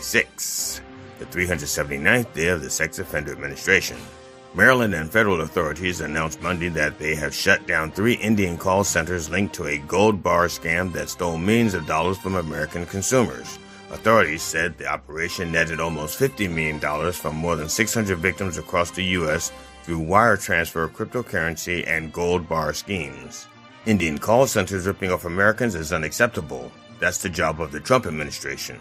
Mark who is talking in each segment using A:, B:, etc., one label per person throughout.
A: 2026, the 379th day of the Sex Offender Administration. Maryland and federal authorities announced Monday that they have shut down 3 Indian call centers linked to a gold bar scam that stole millions of dollars from American consumers. Authorities said the operation netted almost $50 million from more than 600 victims across the U.S. through wire transfer, cryptocurrency, and gold bar schemes. Indian call centers ripping off Americans is unacceptable. That's the job of the Trump administration.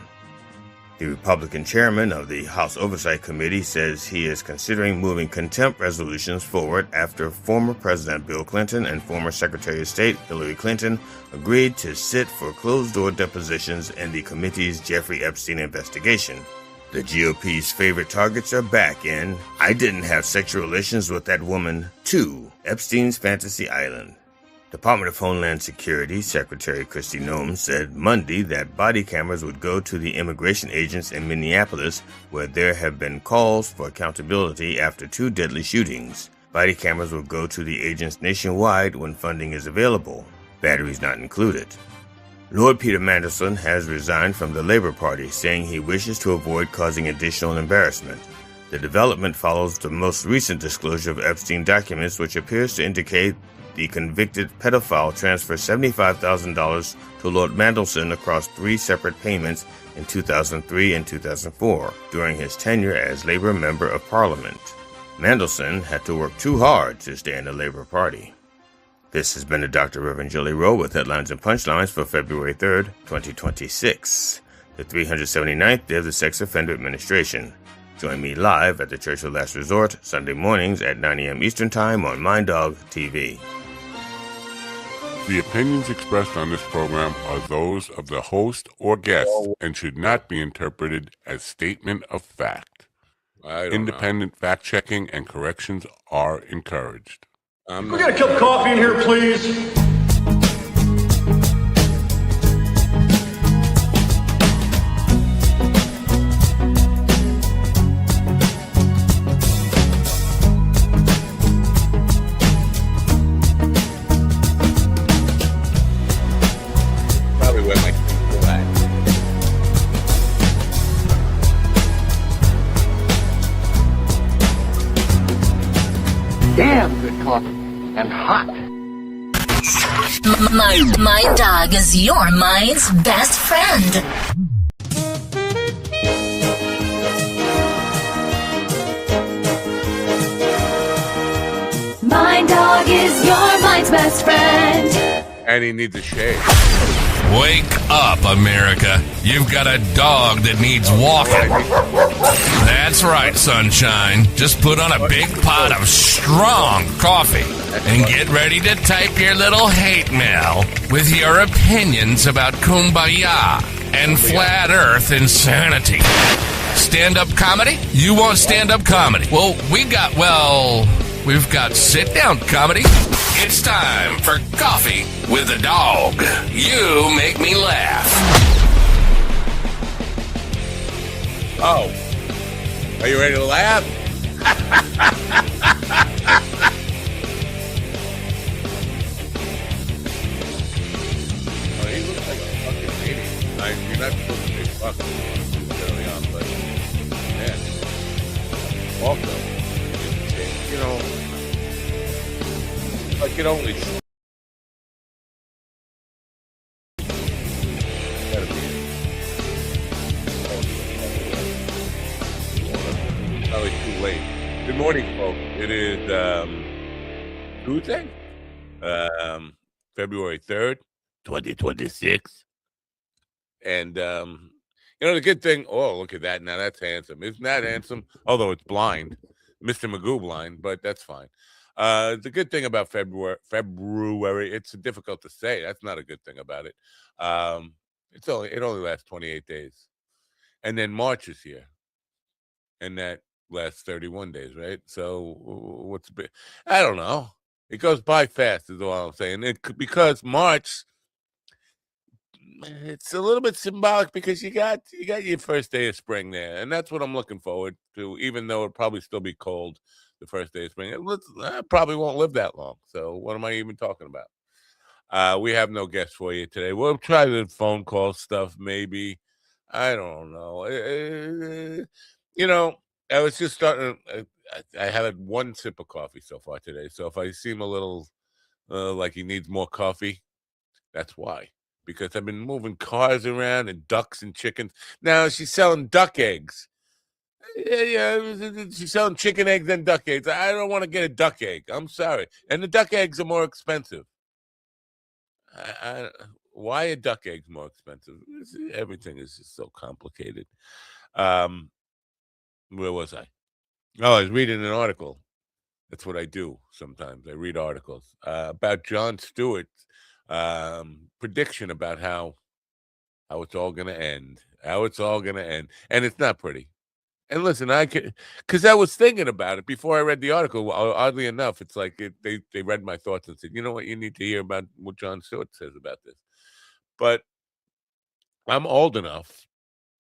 A: The Republican chairman of the House Oversight Committee says he is considering moving contempt resolutions forward after former President Bill Clinton and former Secretary of State Hillary Clinton agreed to sit for closed-door depositions in the committee's Jeffrey Epstein investigation. The GOP's favorite targets are back in "I didn't have sexual relations with that woman" 2, Epstein's Fantasy Island. Department of Homeland Security Secretary Kristi Noem said Monday that body cameras would go to the immigration agents in Minneapolis, where there have been calls for accountability after 2 deadly shootings. Body cameras will go to the agents nationwide when funding is available, batteries not included. Lord Peter Mandelson has resigned from the Labor Party, saying he wishes to avoid causing additional embarrassment. The development follows the most recent disclosure of Epstein documents, which appears to indicate the convicted pedophile transferred $75,000 to Lord Mandelson across 3 separate payments in 2003 and 2004 during his tenure as Labor Member of Parliament. Mandelson had to work too hard to stay in the Labor Party. This has been the Dr. Reverend Julie Rowe with headlines and punchlines for February 3rd, 2026, the 379th day of the Sex Offender Administration. Join me live at the Church of Last Resort Sunday mornings at 9 a.m. Eastern Time on MindDog TV.
B: The opinions expressed on this program are those of the host or guest and should not be interpreted as statement of fact. Independent fact-checking and corrections are encouraged.
C: We got a cup of coffee in here, please.
D: Damn good coffee and hot.
E: Mind Dog is your mind's best friend. Mind Dog is your mind's best friend.
B: And he needs a shave.
F: Wake up, America. You've got a dog that needs walking. That's right, sunshine. Just put on a big pot of strong coffee and get ready to type your little hate mail with your opinions about kumbaya and flat earth insanity. Stand-up comedy? You want stand-up comedy? Well, we've got sit-down comedy. It's time for Coffee with a Dog. You make me laugh.
B: Oh, are you ready to laugh? Oh, he looks like a fucking idiot. You're not supposed to say fucking early on, but man, also, you know, I can only gotta be probably too late. Good morning, folks. It is Tuesday, February 3rd, 2026. And the good thing, oh, look at that. Now that's handsome. Isn't that handsome? Although it's blind. Mr. Magoo blind, but that's fine. The good thing about February, it's difficult to say. That's not a good thing about it. It only lasts 28 days. And then March is here. And that lasts 31 days, right? So what's big? I don't know. It goes by fast is all I'm saying. Because March, it's a little bit symbolic because you got your first day of spring there. And that's what I'm looking forward to, even though it'll probably still be cold the first day of spring. I probably won't live that long. So what am I even talking about? We have no guests for you today. We'll try the phone call stuff, maybe. I don't know. I was just starting. I had one sip of coffee so far today. So if I seem a little like he needs more coffee, that's why. Because I've been moving cars around and ducks and chickens. Now she's selling duck eggs. Yeah, she's selling chicken eggs and duck eggs. I don't want to get a duck egg. I'm sorry. And the duck eggs are more expensive. Why are duck eggs more expensive? Everything is just so complicated. Where was I? Oh, I was reading an article. That's what I do sometimes. I read articles about Jon Stewart's prediction about how it's all going to end. How it's all going to end. And it's not pretty. And listen, because I was thinking about it before I read the article. Oddly enough, it's like they read my thoughts and said, you know what, you need to hear about what Jon Stewart says about this. But I'm old enough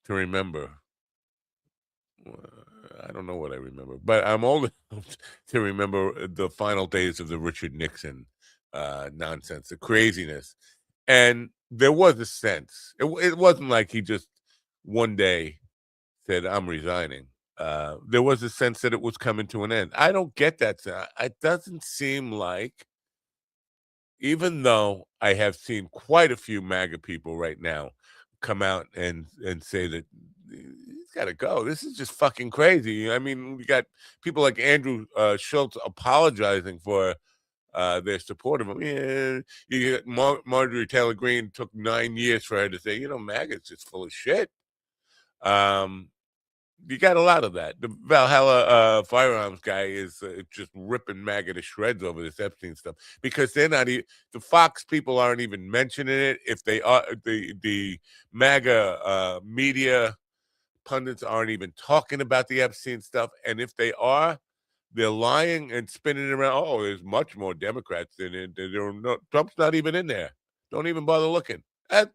B: to remember. I don't know what I remember, but I'm old enough to remember the final days of the Richard Nixon nonsense, the craziness. And there was a sense. It wasn't like he just one day said, I'm resigning. There was a sense that it was coming to an end. I don't get that. It doesn't seem like, even though I have seen quite a few MAGA people right now come out and say that he's got to go. This is just fucking crazy. I mean, we got people like Andrew Schultz apologizing for their support of him. Yeah, you get Marjorie Taylor Greene took 9 years for her to say, MAGA's just full of shit. You got a lot of that. The Valhalla firearms guy is just ripping MAGA to shreds over this Epstein stuff because they're not. The Fox people aren't even mentioning it. If they are, the MAGA media pundits aren't even talking about the Epstein stuff. And if they are, they're lying and spinning it around. Oh, there's much more Democrats than Trump's not even in there. Don't even bother looking. That's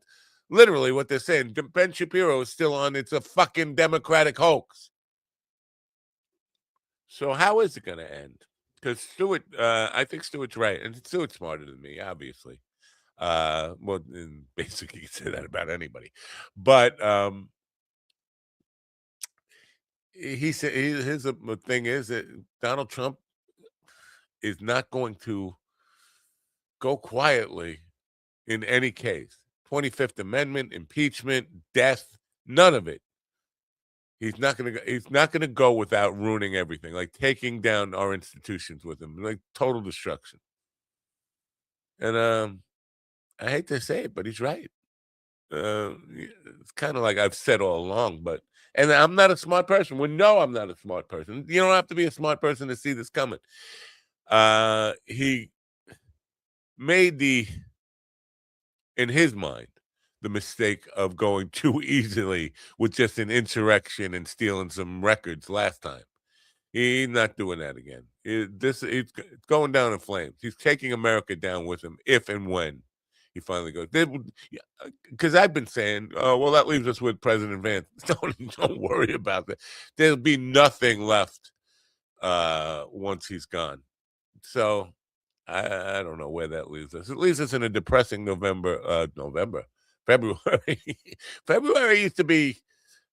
B: literally what they're saying. Ben Shapiro is still on. It's a fucking Democratic hoax. So how is it going to end? Because Stewart, I think Stewart's right. And Stewart's smarter than me, obviously. Well, basically, you can say that about anybody. But he said his thing is that Donald Trump is not going to go quietly in any case. 25th Amendment, impeachment, death, none of it. He's not gonna go without ruining everything, like taking down our institutions with him, like total destruction. And I hate to say it, but he's right. It's kind of like I've said all along, and I'm not a smart person. Well, no, I'm not a smart person. You don't have to be a smart person to see this coming. He made in his mind, the mistake of going too easily with just an insurrection and stealing some records last time. He's not doing that again. It's going down in flames. He's taking America down with him if and when he finally goes. Because I've been saying, well, that leaves us with President Vance. Don't worry about that. There'll be nothing left once he's gone. So I don't know where that leaves us. It leaves us in a depressing February. February used to be,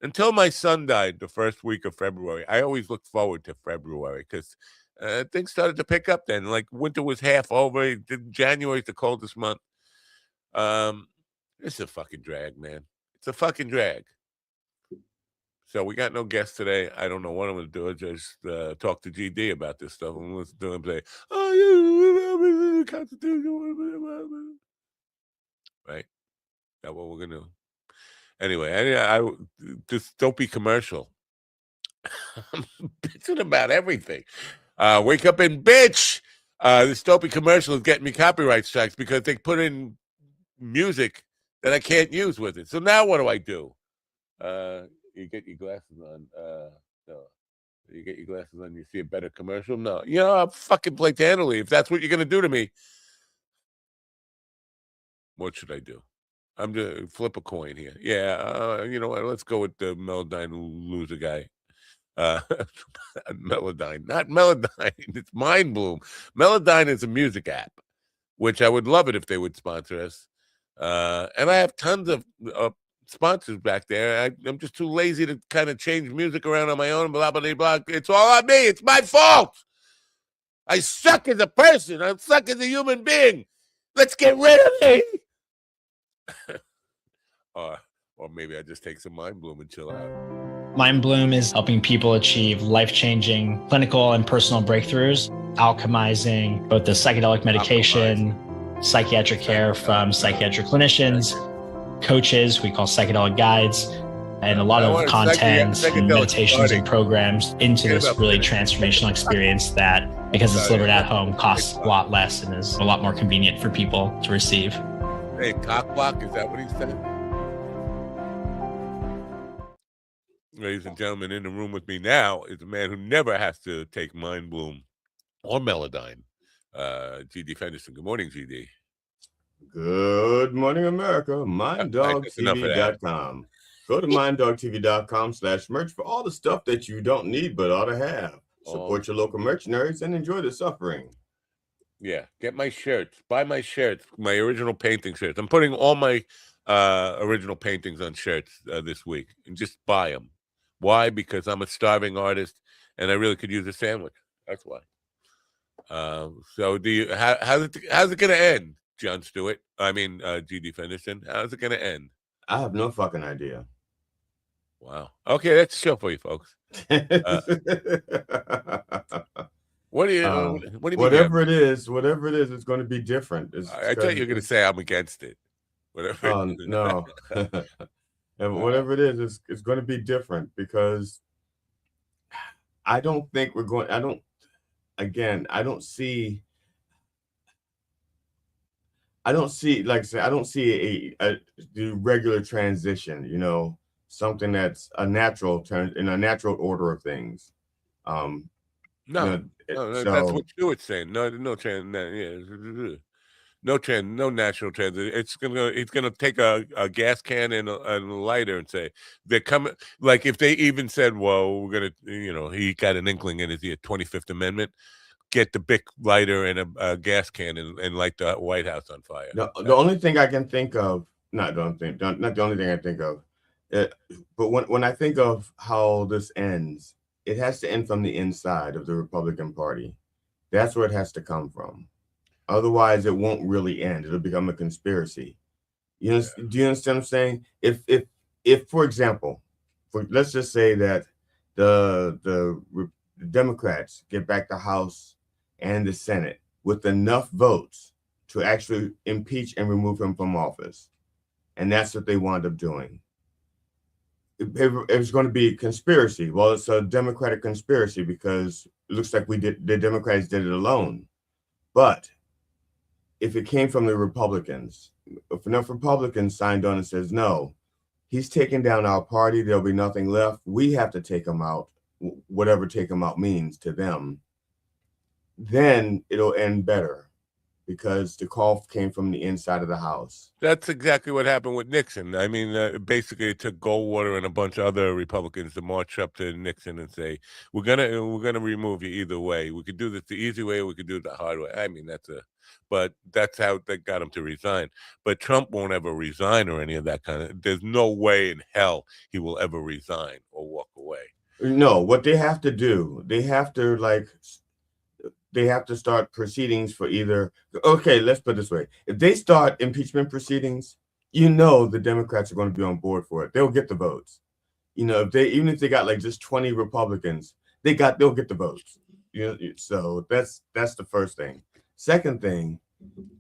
B: until my son died the first week of February, I always looked forward to February because things started to pick up then. Like winter was half over. January's the coldest month. It's a fucking drag, man. It's a fucking drag. So we got no guests today. I don't know what I'm going to do. I just talk to GD about this stuff. I'm going to do him say, oh, yeah, Constitution. Right? That's what we're going to do. Anyway, I just don't be commercial. I'm bitching about everything. Wake up and bitch. This dopey commercial is getting me copyright strikes because they put in music that I can't use with it. So now what do I do? You get your glasses on. No. You get your glasses on, you see a better commercial? No. I'll fucking play Tannerly. If that's what you're going to do to me, what should I do? I'm going to flip a coin here. Yeah, you know what? Let's go with the Melodyne loser guy. Melodyne, not Melodyne. It's Mind Bloom. Melodyne is a music app, which I would love it if they would sponsor us. And I have tons of sponsors back there. I'm just too lazy to kind of change music around on my own. Blah blah blah. It's all on me. It's my fault. I suck as a person. I suck as a human being. Let's get rid of me. Or maybe I just take some Mind Bloom and chill out.
G: Mind Bloom is helping people achieve life-changing clinical and personal breakthroughs, alchemizing both the psychedelic medication, psychiatric care from psychiatric clinicians, coaches we call psychedelic guides, and a lot of content and meditations and programs into this really transformational experience that, because it's delivered at home, costs a lot less and is a lot more convenient for people to receive.
B: Hey, cockblock, is that what he said? Ladies and gentlemen, in the room with me now is a man who never has to take Mind Bloom or Melodyne. GD Fenderson. Good morning, GD.
A: Good morning, America. MindDogTV.com. Go to MindDogTV.com/merch for all the stuff that you don't need but ought to have. Support your local mercenaries and enjoy the suffering.
B: Yeah, get my shirts. Buy my shirts, my original painting shirts. I'm putting all my original paintings on shirts this week, and just buy them. Why? Because I'm a starving artist, and I really could use a sandwich. That's why. So, do you? How's it going to end, John Stewart? I mean, GD Fenderson. How's it going to end?
A: I have no fucking idea.
B: Wow. Okay, that's a show for you, folks. What do you? What do you
A: whatever it is, it's going to be different.
B: I thought you were going to say I'm against it. Whatever.
A: No. And whatever it is, it's going to be different because I don't think we're going. I don't see. Like I said, I don't see the regular transition. You know, something that's a natural in a natural order of things.
B: No, that's what Stewart's saying. No natural transit. It's gonna take a gas can and a lighter and say they're coming. Like if they even said, "Well, we're gonna," he got an inkling in his 25th Amendment. Get the big lighter and a gas can and light the White House on fire.
A: The only thing I can think of, not the only thing I think of, but when I think of how this ends, it has to end from the inside of the Republican Party. That's where it has to come from. Otherwise, it won't really end. It'll become a conspiracy. Do you understand what I'm saying? If for example, let's just say that the Democrats get back the House and the Senate with enough votes to actually impeach and remove him from office, and that's what they wound up doing. It was going to be a conspiracy. Well, it's a Democratic conspiracy because it looks like the Democrats did it alone. But if it came from the Republicans, if enough Republicans signed on and says, no, he's taking down our party, there'll be nothing left. We have to take him out, whatever take him out means to them. Then it'll end better because the call came from the inside of the House.
B: That's exactly what happened with Nixon. I mean, basically it took Goldwater and a bunch of other Republicans to march up to Nixon and say, we're gonna remove you either way. We could do this the easy way, or we could do it the hard way. I mean, but that's how they got him to resign. But Trump won't ever resign or any of that kind of. There's no way in hell he will ever resign or walk away.
A: No, what they have to do, they have to start proceedings for either. Okay, let's put it this way: if they start impeachment proceedings, the Democrats are going to be on board for it. They'll get the votes. Even if they got like just 20 Republicans, they'll get the votes. So that's the first thing. Second thing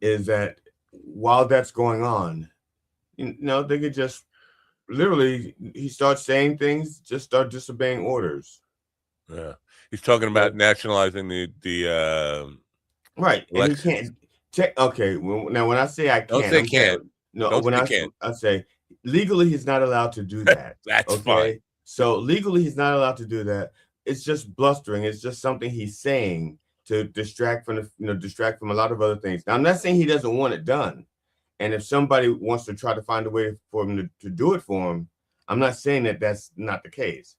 A: is that while that's going on, they could just literally, he starts saying things, just start disobeying orders.
B: Yeah, he's talking about nationalizing the
A: right, and he can't. Okay, now when I say I can't,
B: don't say can't.
A: No, when I say legally he's not allowed to do that.
B: That's
A: okay?
B: fine.
A: So legally he's not allowed to do that. It's just blustering. It's just something he's saying to distract from a lot of other things. Now, I'm not saying he doesn't want it done. And if somebody wants to try to find a way for him to do it for him, I'm not saying that that's not the case.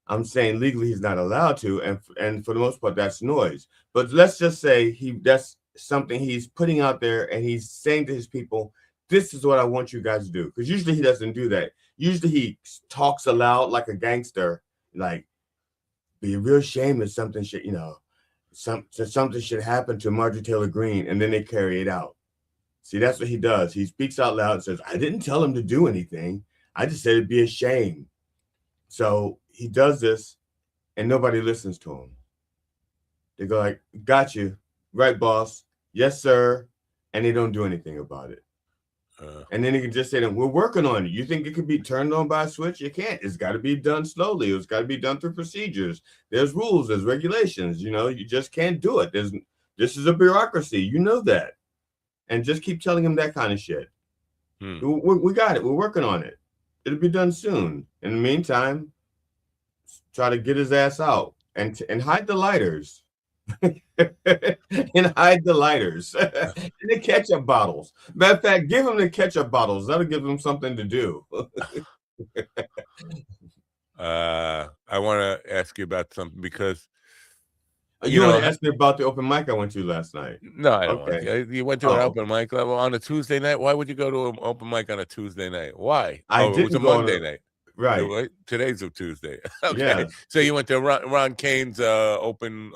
A: I'm saying legally he's not allowed to, and for the most part, that's noise. But let's just say that's something he's putting out there, and he's saying to his people, this is what I want you guys to do. Because usually he doesn't do that. Usually he talks aloud like a gangster, like, be a real shame if something should, something should happen to Marjorie Taylor Greene, and then they carry it out. See, that's what he does. He speaks out loud and says, I didn't tell him to do anything. I just said it'd be a shame. So he does this, and nobody listens to him. They go like, got you. Right, boss. Yes, sir. And they don't do anything about it. And then he can just say to them, we're working on it. You think it could be turned on by a switch? You can't. It's got to be done slowly. It's got to be done through procedures. There's rules. There's regulations. You just can't do it. This is a bureaucracy. You know that. And just keep telling him that kind of shit. We got it. We're working on it. It'll be done soon. In the meantime, try to get his ass out and hide the lighters. And hide the lighters and the ketchup bottles. Matter of fact, give him the ketchup bottles. That'll give him something to do.
B: I want to ask you about something because
A: you want to ask me about the open mic I went to last night?
B: No, I don't. Okay. You went to an open mic on a Tuesday night. Why would you go to an open mic on a Tuesday night? Why? It was a Monday night.
A: Right.
B: Today's a Tuesday. Okay.
A: Yeah.
B: So you went to Ron Kane's open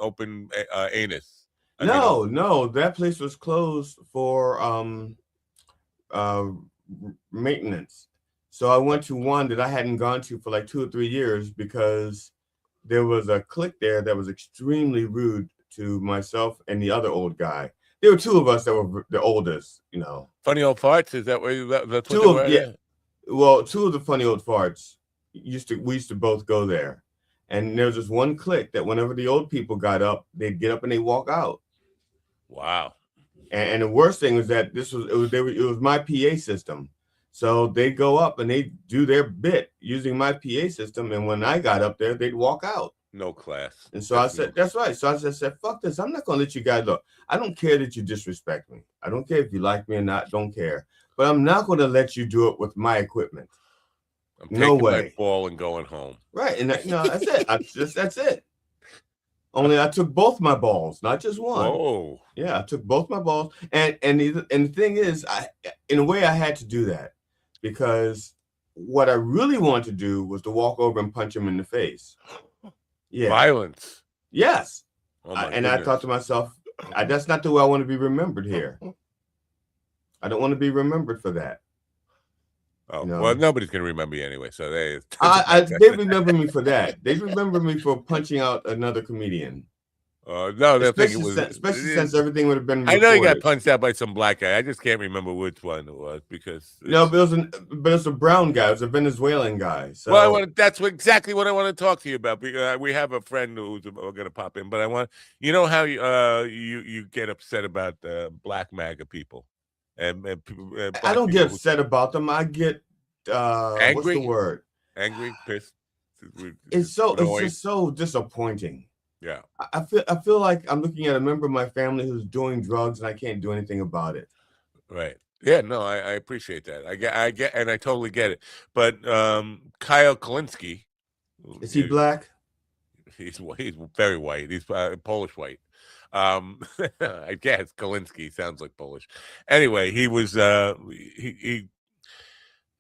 B: anus.
A: No, that place was closed for maintenance. So I went to one that I hadn't gone to for like 2 or 3 years because there was a clique there that was extremely rude to myself and the other old guy. There were 2 of us that were the oldest,
B: Funny old farts? Is that where that's what
A: 2 of, yeah. Well, 2 of the funny old farts we used to both go there. And there was this one clique that whenever the old people got up, they'd get up and they'd walk out.
B: Wow.
A: And the worst thing was that it was my PA system. So they'd go up and they'd do their bit using my PA system. And when I got up there, they'd walk out.
B: No class.
A: And so I said, that's right. So I said, fuck this. I'm not going to let you guys look. I don't care that you disrespect me. I don't care if you like me or not. Don't care. But I'm not going to let you do it with my equipment.
B: I'm taking my ball and going home.
A: Right. And that's it. That's it. Only I took both my balls, not just one.
B: Oh.
A: Yeah, I took both my balls. And the thing is, in a way I had to do that because what I really wanted to do was to walk over and punch him in the face. Yeah.
B: Violence.
A: Yes.
B: Oh
A: I thought to myself, that's not the way I want to be remembered here. I don't want to be remembered for that.
B: Oh, well, nobody's going to remember you anyway. So they
A: remember me for that. They remember me for punching out another comedian.
B: No, they'll think it was.
A: Especially since everything would have been recorded.
B: I know you got punched out by some black guy. I just can't remember which one it was because.
A: No, but it's a brown guy. It's a Venezuelan guy. So.
B: Well, that's exactly what I want to talk to you about. Because we have a friend who's going to pop in, but I want how you get upset about black MAGA people. And
A: I don't get upset about them. I get
B: angry.
A: What's the word?
B: Angry, pissed.
A: It's just so disappointing.
B: Yeah,
A: I feel like I'm looking at a member of my family who's doing drugs and I can't do anything about it.
B: Right. Yeah. No, I appreciate that. I get, and I totally get it. But Kyle Kalinske,
A: is he black?
B: He's very white. He's Polish white. I guess Kalinske sounds like Polish. Anyway, he was he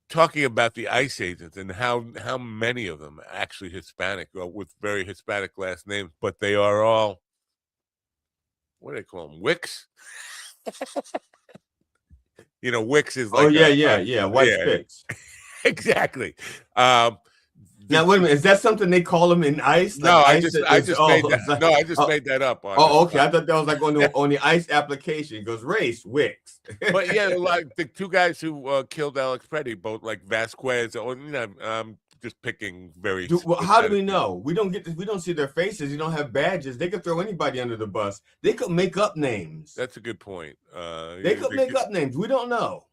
B: talking about the ICE agents and how many of them are actually Hispanic or with very Hispanic last names, but they are all, what do they call them? Wicks. Wicks is like
A: white sticks.
B: Exactly.
A: Now wait a minute, is that something they call them in ICE?
B: No, I just made that. No, I just made that up.
A: Okay. I thought that was like on the ICE application. It goes race Wicks.
B: But yeah, like the 2 guys who killed Alex Preddy, both like Vasquez. Or I'm just picking very.
A: How do we know? We don't see their faces. You don't have badges. They could throw anybody under the bus. They could make up names.
B: That's a good point.
A: They could make up names. We don't know.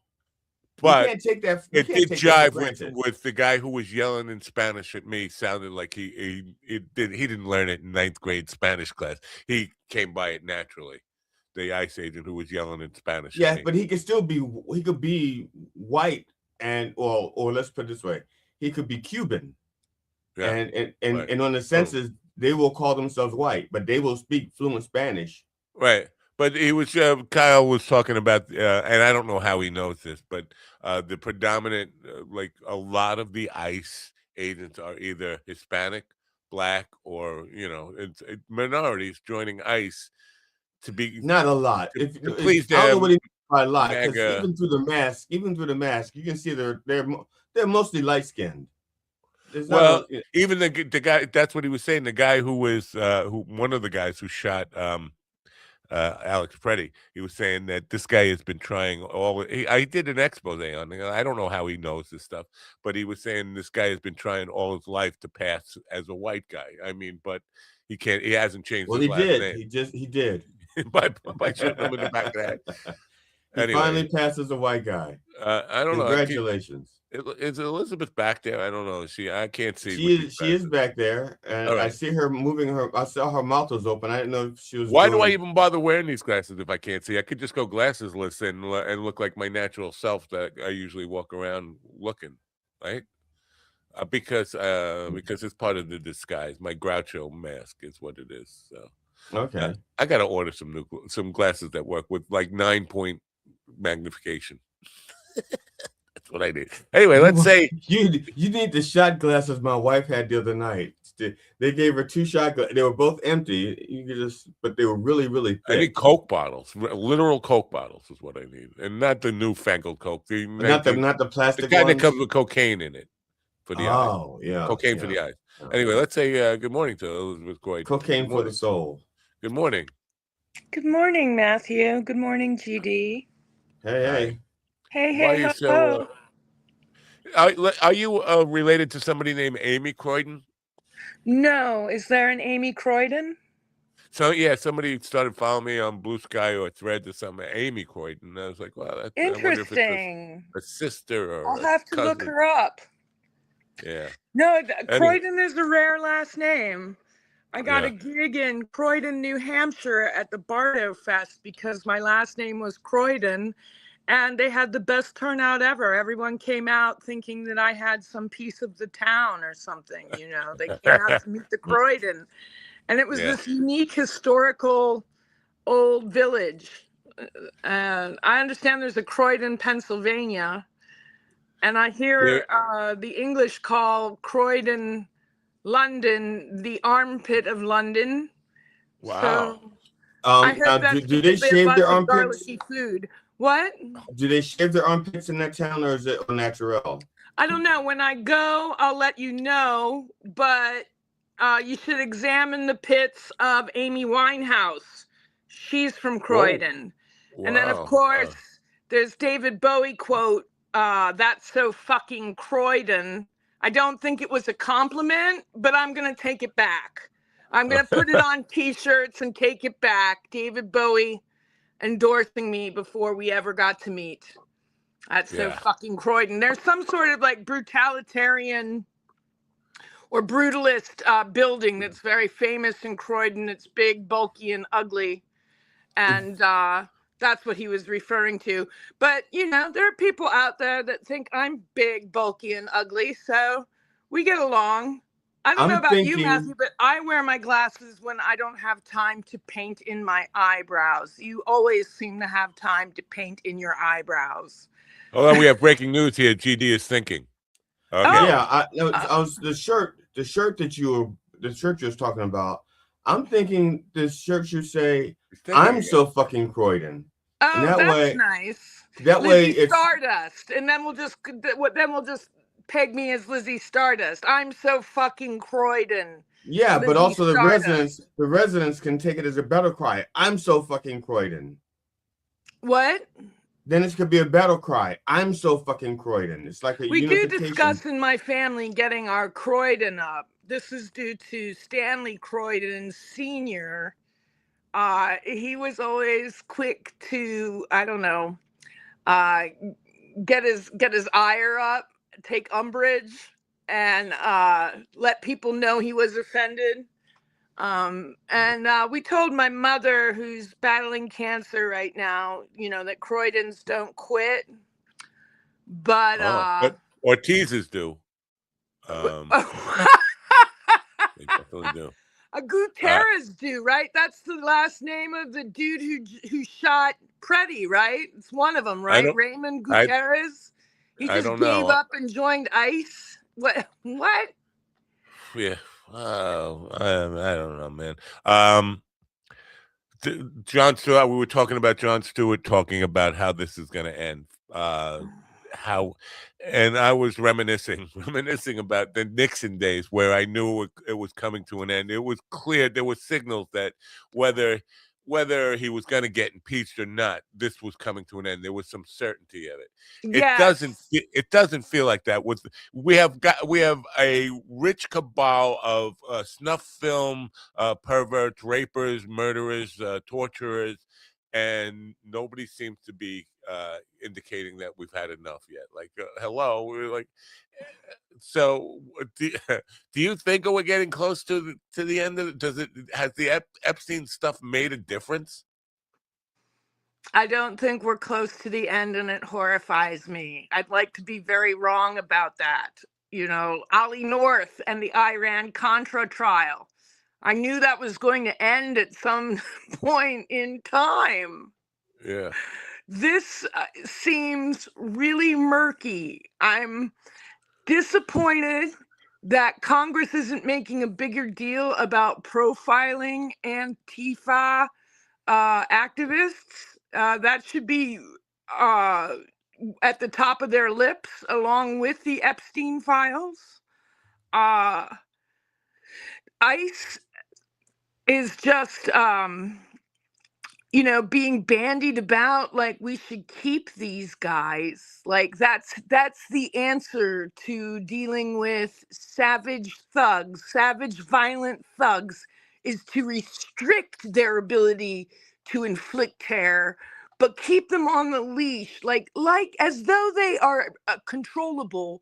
B: But
A: you can't take that.
B: It did jive with the guy who was yelling in Spanish at me. Sounded like he didn't learn it in 9th grade Spanish class. He came by it naturally. The ICE agent who was yelling in Spanish.
A: Yeah, but he could be white or let's put it this way, he could be Cuban. Yeah. And on the census they will call themselves white, but they will speak fluent Spanish.
B: Right. But he was Kyle was talking about, and I don't know how he knows this, but the predominant, like a lot of the ICE agents are either Hispanic, Black, or it's minorities joining ICE to be
H: Not a lot.
B: to please
H: I don't know what
B: them
H: he means by a lot, because
B: MAGA.
H: even through the mask, you can see they're mostly light skinned.
B: Well, even the guy, that's what he was saying. The guy who was one of the guys who shot Alex Preddy, he was saying that this guy has been trying I did an expose on it. I don't know how he knows this stuff, but he was saying this guy has been trying all his life to pass as a white guy. I mean, but he hasn't changed his last name.
H: He did.
B: by shooting him in the back of the head.
H: He
B: Anyway,
H: finally passed as a white guy.
B: I don't know.
H: Congratulations.
B: Is Elizabeth back there? I don't know. I can't see.
H: She is back there, and right. I see her moving her. I saw her mouth was open. I didn't know if she was.
B: Why do I even bother wearing these glasses if I can't see? I could just go glassesless and look like my natural self that I usually walk around looking, right? Because it's part of the disguise. My Groucho mask is what it is. So
H: okay,
B: I got to order some glasses that work with like 9-point magnification. That's what I did. Anyway, let's say
H: you need the shot glasses my wife had the other night. They gave her 2 shot glasses. They were both empty. But they were really, really thick.
B: I need Coke bottles, literal Coke bottles is what I need, and not the newfangled Coke.
H: Not the plastic.
B: The kind
H: ones?
B: that comes with cocaine in it for the eyes.
H: Oh yeah,
B: cocaine for the eyes. Anyway, let's say good morning to Elizabeth Goyd.
H: Cocaine for the soul.
B: Good morning.
I: Good morning, Matthew. Good morning, GD.
H: Hey.
I: Hey,
B: hello. Are you related to somebody named Amy Croydon?
I: No. Is there an Amy Croydon?
B: So, yeah, somebody started following me on Blue Sky or Threads or something, Amy Croydon. And I was like, well, that's
I: interesting.
B: A sister or
I: I'll have to
B: cousin.
I: look her up.
B: Yeah.
I: No, Croydon is a rare last name. I got a gig in Croydon, New Hampshire at the Bardo Fest because my last name was Croydon. And they had the best turnout ever. Everyone came out thinking that I had some piece of the town or something, They came out to meet the Croydon. And it was this unique historical old village. And I understand there's a Croydon, Pennsylvania. And I hear the English call Croydon, London, the armpit of London.
B: Wow.
I: So I heard that
H: do they shave their armpits?
I: Garlicky food. What?
H: Do they shave their armpits in that town, or is it natural?
I: I don't know. When I go, I'll let you know. But you should examine the pits of Amy Winehouse. She's from Croydon. Wow. And then, of course, there's David Bowie quote, "That's so fucking Croydon." I don't think it was a compliment, but I'm going to take it back. I'm going to put it on T-shirts and take it back. David Bowie endorsing me before we ever got to meet. That's so fucking Croydon. There's some sort of like brutalitarian or brutalist building that's very famous in Croydon. It's big, bulky, and ugly. And that's what he was referring to. But, there are people out there that think I'm big, bulky, and ugly. So we get along. I don't know about you, Matthew, but I wear my glasses when I don't have time to paint in my eyebrows. You always seem to have time to paint in your eyebrows.
B: Oh, we have breaking news here. GD is thinking. Okay.
H: Oh. Yeah, I was the shirt that you were talking about. I'm thinking the shirt should say, "I'm so fucking Croydon."
I: Oh, that's nice.
H: That
I: Lizzie
H: way, it's
I: Stardust, and then we'll just peg me as Lizzie Stardust. I'm so fucking Croydon.
H: Yeah,
I: Lizzie
H: but also
I: Stardust.
H: the residents can take it as a battle cry. I'm so fucking Croydon.
I: What?
H: Then it could be a battle cry. I'm so fucking Croydon. It's like a
I: We
H: unification.
I: do discuss in my family getting our Croydon up. This is due to Stanley Croydon Sr. He was always quick to, I don't know, get his ire up, take umbrage, and let people know he was offended. And we told my mother, who's battling cancer right now, that Croydons don't quit. But
B: Ortiz's do. They definitely do.
I: Gutierrez do, right? That's the last name of the dude who shot Preddy, right? It's one of them, right? Raymond Gutierrez. He just gave up and joined ICE. What? What?
B: Yeah. I don't know, man. Jon Stewart. We were talking about Jon Stewart talking about how this is going to end. And I was reminiscing about the Nixon days where I knew it was coming to an end. It was clear there were signals that whether he was going to get impeached or not, this was coming to an end. There was some certainty of it.
I: Yes.
B: It doesn't feel like that. We have a rich cabal of snuff film perverts, rapers, murderers, torturers, and nobody seems to be indicating that we've had enough yet. Like, hello, we're like. So, do you think we're getting close to the end of it? Has the Epstein stuff made a difference?
I: I don't think we're close to the end, and it horrifies me. I'd like to be very wrong about that. Ollie North and the Iran-Contra trial. I knew that was going to end at some point in time.
B: Yeah.
I: This seems really murky. I'm disappointed that Congress isn't making a bigger deal about profiling Antifa activists. That should be at the top of their lips, along with the Epstein files. ICE is just, being bandied about like we should keep these guys. Like that's the answer to dealing with savage violent thugs, is to restrict their ability to inflict terror, but keep them on the leash, like as though they are controllable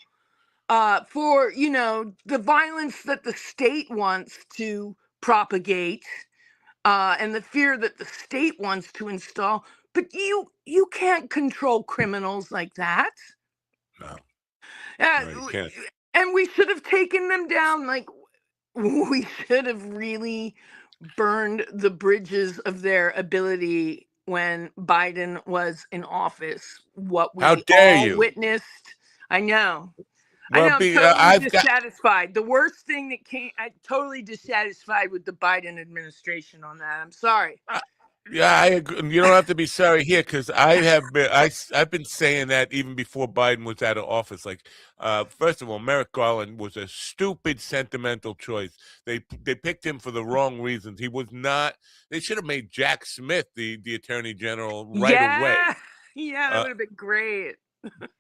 I: for the violence that the state wants to propagate, and the fear that the state wants to install. But you can't control criminals like that.
B: No.
I: No, you can't. And we should have taken them down. Like, we should have really burned the bridges of their ability when Biden was in office. What we
B: How dare
I: all
B: you?
I: witnessed. I know.
B: Well,
I: I'm totally dissatisfied. The worst thing that I'm totally dissatisfied with the Biden administration on that. I'm sorry.
B: Yeah, I agree. You don't have to be sorry here, because I've been saying that even before Biden was out of office. Like, first of all, Merrick Garland was a stupid, sentimental choice. They picked him for the wrong reasons. He was not. They should have made Jack Smith the attorney general right away.
I: Yeah, that would have been great.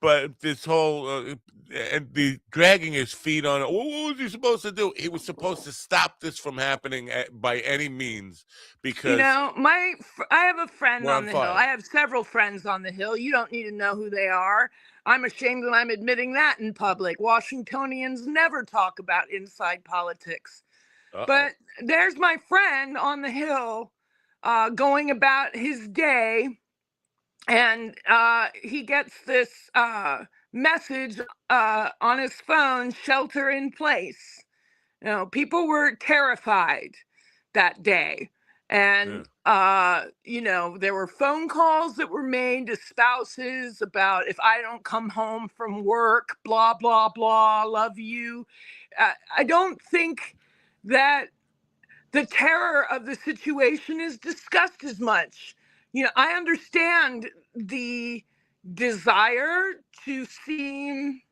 B: But this whole and the dragging his feet on it. What was he supposed to do? He was supposed to stop this from happening by any means, because
I: I have a friend on the
B: fire.
I: Hill. I have several friends on the Hill. You don't need to know who they are. I'm ashamed that I'm admitting that in public. Washingtonians never talk about inside politics. But there's my friend on the Hill going about his day. And he gets this message on his phone, shelter in place. People were terrified that day. And, there were phone calls that were made to spouses about, if I don't come home from work, blah, blah, blah, love you. I don't think that the terror of the situation is discussed as much. I understand the desire to seem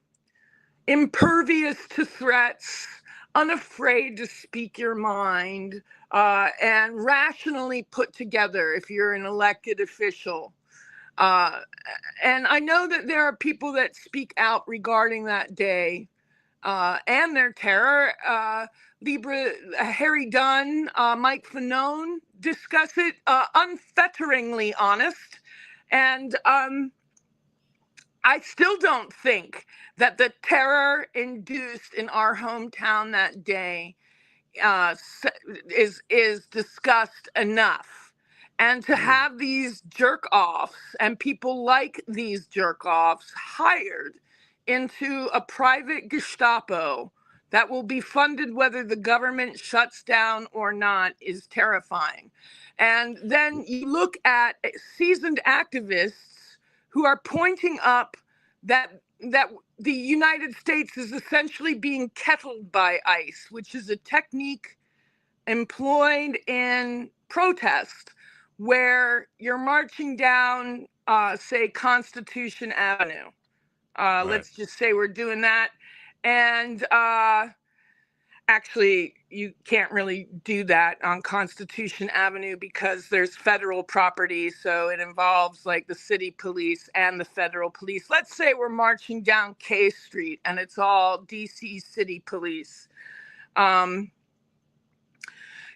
I: impervious to threats, unafraid to speak your mind, and rationally put together if you're an elected official. And I know that there are people that speak out regarding that day and their terror. Harry Dunn, Mike Fanone discuss it, unfetteringly honest. And I still don't think that the terror induced in our hometown that day is discussed enough. And to have these jerk offs and people like these jerk offs hired into a private Gestapo that will be funded whether the government shuts down or not is terrifying. And then you look at seasoned activists who are pointing up that the United States is essentially being kettled by ICE, which is a technique employed in protest where you're marching down, say, Constitution Avenue. Let's just say we're doing that. And actually, you can't really do that on Constitution Avenue because there's federal property. So it involves like the city police and the federal police. Let's say we're marching down K Street and it's all DC city police.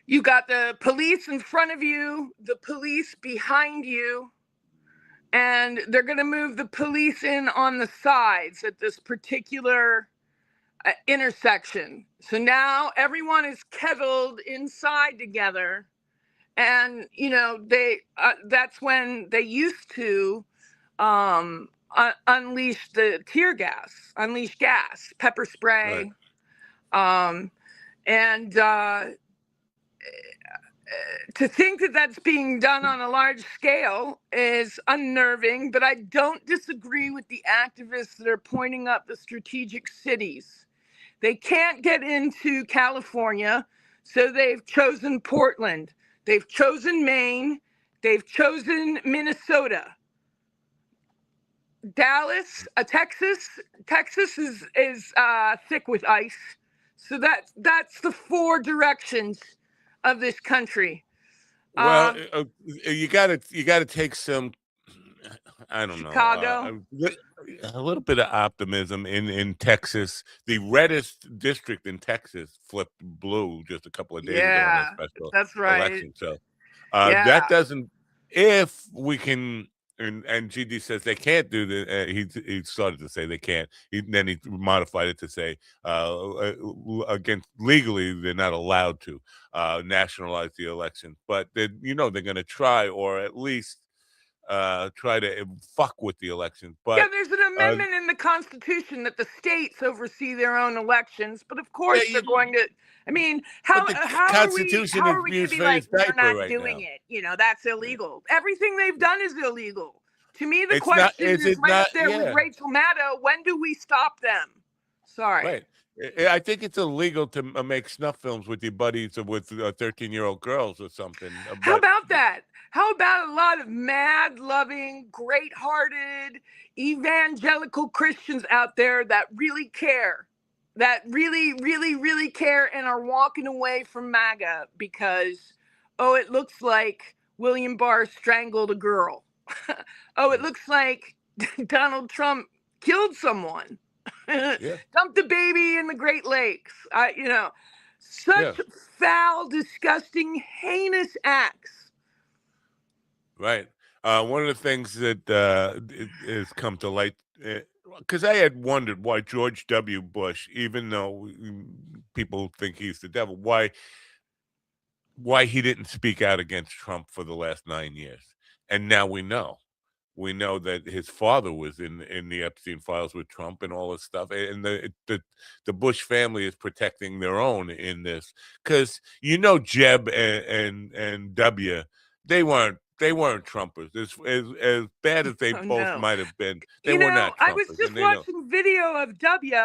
I: You got the police in front of you, the police behind you, and they're going to move the police in on the sides at this particular intersection. So now everyone is kettled inside together. And, you know, that's when they used to unleash the tear gas, unleash gas, pepper spray. Right. To think that that's being done on a large scale is unnerving, but I don't disagree with the activists that are pointing up the strategic cities. They can't get into California, so they've chosen Portland. They've chosen Maine. They've chosen Minnesota. Dallas, Texas is thick with ice. So that's the 4 directions of this country.
B: Well, you gotta take some, I don't
I: Chicago.
B: know, a little bit of optimism in Texas. The reddest district in Texas flipped blue just a couple of days ago in that special election. So that doesn't, if we can. And GD says they can't do the. He started to say they can't. Then he modified it to say against legally they're not allowed to nationalize the election, but they're going to try, or at least try to fuck with the elections. But
I: there's an amendment in the Constitution that the states oversee their own elections. But of course they're going to. I mean, how are we going to be like, we're not doing it? You know, that's illegal. Everything they've done is illegal. To me, the question is right up there with Rachel Maddow. When do we stop them? Sorry.
B: Right. I think it's illegal to make snuff films with your buddies or with 13-year-old girls or something.
I: How about that? How about a lot of mad, loving, great-hearted, evangelical Christians out there that really care? That really, really, really care and are walking away from MAGA because, it looks like William Barr strangled a girl. It looks like Donald Trump killed someone. Dumped the baby in the Great Lakes. Such foul, disgusting, heinous acts.
B: Right. One of the things that has come to light, because I had wondered why George W. Bush, even though people think he's the devil, why he didn't speak out against Trump for the last 9 years. And now we know. We know that his father was in the Epstein files with Trump and all this stuff. And the Bush family is protecting their own in this. Because, Jeb and W, they weren't Trumpers. As bad as they both might have been, they were not Trumpers.
I: I was just watching video of W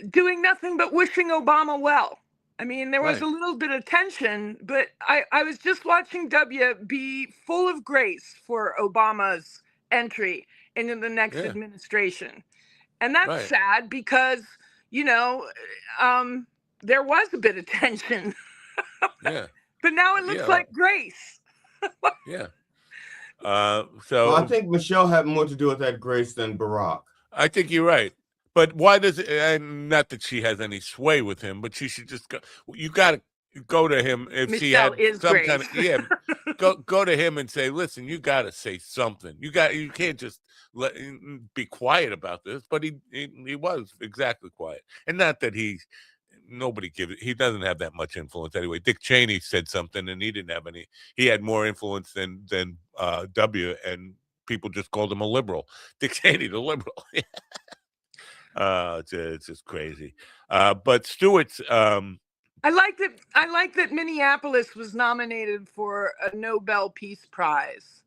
I: doing nothing but wishing Obama well. I mean, there was a little bit of tension, but I was just watching W be full of grace for Obama's entry into the next administration. And that's sad because, there was a bit of tension. But now it looks like grace.
B: So
H: I think Michelle had more to do with that grace than Barack.
B: I think you're right. But why does it? And not that she has any sway with him, but she should just go. You got to go to him if
I: Michelle
B: she had
I: is
B: some
I: grace.
B: kind of go to him and say, listen, you got to say something. You can't just be quiet about this. But he was exactly quiet, and not that he doesn't have that much influence anyway. Dick Cheney said something, and he didn't have any. He had more influence than W, and people just called him a liberal. Dick Cheney, the liberal. It's just crazy. But Stewart's.
I: I like that Minneapolis was nominated for a Nobel Peace Prize.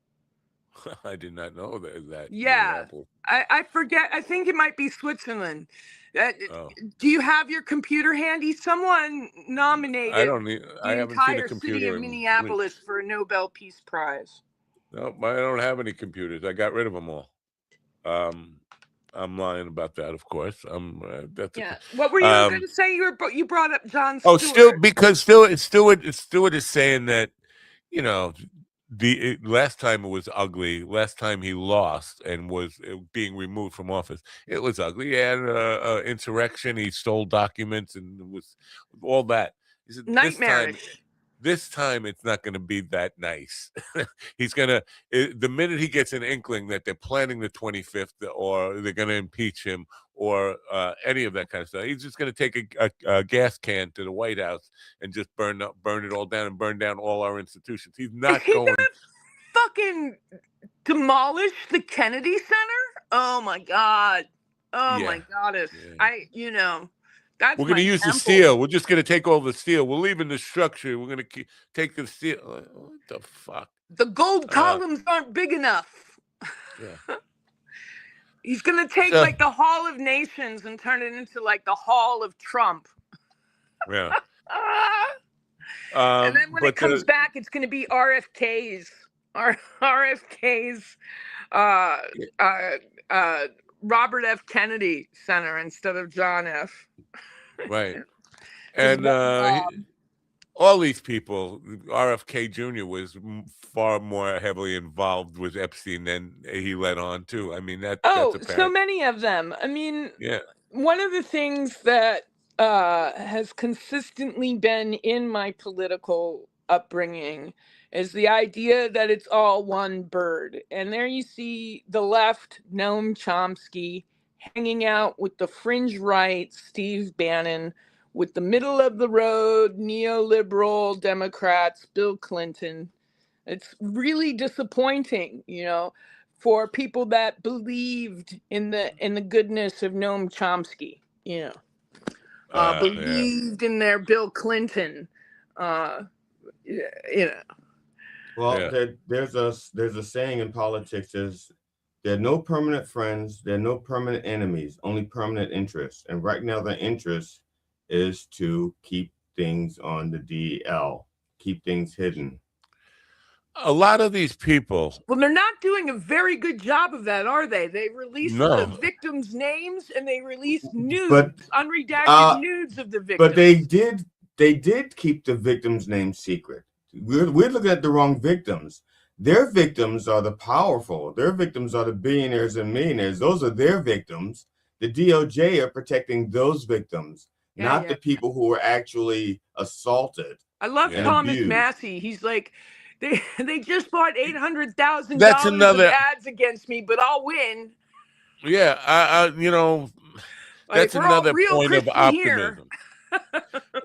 B: I did not know that.
I: Yeah, I forget. I think it might be Switzerland. Do you have your computer handy? Someone nominated
B: I
I: the
B: haven't seen a
I: entire city
B: computer
I: of
B: in
I: Minneapolis
B: weeks.
I: for a Nobel Peace Prize.
B: No, I don't have any computers. I got rid of them all. I'm lying about that, of course.
I: What were you going to say? You brought up Jon Stewart.
B: Oh, still because Stewart is saying that, you know, last time it was ugly. Last time he lost and was being removed from office, it was ugly. He had an insurrection. He stole documents and it was all that. He said,
I: nightmarish.
B: This time it's not going to be that nice. He's going to, the minute he gets an inkling that they're planning the 25th or they're going to impeach him or any of that kind of stuff, he's just going to take a gas can to the White House and just burn it all down and burn down all our institutions. He's not going
I: to fucking demolish the Kennedy Center. Oh my God. Oh my goddess. Yeah.
B: We're going to use the steel. We're just going to take all the steel. We're leaving the structure. We're going to take the steel. What the fuck?
I: The gold columns aren't big enough.
B: Yeah.
I: He's going to take like the Hall of Nations and turn it into like the Hall of Trump.
B: Yeah.
I: And then when it comes back, it's going to be RFK's. RFK's Robert F. Kennedy Center instead of John F.
B: Right. And all these people, RFK Jr. was far more heavily involved with Epstein than he let on to. I mean, that's
I: so many of them. I mean, one of the things that has consistently been in my political upbringing is the idea that it's all one bird. And there you see the left, Noam Chomsky, hanging out with the fringe right, Steve Bannon, with the middle of the road, neoliberal Democrats, Bill Clinton. It's really disappointing, for people that believed in the goodness of Noam Chomsky, believed in their Bill Clinton,
H: Well, there's a saying in politics is there are no permanent friends, there are no permanent enemies, only permanent interests. And right now the interest is to keep things on the DL, keep things hidden.
B: A lot of these people.
I: Well, they're not doing a very good job of that, are they? They released the victims' names and they released unredacted nudes of the victims.
H: But they did keep the victims' names secret. We're looking at the wrong victims. Their victims are the powerful. Their victims are the billionaires and millionaires. Those are their victims. The DOJ are protecting those victims, not the people who were actually assaulted.
I: I love Thomas Massey. He's like, they just bought $800,000 of ads against me, but I'll win.
B: Yeah, that's another point of optimism.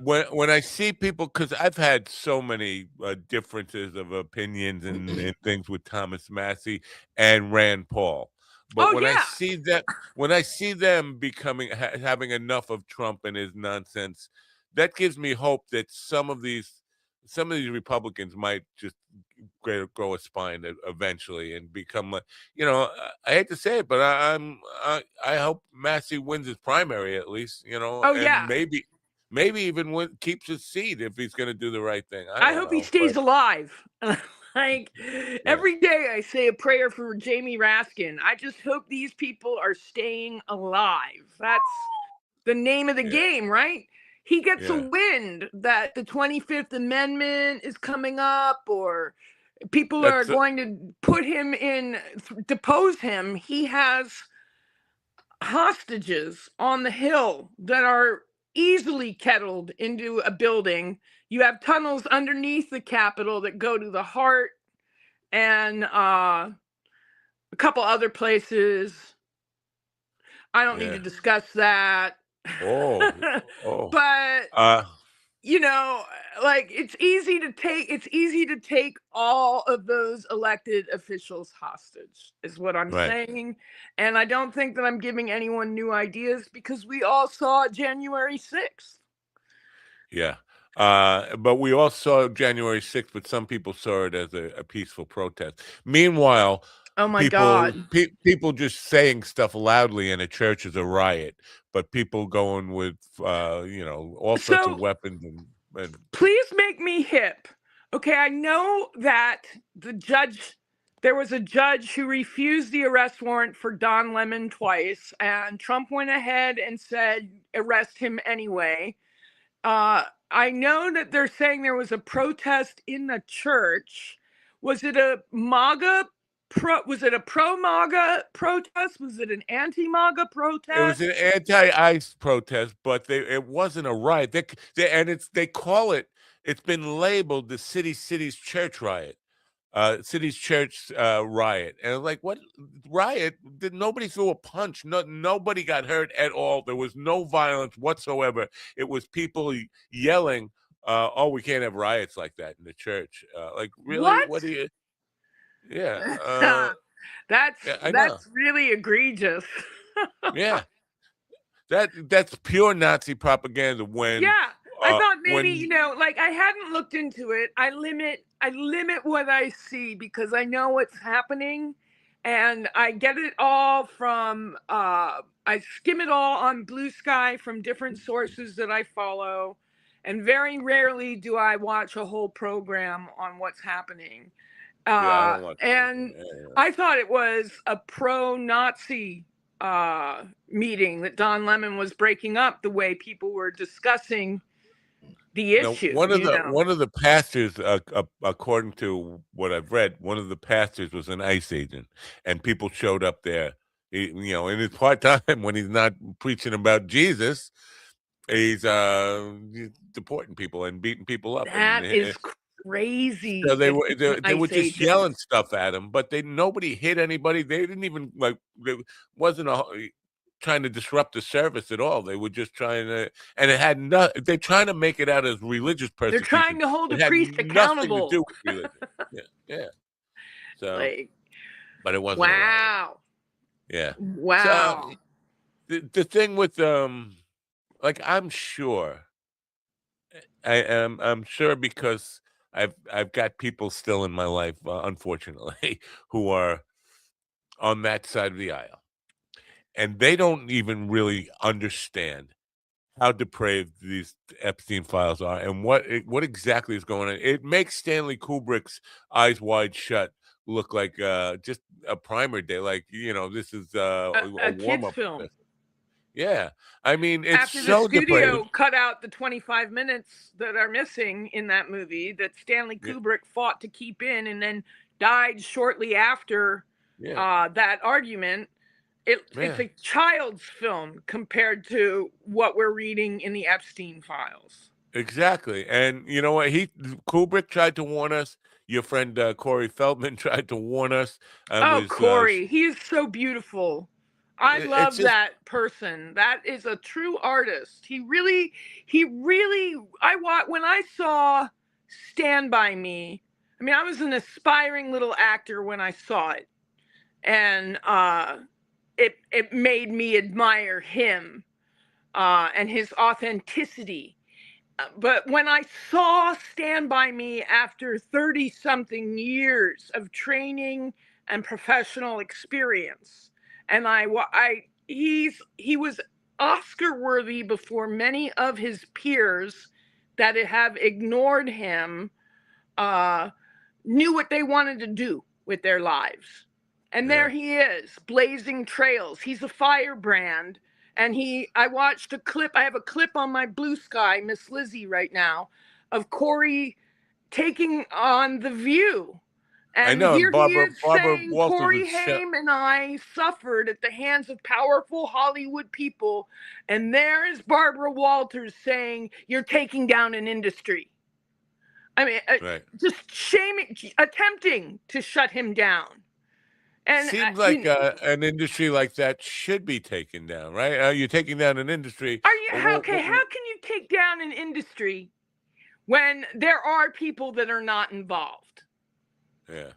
B: When I see people, because I've had so many differences of opinions and things with Thomas Massey and Rand Paul, but when I see them having enough of Trump and his nonsense, that gives me hope that some of these Republicans might just grow a spine eventually and become like, I hate to say it, but I hope Massey wins his primary at least, and maybe even keeps his seat if he's going to do the right thing.
I: I hope he stays alive. Every day I say a prayer for Jamie Raskin. I just hope these people are staying alive. That's the name of the game, right? He gets a wind that the 25th Amendment is coming up, or people are going to put him in, depose him. He has hostages on the Hill that are easily kettled into a building. You have tunnels underneath the Capitol that go to the heart and a couple other places. I don't need to discuss that.
B: But
I: you know, like it's easy to take all of those elected officials hostage, is what I'm
B: Right.
I: saying. And I don't think that I'm giving anyone new ideas because we all saw January 6th.
B: Yeah. But we all saw January 6th, but some people saw it as a peaceful protest. Meanwhile,
I: Oh my
B: people
I: God.
B: people just saying stuff loudly in a church is a riot, but people going with all sorts of
I: So
B: weapons and
I: please make me hip. Okay, I know that there was a judge who refused the arrest warrant for Don Lemon twice, and Trump went ahead and said, arrest him anyway. I know that they're saying there was a protest in the church. Was it a pro MAGA protest? Was it an anti MAGA
B: it was
I: protest?
B: an anti-ICE protest, but it wasn't a riot. They call it's been labeled the city's church riot. City's church riot, and like, what riot? Nobody threw a punch. Nobody got hurt at all. There was no violence whatsoever. It was people yelling, "Oh, we can't have riots like that in the church." Like, really?
I: What?
B: What do you? Yeah, yeah, I know.
I: That's really egregious.
B: Yeah, that's pure Nazi propaganda.
I: Yeah, I thought maybe,
B: When
I: like I hadn't looked into it. I limit what I see because I know what's happening, and I get it all from I skim it all on Blue Sky from different sources that I follow, and very rarely do I watch a whole program on what's happening.
B: yeah, I don't want.
I: And I thought it was a pro-Nazi meeting that Don Lemon was breaking up the way people were discussing the issue.
B: One of the pastors, according to what I've read, one of the pastors was an ICE agent, and people showed up there. In his part time when he's not preaching about Jesus, he's deporting people and beating people up.
I: That is crazy.
B: So
I: that he's an
B: they were
I: ICE
B: just
I: agent.
B: yelling stuff at him, but nobody hit anybody. They didn't even there wasn't trying to disrupt the service at all. They were just trying to, and it had they're trying to make it out as religious
I: They're
B: persecution.
I: trying to hold
B: It
I: a
B: had
I: priest
B: nothing
I: accountable.
B: to do with religion. Yeah. So, but it wasn't.
I: Wow.
B: Yeah.
I: Wow.
B: So the thing with like, I'm sure, I'm sure, because I've got people still in my life, unfortunately, who are on that side of the aisle, and they don't even really understand how depraved these Epstein files are and what exactly is going on. It makes Stanley Kubrick's Eyes Wide Shut look like just a primer day, like, this is a warm up
I: film.
B: Yeah, I mean, it's
I: after
B: so
I: the studio
B: depraved.
I: cut out the 25 minutes that are missing in that movie that Stanley Kubrick fought to keep in, and then died shortly after that argument. It's a child's film compared to what we're reading in the Epstein files.
B: Exactly. And you know what? Kubrick tried to warn us. Your friend Corey Feldman tried to warn us.
I: Corey, he is so beautiful. I love that person. That is a true artist. When I saw Stand By Me, I mean, I was an aspiring little actor when I saw it. And it made me admire him and his authenticity. But when I saw Stand By Me after 30-something years of training and professional experience, and he was Oscar worthy before many of his peers that have ignored him knew what they wanted to do with their lives. And there he is, blazing trails. He's a firebrand. And I watched a clip. I have a clip on my Blue Sky, Miss Lizzie, right now, of Corey taking on The View. And
B: I know,
I: here
B: Barbara
I: he is saying,
B: Walters
I: Corey Haim and I suffered at the hands of powerful Hollywood people. And there's Barbara Walters saying, you're taking down an industry. I mean, just attempting to shut him down. And
B: seems like an industry like that should be taken down, right? You're taking down an industry.
I: How can you take down an industry when there are people that are not involved.
B: Yeah.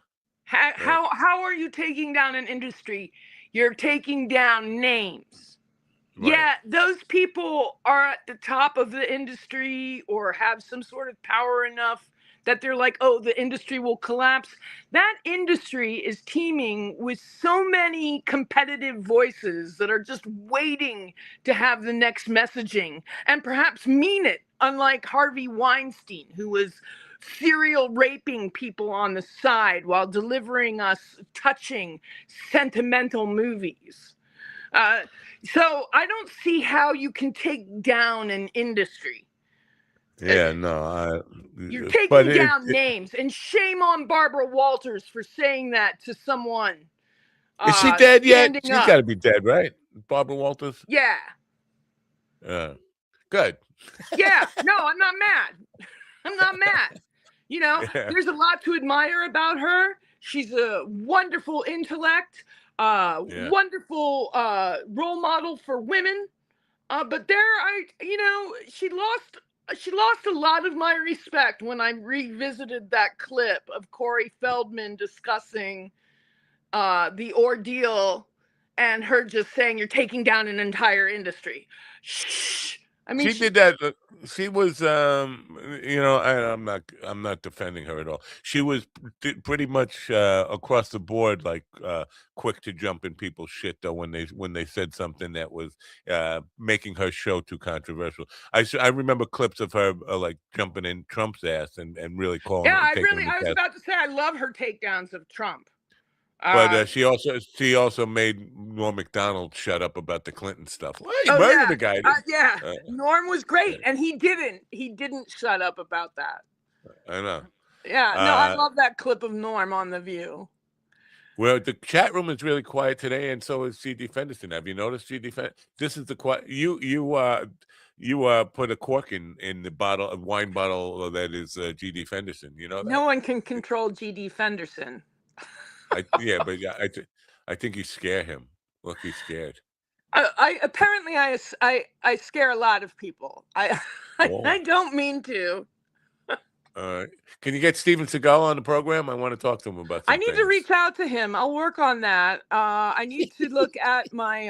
I: How are you taking down an industry? You're taking down names.
B: Right.
I: Yeah, those people are at the top of the industry or have some sort of power enough that they're like, oh, the industry will collapse. That industry is teeming with so many competitive voices that are just waiting to have the next messaging and perhaps mean it, unlike Harvey Weinstein, who was serial raping people on the side while delivering us touching, sentimental movies. So I don't see how you can take down an industry.
B: Yeah, no,
I: You're taking down names, and shame on Barbara Walters for saying that to someone.
B: Is she dead yet? She's
I: Up.
B: got to be dead, right? Barbara Walters?
I: Yeah.
B: Good.
I: Yeah. No, I'm not mad. I'm not mad. You know, there's a lot to admire about her. She's a wonderful intellect, wonderful role model for women. But she lost a lot of my respect when I revisited that clip of Corey Feldman discussing the ordeal and her just saying you're taking down an entire industry. Shh. I mean,
B: she did that. She was, I'm not defending her at all. She was pretty much across the board, like quick to jump in people's shit though when they said something that was making her show too controversial. I remember clips of her like jumping in Trump's ass and really calling.
I: Yeah, I was about to say I love her takedowns of Trump.
B: But she also made Norm Macdonald shut up about the Clinton stuff. Well, he murdered the guy.
I: Norm was great, and he didn't shut up about that.
B: I know.
I: Yeah, no, I love that clip of Norm on The View.
B: Well, the chat room is really quiet today, and so is G.D. Fenderson. Have you noticed, G.D. Fenderson? This is the quiet. You put a cork in the bottle, a wine bottle that is G.D. Fenderson. You know that?
I: No one can control G.D. Fenderson.
B: I think you scare him. Look, he's scared.
I: I scare a lot of people. I don't mean to.
B: Can you get Steven Seagal on the program? I want to talk to him about.
I: I need to reach out to him. I'll work on that. I need to look at my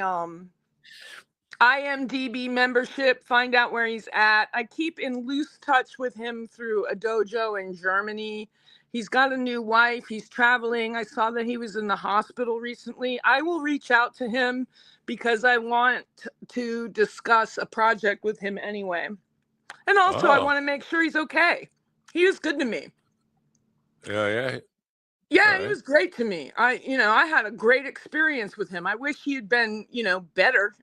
I: IMDb membership, find out where he's at. I keep in loose touch with him through a dojo in Germany. He's got a new wife. He's traveling. I saw that he was in the hospital recently. I will reach out to him because I want to discuss a project with him anyway. And also, I want to make sure he's okay. He was good to me.
B: Yeah,
I: he was great to me. I had a great experience with him. I wish he had been, better.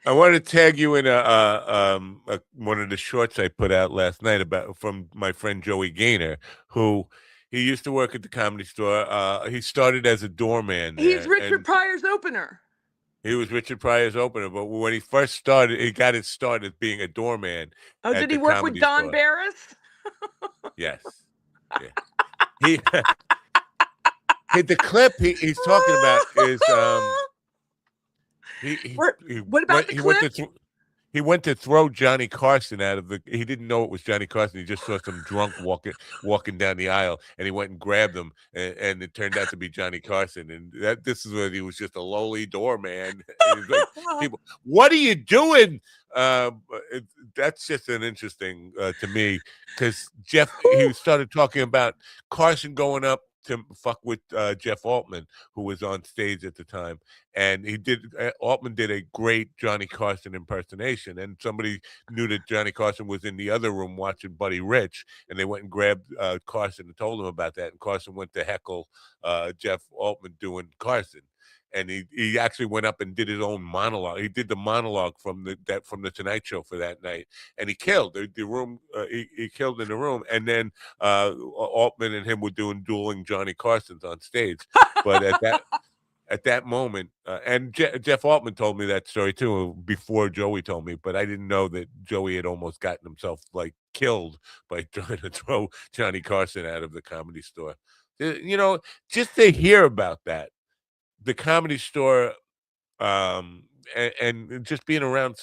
B: I want to tag you in one of the shorts I put out last night from my friend Joey Gaynor, who he used to work at the Comedy Store. He started as a doorman.
I: He's Richard Pryor's opener.
B: He was Richard Pryor's opener, but when he first started, he got his start as being a doorman.
I: Oh, did he work with Don Barris?
B: Yes. Yeah. The clip he's talking about is
I: what about the clip?
B: He went to throw Johnny Carson out of the. He didn't know it was Johnny Carson. He just saw some drunk walking down the aisle, and he went and grabbed him, and it turned out to be Johnny Carson. And this is where he was just a lowly doorman. Like, people, what are you doing? That's just an interesting to me because he started talking about Carson going up to fuck with Jeff Altman, who was on stage at the time, and Altman did a great Johnny Carson impersonation, and somebody knew that Johnny Carson was in the other room watching Buddy Rich, and they went and grabbed Carson and told him about that, and Carson went to heckle Jeff Altman doing Carson. And he actually went up and did his own monologue. He did the monologue from the Tonight Show for that night, and he killed the room. He killed in the room, and then Altman and him were doing dueling Johnny Carsons on stage. But at that moment, and Jeff Altman told me that story too before Joey told me, but I didn't know that Joey had almost gotten himself like killed by trying to throw Johnny Carson out of the Comedy Store. Just to hear about that. The Comedy Store, and just being around.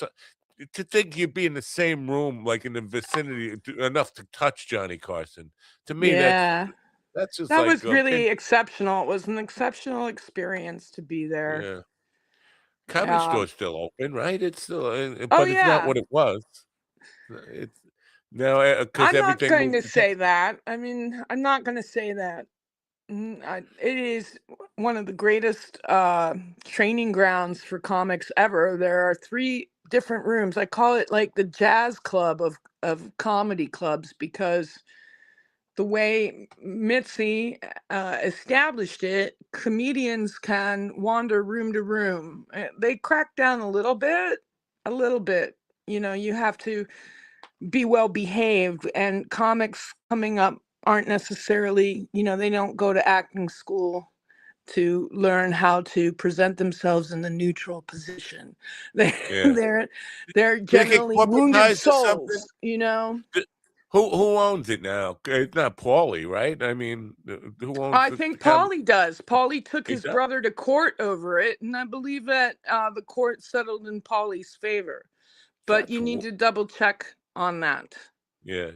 B: to think you'd be in the same room, like in the vicinity, enough to touch Johnny Carson. To me,
I: Yeah.
B: that's just
I: That
B: like
I: was really exceptional. It was an exceptional experience to be there.
B: yeah. Comedy Store's still open, right? It's still,
I: Oh,
B: but it's not
I: yeah.
B: what it was. It's now because
I: I'm not
B: everything
I: going
B: moved
I: to
B: to
I: say that. I mean, I'm not going to say that. It is one of the greatest training grounds for comics ever. There are 3 different rooms. I call it like the jazz club of comedy clubs, because the way Mitzi established it, comedians can wander room to room. They crack down a little bit. You know, you have to be well behaved, and comics coming up aren't necessarily, you know, they don't go to acting school to learn how to present themselves in the neutral position. They,
B: yeah.
I: they're
B: Did it get
I: generally wounded
B: corporatized or something?
I: souls, you know.
B: Who owns it now? It's not Paulie, right? I mean, who owns
I: I
B: the
I: think
B: comedy?
I: Paulie does. Paulie took
B: He
I: his
B: does?
I: brother to court over it, and I believe that the court settled in Paulie's favor. But you need to double check on that.
B: Yeah.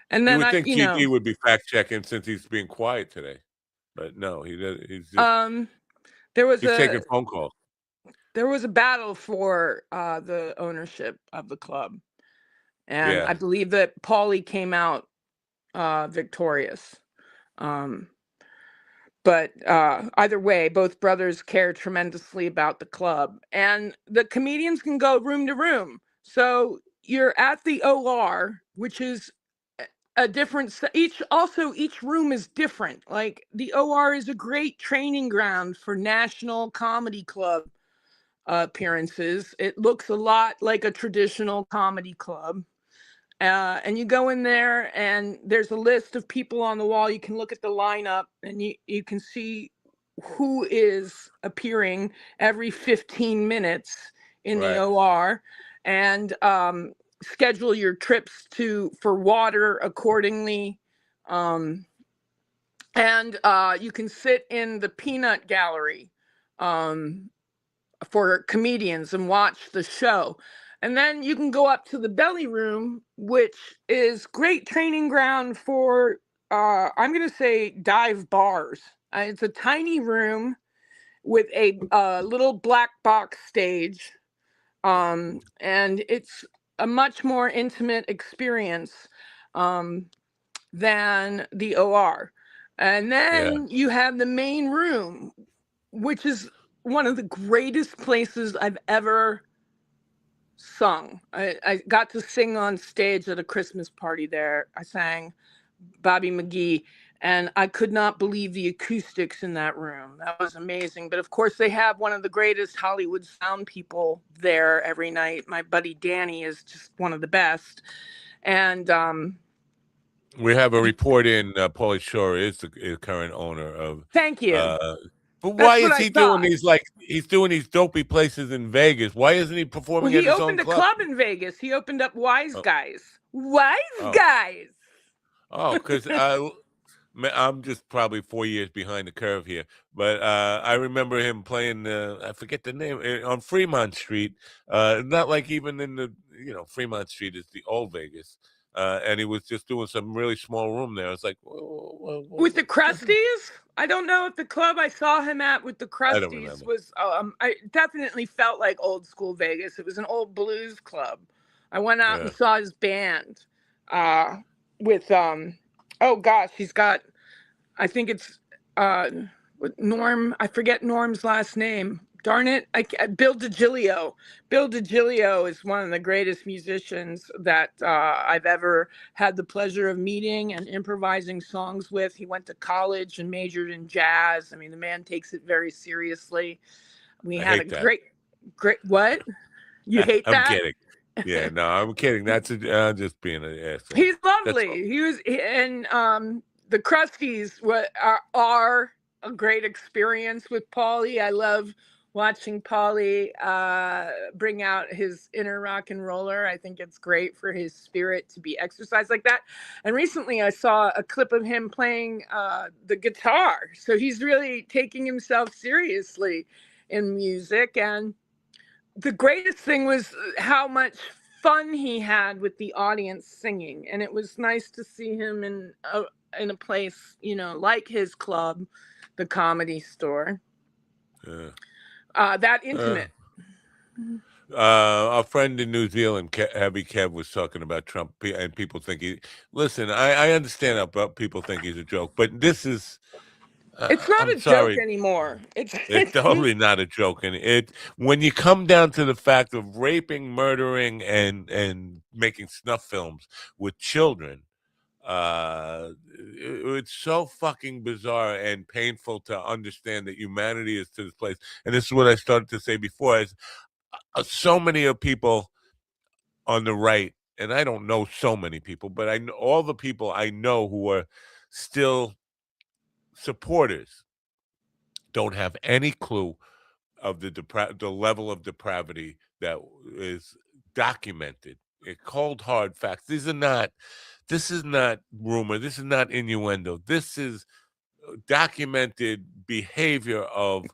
I: And
B: You
I: then
B: would
I: I,
B: think
I: you
B: GD
I: know,
B: would be fact checking since he's being quiet today, but no, he does. He's just
I: there was
B: he's taking phone calls.
I: there was a battle for the ownership of the club, and
B: Yeah.
I: I believe that Paulie came out victorious. But either way, both brothers care tremendously about the club, and the comedians can go room to room. So you're at the OR, which is a different each room is different. Like the OR is a great training ground for national comedy club appearances. It looks a lot like a traditional comedy club. And you go in there, and there's a list of people on the wall. You can look at the lineup, and you can see who is appearing every 15 minutes in the OR, and schedule your trips for water accordingly. And you can sit in the peanut gallery for comedians and watch the show. And then you can go up to the belly room, which is great training ground for, I'm going to say, dive bars. It's a tiny room with a little black box stage. And it's a much more intimate experience than the OR. And then you have the main room, which is one of the greatest places I've ever sung. I got to sing on stage at a Christmas party there. I sang Bobby McGee, and I could not believe the acoustics in that room. That was amazing. But of course, they have one of the greatest Hollywood sound people there every night. My buddy Danny is just one of the best. And
B: we have a report in. Paulie Shore is the current owner of.
I: Thank you.
B: But why
I: That's
B: is he doing these, like, he's doing these dopey places in Vegas? Why isn't he performing at
I: he
B: his own
I: opened a
B: club?
I: club in Vegas. He opened up Wise Guys. Wise Guys.
B: Oh, because I'm just probably 4 years behind the curve here. But I remember him playing, I forget the name, on Fremont Street. Not like even in the, Fremont Street is the old Vegas. And he was just doing some really small room there. It's like,
I: with the Crusties? I don't know if the club I saw him at with the Crusties was. I definitely felt like old school Vegas. It was an old blues club. I went out and saw his band. With oh gosh, he's got. I think it's with Norm. I forget Norm's last name. Darn it! Bill DiGilio. Bill DiGilio is one of the greatest musicians that I've ever had the pleasure of meeting and improvising songs with. He went to college and majored in jazz. I mean, the man takes it very seriously. We had a great. What? You hate that?
B: I'm kidding. Yeah, no, I'm kidding. That's just being an asshole.
I: He's lovely. The Crusties are a great experience with Paulie. I love watching Paulie bring out his inner rock and roller. I think it's great for his spirit to be exercised like that. And recently I saw a clip of him playing the guitar. So he's really taking himself seriously in music. And the greatest thing was how much fun he had with the audience singing, and it was nice to see him in a place, like his club, the Comedy Store. That intimate.
B: Our friend in New Zealand, Heavy Kev, was talking about Trump, and people think listen, I understand how people think he's a joke, but this is,
I: it's not
B: I'm
I: a
B: sorry.
I: joke anymore. It's
B: totally not a joke. And when you come down to the fact of raping, murdering, and making snuff films with children, it's so fucking bizarre and painful to understand that humanity is to this place. And this is what I started to say before, is so many of people on the right, and I don't know so many people, but I know all the people I know who are still supporters don't have any clue of the level of depravity that is documented. Cold hard facts. This is not rumor. This is not innuendo. This is documented behavior of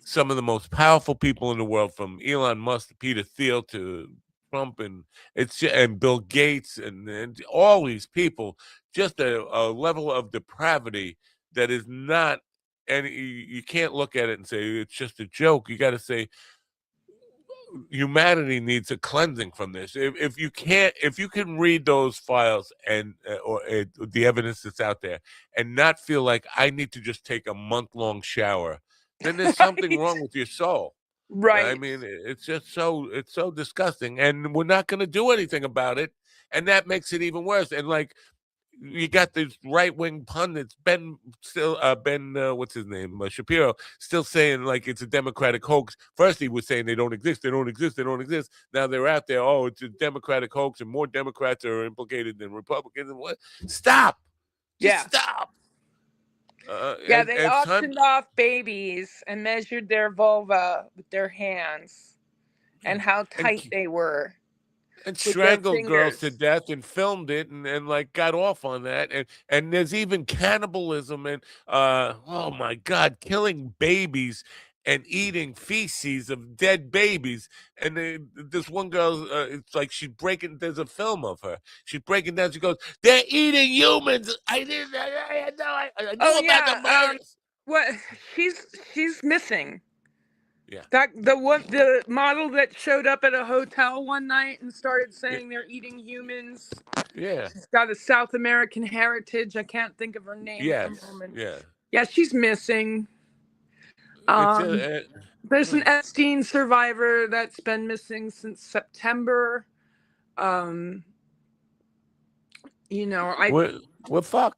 B: some of the most powerful people in the world, from Elon Musk to Peter Thiel to Trump, and Bill Gates, and all these people. Just a level of depravity that is not, and you can't look at it and say it's just a joke. You got to say humanity needs a cleansing from this. If you can read those files and or the evidence that's out there and not feel like I need to just take a month-long shower, then there's something wrong with your soul.
I: Right.
B: I mean, it's so disgusting, and we're not going to do anything about it, and that makes it even worse. And like, you got these right-wing pundits, Ben what's his name, Shapiro, still saying like it's a Democratic hoax. First he was saying they don't exist. Now they're out there, oh, it's a Democratic hoax and more Democrats are implicated than Republicans. And what? Stop. Just stop.
I: They auctioned off babies and measured their vulva with their hands and how tight they were.
B: And strangled girls to death and filmed it and like got off on that. And there's even cannibalism and oh my God, killing babies and eating feces of dead babies. And this one girl, it's like there's a film of her. She's breaking down. She goes, "They're eating humans. I knew about the murders."
I: What? She's missing.
B: Yeah.
I: The model that showed up at a hotel one night and started saying they're eating humans.
B: Yeah.
I: She's got a South American heritage. I can't think of her name at the moment.
B: Yeah.
I: Yeah, she's missing. There's an Epstein survivor that's been missing since September. We're
B: fucked.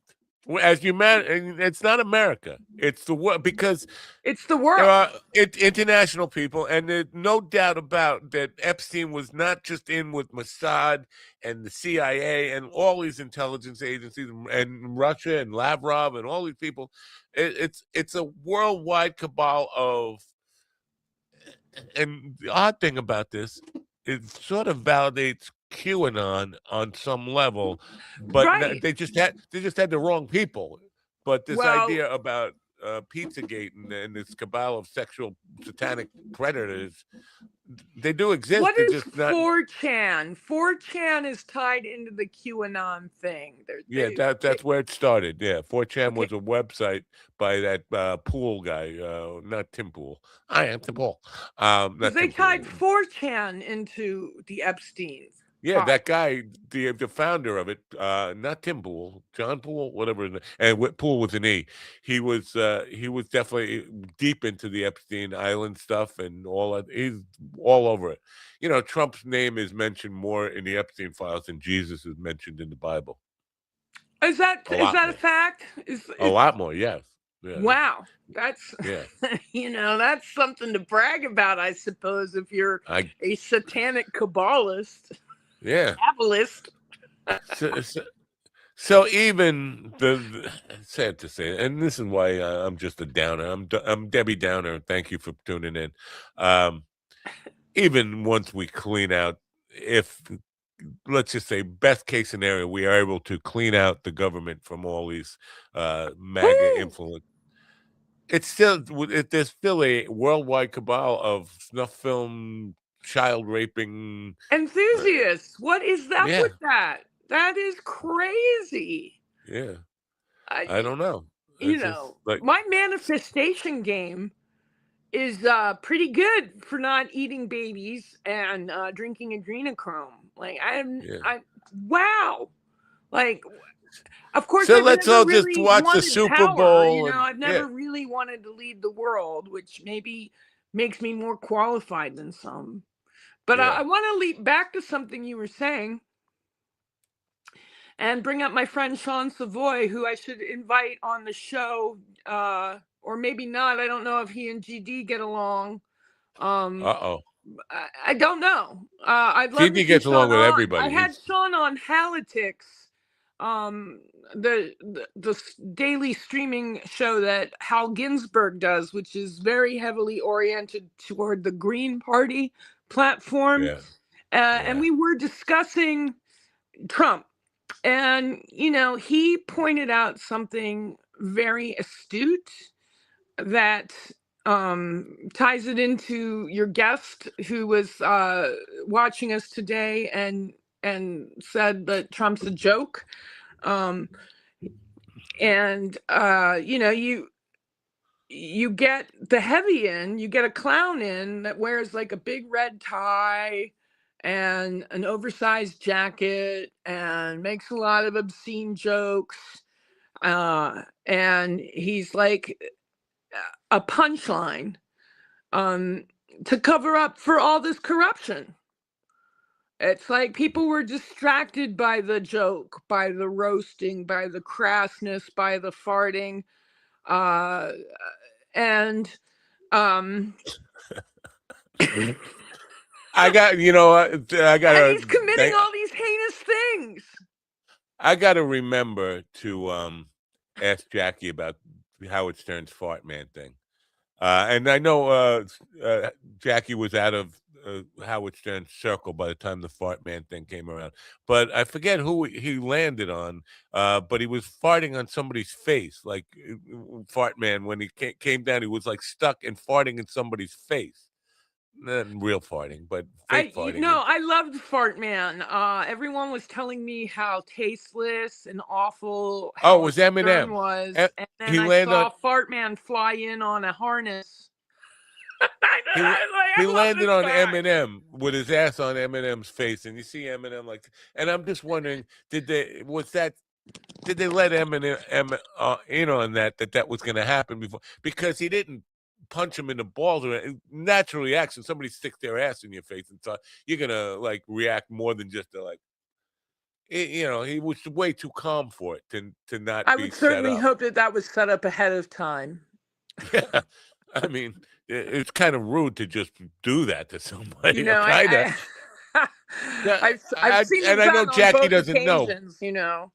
B: As humanity, it's not America. It's the world, because
I: it's the world.
B: There are international people, and there's no doubt about that. Epstein was not just in with Mossad and the CIA and all these intelligence agencies, and Russia and Lavrov and all these people. It's a worldwide cabal of. And the odd thing about this, it sort of validates QAnon on some level, but they just had the wrong people. But this idea about Pizzagate and this cabal of sexual satanic predators, they do exist.
I: What
B: They're
I: is
B: just not...
I: 4chan? 4chan is tied into the QAnon thing.
B: That's where it started. Yeah, 4chan was a website by that Pool guy, not Tim Pool. I am Tim Pool.
I: They tied 4chan into the Epsteins.
B: Yeah, that guy, the founder of it, not Tim Pool, John Pool, whatever, and Pool with an E. He was definitely deep into the Epstein Island stuff and all that. He's all over it. You know, Trump's name is mentioned more in the Epstein files than Jesus is mentioned in the Bible.
I: Is that a fact?
B: A lot more, yes. Yeah.
I: Wow, that's that's something to brag about, I suppose, if you're a satanic Kabbalist.
B: Yeah.
I: Kabbalist.
B: So even sad to say, and this is why I'm just a downer. I'm Debbie Downer. Thank you for tuning in. Even once we clean out, if let's just say best case scenario, we are able to clean out the government from all these MAGA influence. There's still a worldwide cabal of snuff film child raping
I: enthusiasts. What is that
B: yeah.
I: with that? That is crazy.
B: Yeah. I don't know.
I: You
B: It's just
I: know,
B: like
I: my manifestation game is pretty good for not eating babies and drinking adrenochrome. Like wow. Like, of course,
B: so
I: I've
B: let's
I: never
B: all just
I: really
B: watch the
I: wanted
B: Super
I: power. You
B: Bowl
I: know,
B: and
I: I've never really wanted to lead the world, which maybe makes me more qualified than some. But
B: yeah.
I: I want to leap back to something you were saying and bring up my friend Sean Savoy, who I should invite on the show, or maybe not. I don't know if he and GD get along.
B: Uh-oh.
I: I don't know. I'd love to
B: GD
I: see
B: gets along
I: Sean
B: with
I: on. I
B: everybody.
I: had Sean on Halitics, the daily streaming show that Hal Ginsberg does, which is very heavily oriented toward the Green Party platform.
B: Yeah.
I: And we were discussing Trump. And, you know, he pointed out something very astute that ties it into your guest who was watching us today and said that Trump's a joke. And you know, you get the heavy in, you get a clown in that wears like a big red tie and an oversized jacket and makes a lot of obscene jokes. And he's like a punchline to cover up for all this corruption. It's like people were distracted by the joke, by the roasting, by the crassness, by the farting, and
B: I got, you know, I got.
I: And he's committing all these heinous things.
B: I got to remember to ask Jackie about Howard Stern's fart man thing. And I know Jackie was out of Howard Stern's circle by the time the fart man thing came around. But I forget who he landed on. But he was farting on somebody's face. Like fart man, when he came down, he was like stuck and farting in somebody's face. Not real farting, but fake farting.
I: No, I loved Fart Man. Everyone was telling me how tasteless and awful.
B: Oh, it was
I: Stern
B: Eminem.
I: Was,
B: and
I: then
B: he
I: I saw
B: on,
I: Fart Man fly in on a harness.
B: he landed on Eminem with his ass on Eminem's face, and you see Eminem like. And I'm just wondering, did they let Eminem in on that was going to happen before? Because he didn't punch him in the balls or natural reaction. Somebody sticks their ass in your face and so you're gonna like react more than just to like you know, he was way too calm for it to not
I: I
B: be
I: would certainly
B: set up.
I: hope that was set up ahead of time.
B: Yeah, I mean, it's kind of rude to just do that to somebody.
I: You know,
B: kind of.
I: I've seen
B: and
I: it
B: I know
I: done
B: Jackie
I: on both
B: doesn't
I: occasions,
B: know.
I: You know,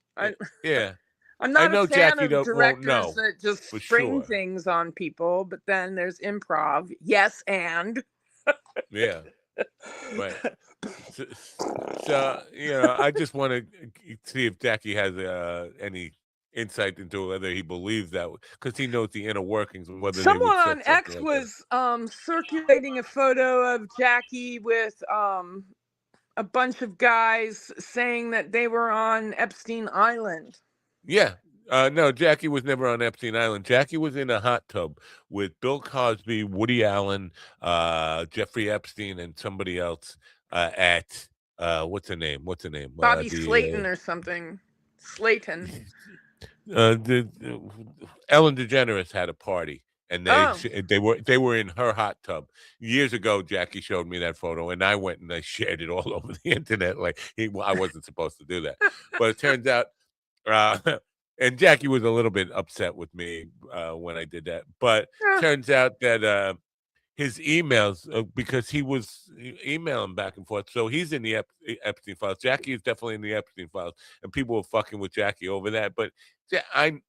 B: Yeah.
I: I'm not
B: I know
I: a fan
B: Jackie
I: of directors
B: won't know,
I: that just
B: for
I: spring
B: sure.
I: things on people, but then there's improv. Yes, and
B: yeah, right. So you know, I just want to see if Jackie has any insight into whether he believes that, because he knows the inner workings of whether
I: someone
B: they would
I: on X
B: like
I: was circulating a photo of Jackie with a bunch of guys saying that they were on Epstein Island.
B: Yeah. No, Jackie was never on Epstein Island. Jackie was in a hot tub with Bill Cosby, Woody Allen, Jeffrey Epstein, and somebody else at what's her name?
I: Bobby Slayton or something. Slayton.
B: Ellen DeGeneres had a party, and they were in her hot tub years ago. Jackie showed me that photo, and I went and I shared it all over the internet. Like I wasn't supposed to do that, but it turns out. And Jackie was a little bit upset with me when I did that, but turns out that his emails, because he was emailing back and forth, so he's in the Epstein files. Jackie is definitely in the Epstein files, and people were fucking with Jackie over that. But I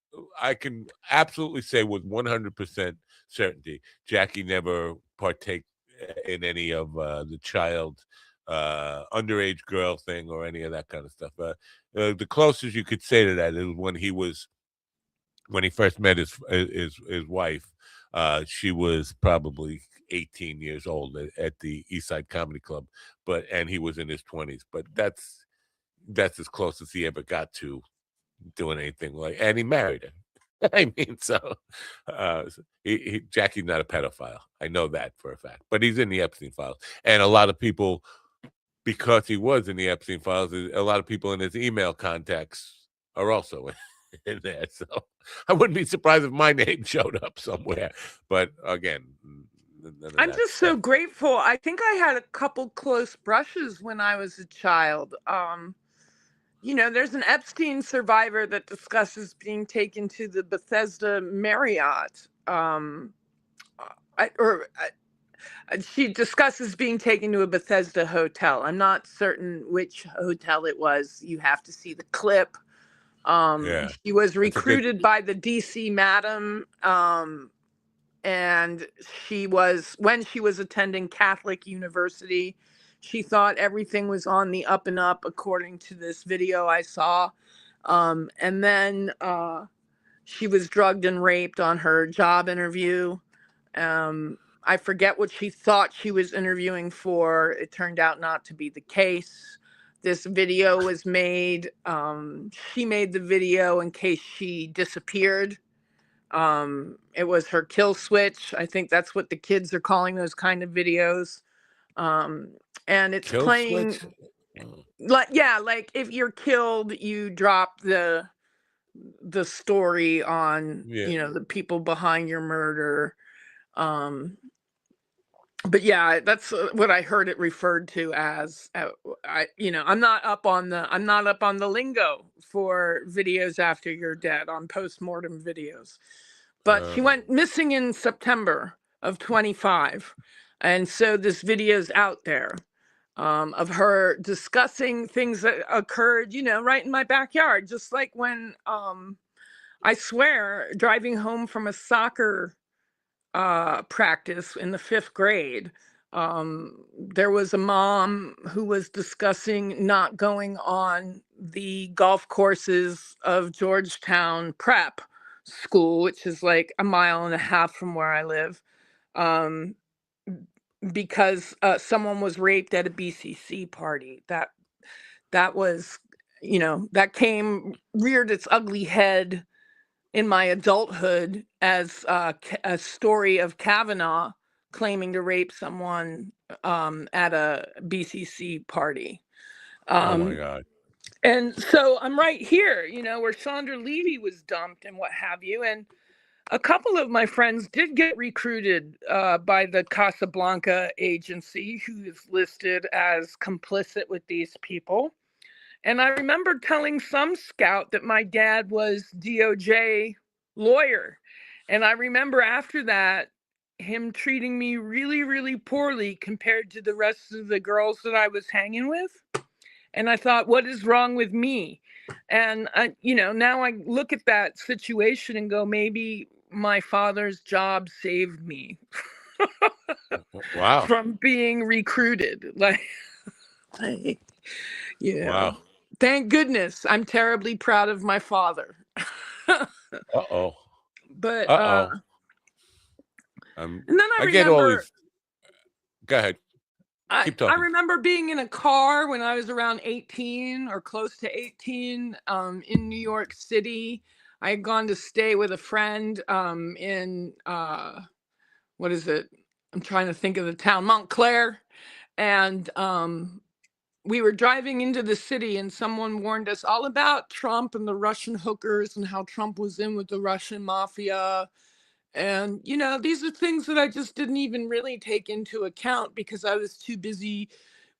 B: can absolutely say with 100% certainty, Jackie never partake in any of the child underage girl thing or any of that kind of stuff. The closest you could say to that is when he first met his wife. She was probably 18 years old at the East Side Comedy Club, and he was in his 20s. But that's as close as he ever got to doing anything and he married her. I mean, so Jackie's not a pedophile. I know that for a fact, but he's in the Epstein files, and a lot of people, because he was in the Epstein files, a lot of people in his email contacts are also in there. So I wouldn't be surprised if my name showed up somewhere. But again,
I: I'm just so grateful. I think I had a couple close brushes when I was a child. There's an Epstein survivor that discusses being taken to the Bethesda Marriott. She discusses being taken to a Bethesda hotel. I'm not certain which hotel it was. You have to see the clip. She was recruited by the DC Madam. And when she was attending Catholic University, she thought everything was on the up and up, according to this video I saw. And then she was drugged and raped on her job interview. I forget what she thought she was interviewing for. It turned out not to be the case. This video was made. She made the video in case she disappeared. It was her kill switch. I think that's what the kids are calling those kind of videos. And it's
B: kill
I: playing
B: switch?
I: like if you're killed, you drop the story on the people behind your murder. But yeah, that's what I heard it referred to as. I'm not up on the lingo for videos after you're dead on postmortem videos. But she went missing in September of 25, and so this video's out there of her discussing things that occurred, right in my backyard. Just like when I swear, driving home from a soccer practice in the 5th grade, there was a mom who was discussing not going on the golf courses of Georgetown Prep School, which is like a mile and a half from where I live, because someone was raped at a BCC party. That was, that reared its ugly head in my adulthood as a story of Kavanaugh claiming to rape someone at a BCC party.
B: Oh my God.
I: And so I'm right here, where Chandra Levy was dumped and what have you. And a couple of my friends did get recruited by the Casablanca agency, who is listed as complicit with these people. And I remember telling some scout that my dad was DOJ lawyer. And I remember after that, him treating me really, really poorly compared to the rest of the girls that I was hanging with. And I thought, what is wrong with me? And now I look at that situation and go, maybe my father's job saved me.
B: Wow.
I: From being recruited.
B: Wow.
I: Thank goodness. I'm terribly proud of my father.
B: Uh-oh.
I: But
B: and
I: then I
B: get all
I: remember
B: these. Go ahead. Keep talking.
I: I remember being in a car when I was around 18 or close to 18 in New York City. I had gone to stay with a friend in what is it? I'm trying to think of the town, Montclair. And we were driving into the city and someone warned us all about Trump and the Russian hookers and how Trump was in with the Russian mafia. And, these are things that I just didn't even really take into account because I was too busy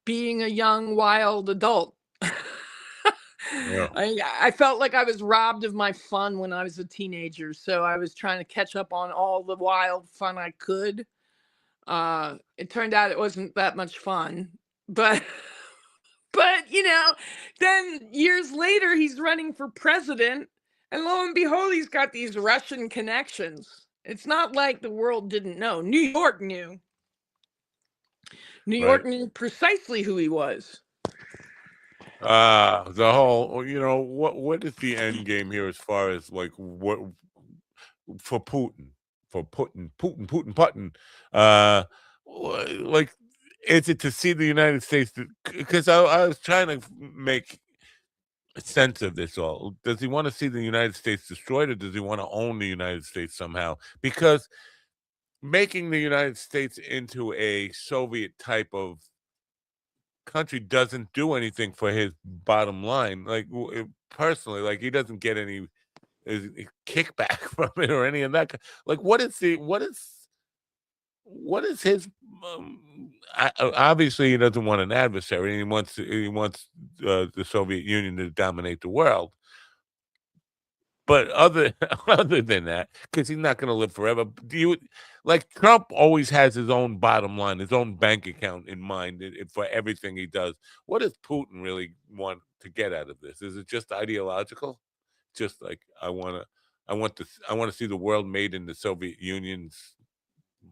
I: being a young, wild adult.
B: Yeah.
I: I felt like I was robbed of my fun when I was a teenager. So I was trying to catch up on all the wild fun I could. It turned out it wasn't that much fun, but then years later he's running for president, and lo and behold, he's got these Russian connections. It's not like the world didn't know. New York knew. New York knew precisely who he was.
B: The whole, what is the end game here as far as like what for Putin? for Putin. Like, is it to see the United States? Because I was trying to make sense of this all. Does he want to see the United States destroyed, or does he want to own the United States somehow? Because making the United States into a Soviet type of country doesn't do anything for his bottom line. Like, personally, like, he doesn't get any kickback from it or any of that. Like, what is his obviously he doesn't want an adversary. He wants the Soviet Union to dominate the world. But other than that, because he's not going to live forever. Do you like Trump always has his own bottom line, his own bank account in mind for everything he does? What does Putin really want to get out of this? Is it just ideological? Just like I want to see the world made in the Soviet Union's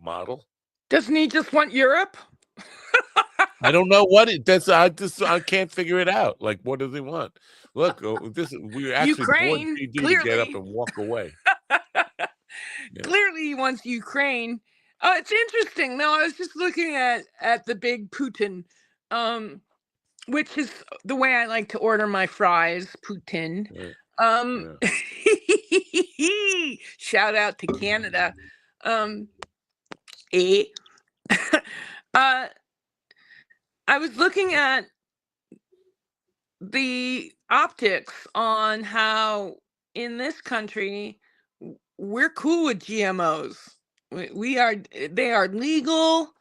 B: model.
I: Doesn't he just want Europe?
B: I don't know what it does. I can't figure it out. Like, what does he want? Look, we actually
I: Ukraine,
B: bored PD
I: clearly.
B: to get up and walk away. Yeah.
I: Clearly, he wants Ukraine. It's interesting. No, I was just looking at the big Putin, which is the way I like to order my fries. Putin. Shout out to Canada. I was looking at the optics on how in this country we're cool with GMOs. They are legal.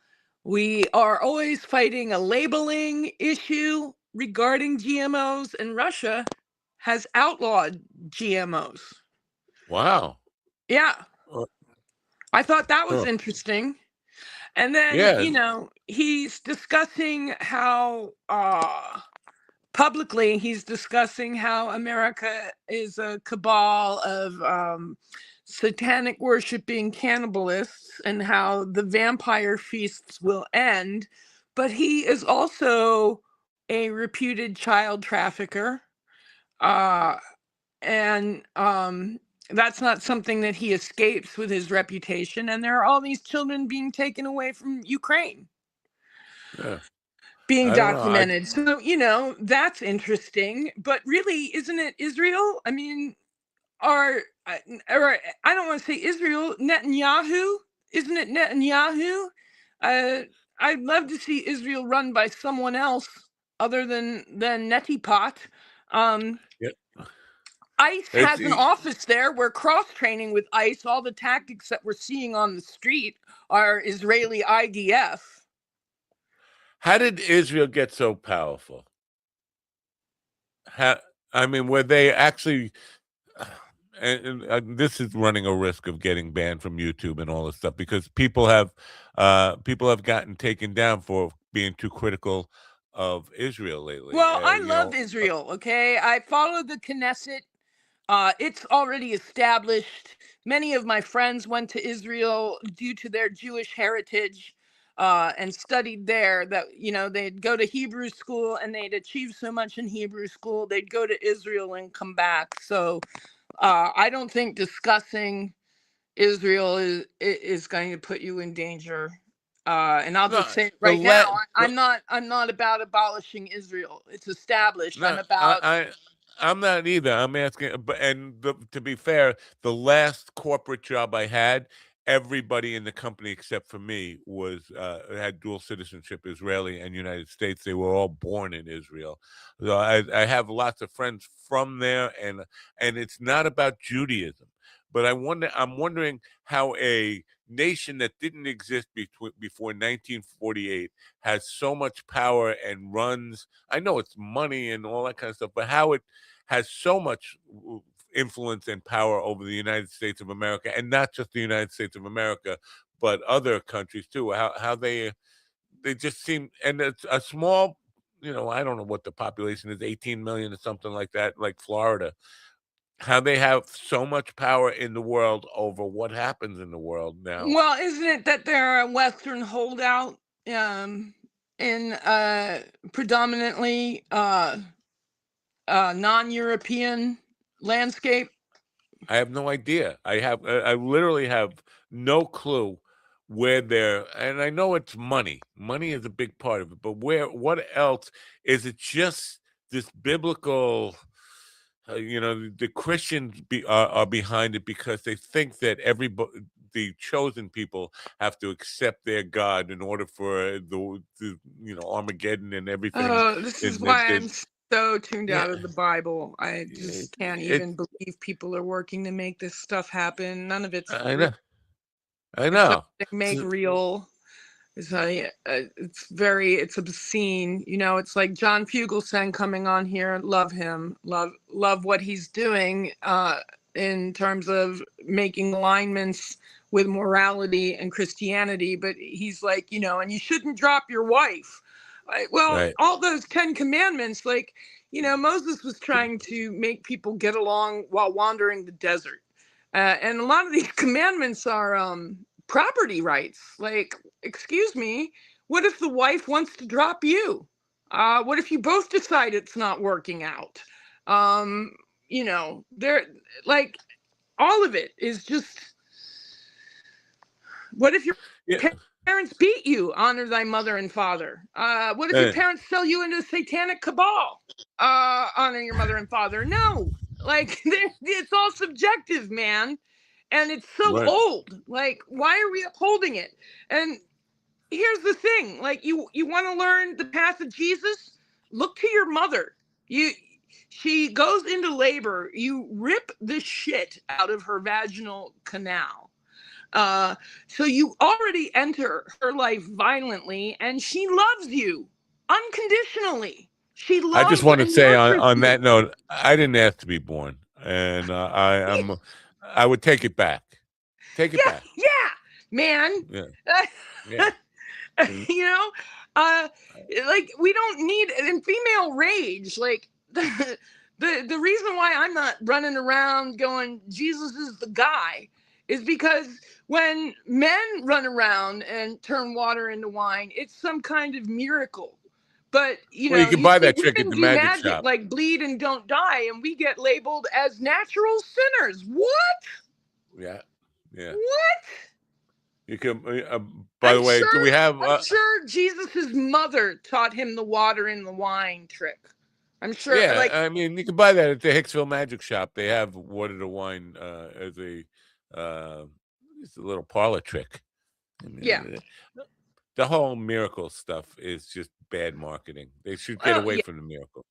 I: We are always fighting a labeling issue regarding GMOs, and Russia has outlawed GMOs.
B: Wow.
I: Yeah. I thought that was interesting. And then, he's discussing how publicly he's discussing how America is a cabal of satanic worshiping cannibalists and how the vampire feasts will end. But he is also a reputed child trafficker. And that's not something that he escapes with his reputation. And there are all these children being taken away from Ukraine.
B: Yeah.
I: Being documented. So, that's interesting. But really, isn't it Israel? I mean, or I don't want to say Israel, Netanyahu. Isn't it Netanyahu? I'd love to see Israel run by someone else other than Netipot. ICE has an office there. We're cross-training with ICE. All the tactics that we're seeing on the street are Israeli IDF.
B: How did Israel get so powerful? Were they actually... And this is running a risk of getting banned from YouTube and all this stuff, because people have gotten taken down for being too critical of Israel lately.
I: Well, I love Israel. Okay, I follow the Knesset. It's already established. Many of my friends went to Israel due to their Jewish heritage and studied there. That they'd go to Hebrew school and they'd achieve so much in Hebrew school, they'd go to Israel and come back. So I don't think discussing Israel is going to put you in danger. And I'll just say it right now, I'm not about abolishing Israel. It's established.
B: I'm not either. I'm asking, to be fair, the last corporate job I had, everybody in the company except for me had dual citizenship, Israeli and United States. They were all born in Israel. So I have lots of friends from there, and it's not about Judaism. But I'm wondering how a nation that didn't exist before 1948 has so much power and runs. I know it's money and all that kind of stuff, but how it has so much influence and power over the United States of America, and not just the United States of America, but other countries too. How they just seem, and it's a small, I don't know what the population is, 18 million or something like that, like Florida. How they have so much power in the world over what happens in the world now.
I: Well, isn't it that they're a Western holdout in predominantly non-European landscape?
B: I have no idea. I literally have no clue where they're, and I know it's money. Money is a big part of it, but what else? Is it just this biblical, the Christians are behind it because they think that the chosen people have to accept their God in order for the Armageddon and everything.
I: This is
B: And that,
I: why I'm so tuned out
B: yeah,
I: of the Bible. I just can't even believe people are working to make this stuff happen. None of it's
B: I
I: real.
B: know. I
I: It's
B: know.
I: make real. It's obscene. It's like John Fugelsang coming on here. Love him. Love what he's doing in terms of making alignments with morality and Christianity. But he's like, and you shouldn't drop your wife.
B: Right.
I: All those 10 commandments, Moses was trying to make people get along while wandering the desert. And a lot of these commandments are property rights. Like, excuse me, what if the wife wants to drop you? What if you both decide it's not working out? They're like, all of it is just, what if your parents beat you? Honor thy mother and father. What if your parents sell you into satanic cabal? Honor your mother and father. No, it's all subjective, man. And it's so old. Like, why are we upholding it? And here's the thing, you want to learn the path of Jesus? Look to your mother. She goes into labor, you rip the shit out of her vaginal canal. So you already enter her life violently, and she loves you unconditionally. She loves.
B: I just want to say on
I: you.
B: that note, I didn't ask to be born, and I would take it back. Take it back.
I: Yeah, man.
B: Yeah.
I: We don't need in female rage. The reason why I'm not running around going Jesus is the guy is because when men run around and turn water into wine, it's some kind of miracle. But you
B: can buy that trick at the magic shop,
I: like bleed and don't die, and we get labeled as natural sinners. What?
B: Yeah.
I: What?
B: You can. By the way, do we have?
I: I'm sure Jesus's mother taught him the water in the wine trick. I'm sure.
B: Yeah, I mean, you can buy that at the Hicksville Magic Shop. They have water to wine as it's a little parlor trick. I mean, the whole miracle stuff is just bad marketing. They should get away from the miracles.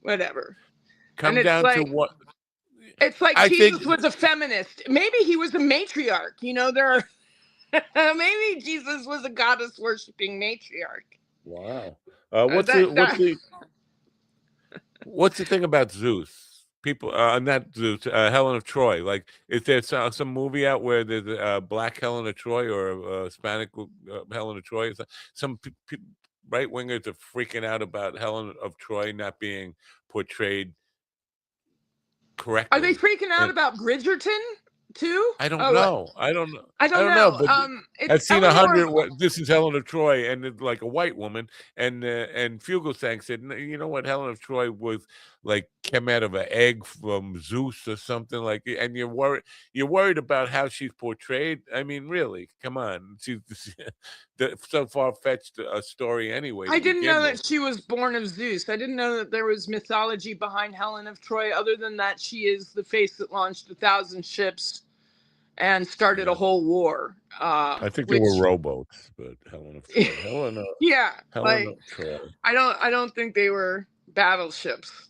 I: Whatever.
B: Come down to what?
I: It's like Jesus was a feminist. Maybe he was a matriarch. Maybe Jesus was a goddess worshiping matriarch.
B: Wow. What's the thing about Zeus? People, not Zeus, Helen of Troy. Like, is there some movie out where there's a black Helen of Troy or a Hispanic Helen of Troy? Some right wingers are freaking out about Helen of Troy not being portrayed correctly.
I: Are they freaking out about Bridgerton too?
B: I don't know. I don't know.
I: I don't know.
B: But I've seen 100. This is Helen of Troy, and it's like a white woman. And Fugelsang said, you know what? Helen of Troy was like came out of an egg from Zeus or something like. And you're worried about how she's portrayed. I mean, really? Come on, she's so far fetched a story anyway.
I: I didn't know that she was born of Zeus. I didn't know that there was mythology behind Helen of Troy, other than that she is the face that launched 1,000 ships and started a whole war.
B: I think there were rowboats, but Helen of Troy. Helen of Troy.
I: I don't think they were battleships.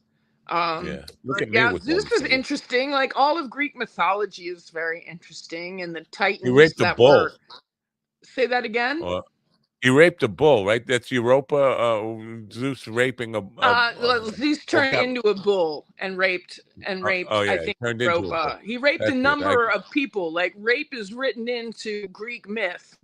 B: Look at me with
I: Zeus is interesting. Like, all of Greek mythology is very interesting, and the Titans.
B: He raped a bull.
I: Say that again.
B: He raped a bull, right? That's Europa. Zeus raping a.
I: Zeus turned into a bull and raped. I think Europa. He raped a number of people. Like, rape is written into Greek myth.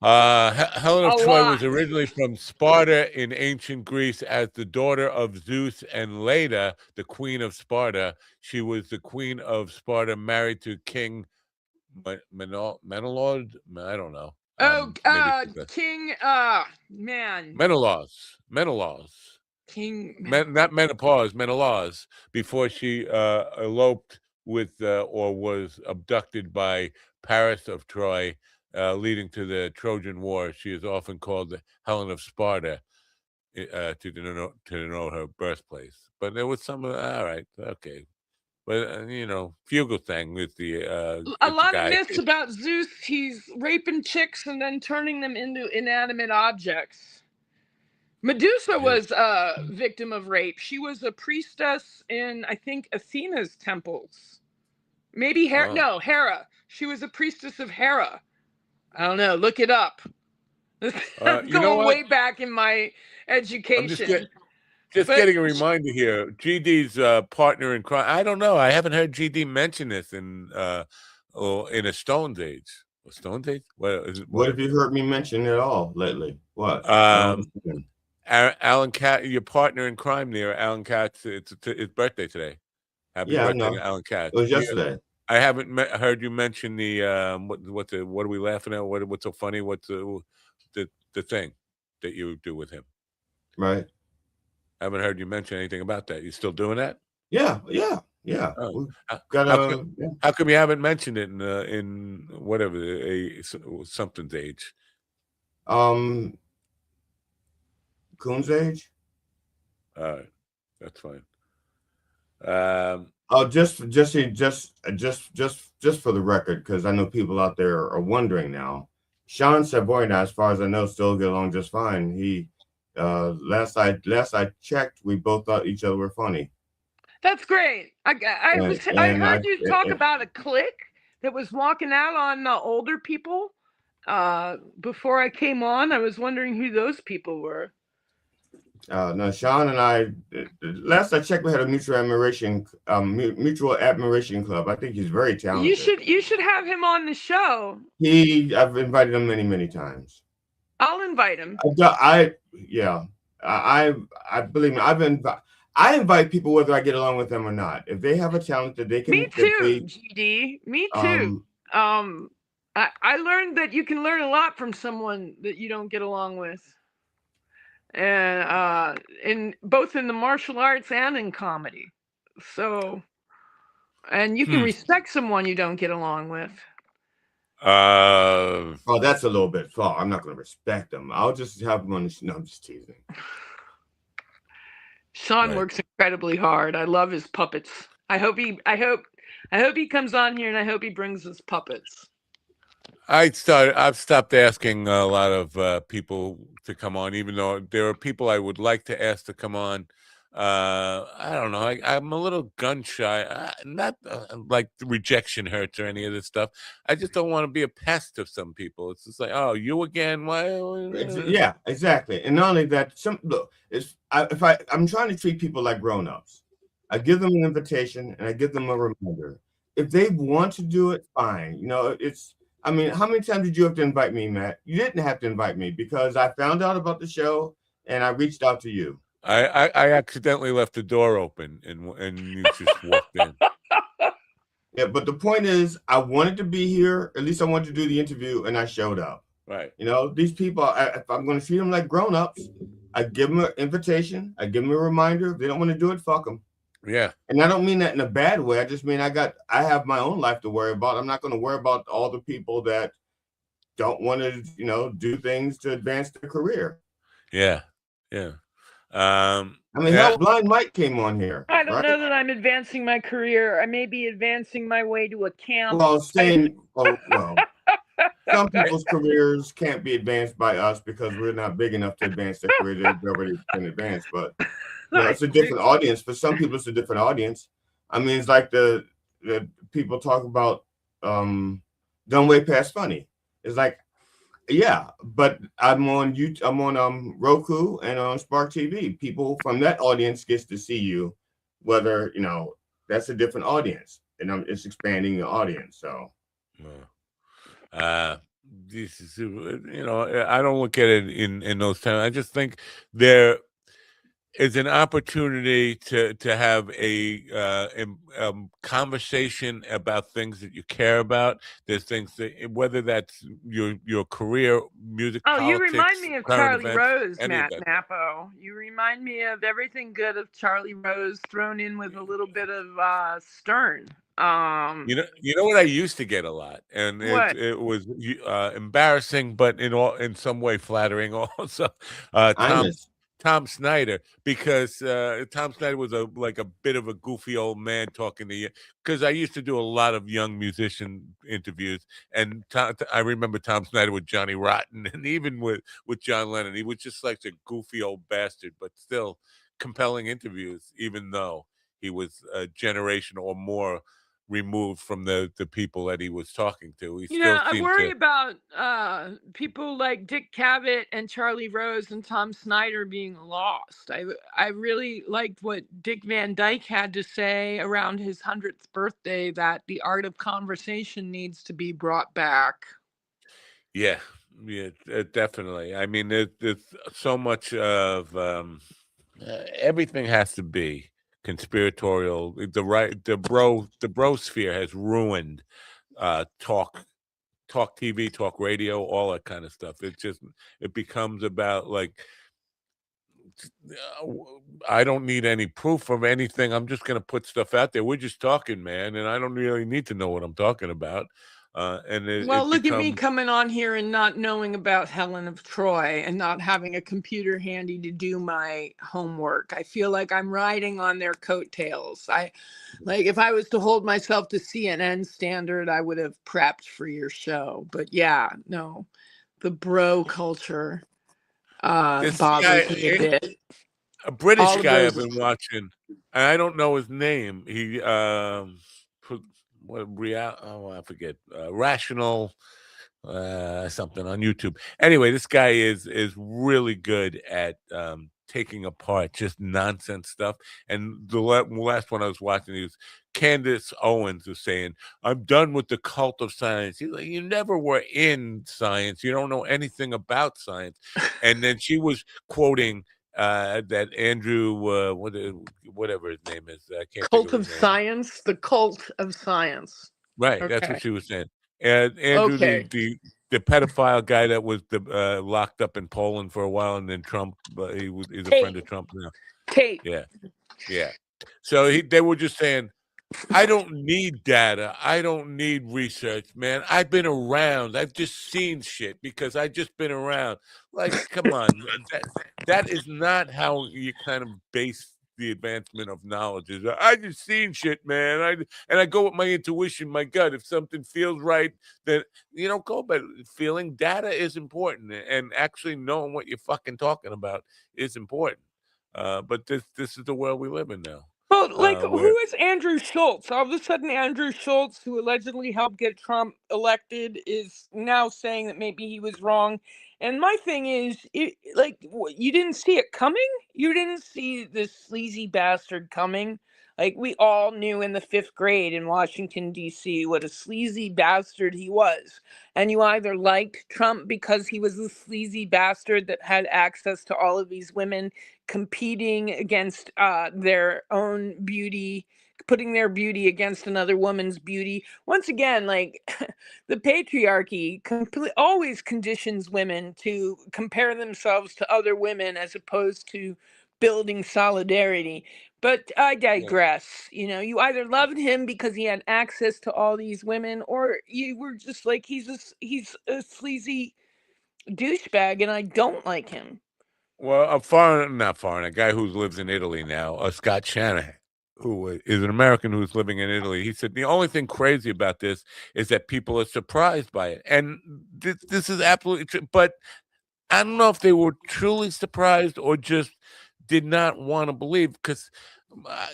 B: Helen of Troy was originally from Sparta in ancient Greece as the daughter of Zeus and Leda, the queen of Sparta. She was the queen of Sparta, married to King Menelaus. I don't know.
I: King. Man.
B: Menelaus. not menopause, before she eloped with or was abducted by Paris of Troy, leading to the Trojan War. She is often called the Helen of Sparta, to denote her birthplace. But there was some, all right, okay. But, Fugle thing with the
I: a lot of
B: guy.
I: myths about Zeus. He's raping chicks and then turning them into inanimate objects. Medusa was a victim of rape. She was a priestess in, I think, Athena's temples. Maybe Hera. No, Hera. She was a priestess of Hera. I don't know. Look it up. I'm going way back in my education.
B: I'm getting a reminder here. GD's partner in crime. I don't know. I haven't heard GD mention this in a Stone's Age. A Stone's Age?
H: What have you heard me mention at all lately? What?
B: Alan Katz, your partner in crime there, Alan Katz. It's his birthday today. Happy birthday to Alan Katz.
H: It was yesterday.
B: I haven't heard you mention the what are we laughing at? What's so funny? What's the thing that you do with him?
H: Right.
B: I haven't heard you mention anything about that. You still doing that?
H: Yeah.
B: Oh. How come you haven't mentioned it in whatever something's age?
H: Coon's age.
B: All right, that's fine.
H: Just for the record, because I know people out there are wondering now. Sean Savoy and I, as far as I know, still get along just fine. He, last I checked, we both thought each other were funny.
I: That's great. I heard you talk about a clique that was walking out on older people. Before I came on, I was wondering who those people were.
H: No, Sean and I, last I checked, we had a mutual admiration club. I think he's very talented.
I: You should have him on the show.
H: I've invited him many times.
I: I'll invite him.
H: I believe me. I invite people whether I get along with them or not. If they have a talent that they can.
I: Me too, GD. Me too. I learned that you can learn a lot from someone that you don't get along with. And in both in the martial arts and in comedy. So, and you can respect someone you don't get along with.
H: Oh, that's a little bit far. I'm not going to respect them. I'll just have them on the show. No, I'm just teasing.
I: Sean works incredibly hard. I love his puppets. I hope he comes on here, and I hope he brings his puppets.
B: I've stopped asking a lot of people to come on, even though there are people I would like to ask to come on. I don't know. I'm a little gun shy. Not like rejection hurts or any of this stuff. I just don't want to be a pest of some people. It's just like, oh, you again? Why?
H: Yeah, exactly. And not only that, I'm trying to treat people like grown-ups. I give them an invitation and I give them a reminder. If they want to do it, fine. I mean, how many times did you have to invite me, Matt? You didn't have to invite me because I found out about the show and I reached out to you.
B: I accidentally left the door open and you just walked in.
H: Yeah, but the point is, I wanted to be here. At least I wanted to do the interview, and I showed up.
B: Right.
H: These people, if I'm going to treat them like grown-ups, I give them an invitation. I give them a reminder. If they don't want to do it, fuck them.
B: Yeah.
H: And I don't mean that in a bad way. I just mean I have my own life to worry about. I'm not going to worry about all the people that don't want to, do things to advance their career.
B: Yeah. Yeah.
H: Hell, Blind Mike came on here.
I: I don't know that I'm advancing my career. I may be advancing my way to a camp.
H: Well, some people's careers can't be advanced by us because we're not big enough to advance their career. They already can advance, but it's a different audience. For some people, it's a different audience. I mean, it's like the people talk about done way past funny. It's like, yeah, but I'm on YouTube, I'm on Roku and on Spark TV. People from that audience gets to see you, whether that's a different audience, and it's expanding the audience. So,
B: this is I don't look at it in those terms. I just think they're is an opportunity to have a conversation about things that you care about. There's things that, whether that's your career, music,
I: Oh, you remind
B: politics,
I: me of
B: current
I: Charlie
B: events,
I: Rose,
B: any of
I: Matt
B: that.
I: Napo. You remind me of everything good of Charlie Rose thrown in with a little bit of Stern.
B: You know what I used to get a lot, and
I: What?
B: it was embarrassing, but in some way flattering. Also, Tom Snyder, because Tom Snyder was like a bit of a goofy old man talking to you. Because I used to do a lot of young musician interviews, and I remember Tom Snyder with Johnny Rotten, and even with John Lennon. He was just like a goofy old bastard, but still compelling interviews, even though he was a generation or more removed from the people that he was talking to. He still
I: I
B: seemed
I: worry
B: to.
I: about people like Dick Cavett and Charlie Rose and Tom Snyder being lost. I really liked what Dick Van Dyke had to say around his 100th birthday, that the art of conversation needs to be brought back.
B: Yeah, definitely. I mean, there's so much of everything has to be conspiratorial. The bro sphere has ruined talk TV, talk radio, all that kind of stuff. It becomes about like, I don't need any proof of anything. I'm just going to put stuff out there. We're just talking, man, and I don't really need to know what I'm talking about. And
I: Well,
B: it
I: look at me
B: becomes.
I: coming on here and not knowing about Helen of Troy and not having a computer handy to do my homework. I feel like I'm riding on their coattails. Like, if I was to hold myself to CNN standard, I would have prepped for your show. But yeah, no, the bro culture
B: This
I: bothers me a
B: guy,
I: bit.
B: a British
I: All of
B: guy I've
I: those.
B: been watching, and I don't know his name. He put I forget, rational something on YouTube. Anyway, this guy is really good at taking apart just nonsense stuff. And the last one I was watching, he was Candace Owens was saying, "I'm done with the cult of science." He's like, "You never were in science. You don't know anything about science." And then she was quoting that Andrew, whatever his name is, I can't think
I: Cult
B: of
I: of
B: his name.
I: science, the cult of science.
B: Right, that's what
I: Okay.
B: she was saying. And Andrew,
I: Okay.
B: the pedophile guy that was locked up in Poland for a while, and then Trump, he's a friend of Trump now.
I: Tate.
B: Yeah. So they were just saying, I don't need data. I don't need research, man. I've been around. I've just seen shit because I just been around. Like, come on, that is not how you kind of base the advancement of knowledge. I just seen shit, man. I go with my intuition, my gut. If something feels right, then go. But feeling data is important, and actually knowing what you're fucking talking about is important. But this is the world we live in now.
I: Well, like,
B: Where
I: who is Andrew Schultz? All of a sudden, Andrew Schultz, who allegedly helped get Trump elected, is now saying that maybe he was wrong. And my thing is, you didn't see it coming? You didn't see this sleazy bastard coming? Like, we all knew in the 5th grade in Washington, D.C., what a sleazy bastard he was. And you either liked Trump because he was a sleazy bastard that had access to all of these women competing against their own beauty, putting their beauty against another woman's beauty. Once again, like, the patriarchy always conditions women to compare themselves to other women as opposed to building solidarity. But I digress. You either loved him because he had access to all these women, or you were just like, he's a sleazy douchebag, and I don't like him.
B: Well, not foreign, a guy who lives in Italy now, Scott Shanahan, who is an American who's living in Italy. He said the only thing crazy about this is that people are surprised by it, and this is absolutely true. But I don't know if they were truly surprised or just did not want to believe, because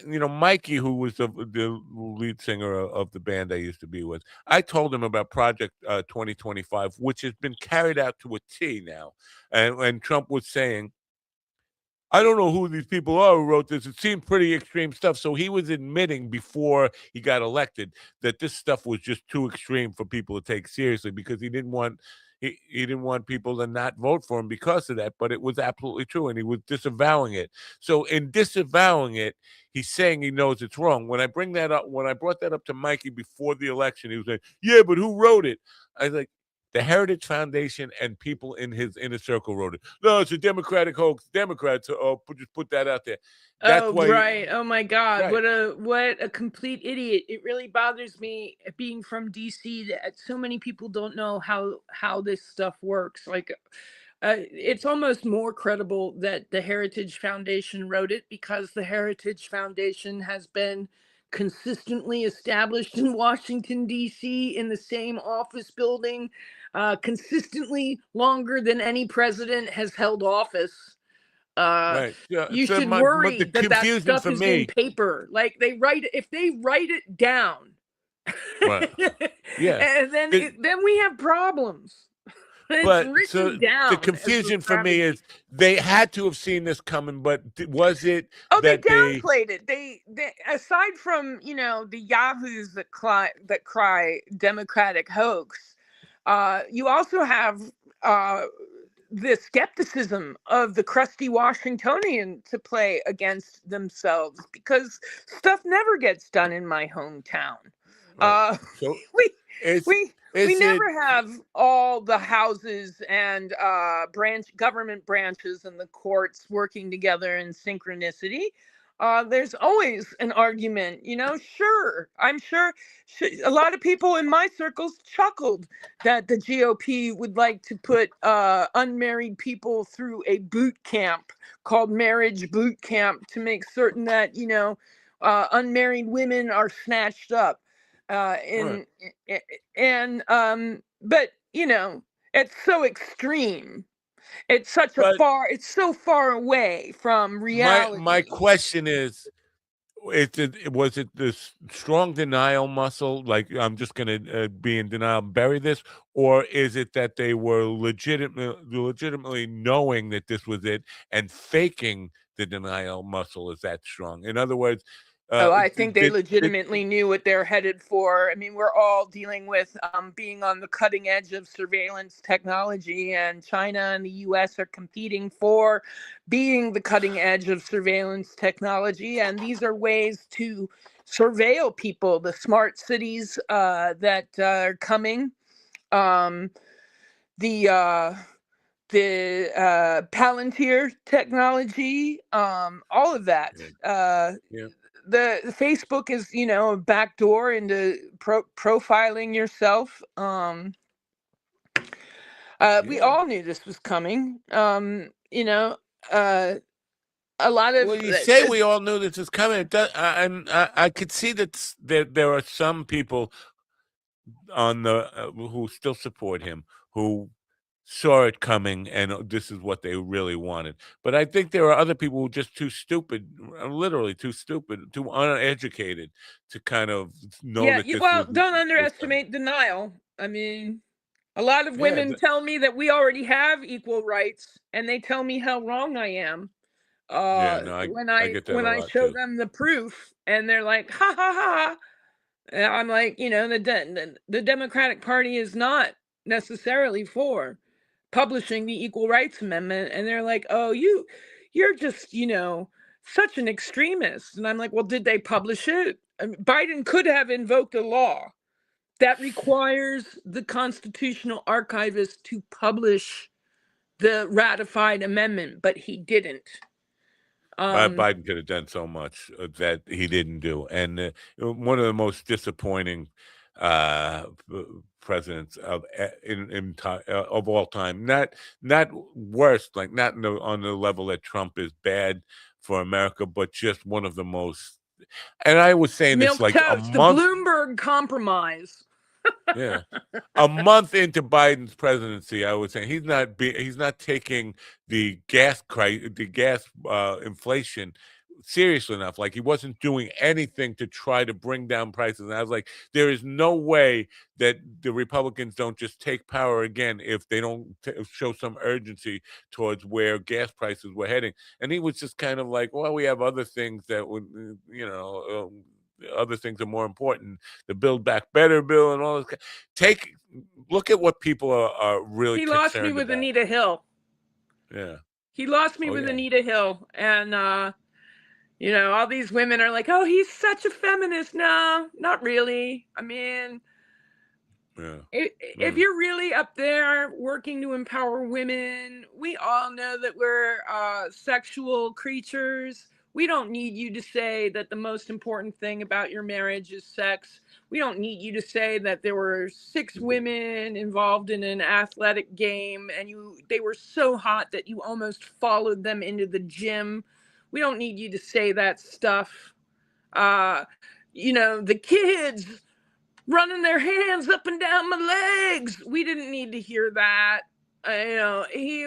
B: Mikey, who was the lead singer of the band I used to be with, I told him about Project 2025, which has been carried out to a T now. And Trump was saying, I don't know who these people are who wrote this. It seemed pretty extreme stuff. So he was admitting before he got elected that this stuff was just too extreme for people to take seriously, because he didn't want he didn't want people to not vote for him because of that, but it was absolutely true, and he was disavowing it. So in disavowing it, he's saying he knows it's wrong. When I brought that up to Mikey before the election, he was like, "Yeah, but who wrote it?" I was like, the Heritage Foundation and people in his inner circle wrote it. No, it's a Democratic hoax. Democrats, just put that out there. That's why.
I: Right. Oh my God.
B: Right.
I: What a complete idiot. It really bothers me being from DC that so many people don't know how this stuff works. Like it's almost more credible that the Heritage Foundation wrote it because the Heritage Foundation has been consistently established in Washington, D.C., in the same office building, consistently longer than any president has held office.
B: Right. Yeah.
I: You
B: So
I: should
B: the
I: worry that
B: confusion
I: stuff
B: for
I: is in
B: me.
I: paper. Like if they write it down,
B: Right. Yeah.
I: and then we have problems. It's
B: But so
I: written down.
B: the confusion for me is they had to have seen this coming, but was it
I: they
B: that
I: downplayed it? They aside from the yahoos that cry Democratic hoax, you also have the skepticism of the crusty Washingtonian to play against themselves because stuff never gets done in my hometown.
B: Right. So
I: we never have all the houses and government branches and the courts working together in synchronicity. There's always an argument, sure. I'm sure a lot of people in my circles chuckled that the GOP would like to put unmarried people through a boot camp called marriage boot camp to make certain that, unmarried women are snatched up. But it's so extreme. It's so far away from reality.
B: my question is, was it this strong denial muscle, like I'm just going to be in denial and bury this, or is it that they were legitimately knowing that this was it and faking the denial muscle is that strong? In other words,
I: I think they legitimately knew what they're headed for. I mean, we're all dealing with being on the cutting edge of surveillance technology, and China and the U.S. are competing for being the cutting edge of surveillance technology. And these are ways to surveil people, the smart cities that are coming, the Palantir technology, all of that.
B: Yeah.
I: The Facebook is, a backdoor into profiling yourself. We all knew this was coming. A lot of
B: Well, you say we all knew this was coming. I could see that there are some people on the who still support him who saw it coming, and this is what they really wanted. But I think there are other people who are just too stupid, literally too stupid, too uneducated to kind of know that this
I: don't underestimate denial. I mean, a lot of women tell me that we already have equal rights, and they tell me how wrong I am. When I show them the proof, and they're like, ha ha ha. And I'm like, the Democratic Party is not necessarily for publishing the Equal Rights Amendment, and they're like, oh, you're just such an extremist. And I'm like, well, did they publish it? I mean, Biden could have invoked a law that requires the constitutional archivist to publish the ratified amendment, but he didn't.
B: Biden could have done so much that he didn't do, and one of the most disappointing presidents of all time. Not worse, like not on the level that Trump is bad for America, but just one of the most. And I was saying this like a month.
I: The Bloomberg compromise.
B: Yeah, a month into Biden's presidency, I was saying he's not taking the gas inflation seriously enough. Like he wasn't doing anything to try to bring down prices. And I was like, there is no way that the Republicans don't just take power again if they don't show some urgency towards where gas prices were heading. And he was just kind of like, well, we have other things that would, other things are more important. The Build Back Better bill and all this. look at what people are really
I: He
B: concerned
I: lost me with
B: about.
I: Anita Hill.
B: Yeah.
I: He lost me with Anita Hill. And, all these women are like, oh, he's such a feminist. No, not really. I mean, if you're really up there working to empower women, we all know that we're sexual creatures. We don't need you to say that the most important thing about your marriage is sex. We don't need you to say that there were 6 women involved in an athletic game and they were so hot that you almost followed them into the gym. We don't need you to say that stuff. The kids running their hands up and down my legs. We didn't need to hear that. He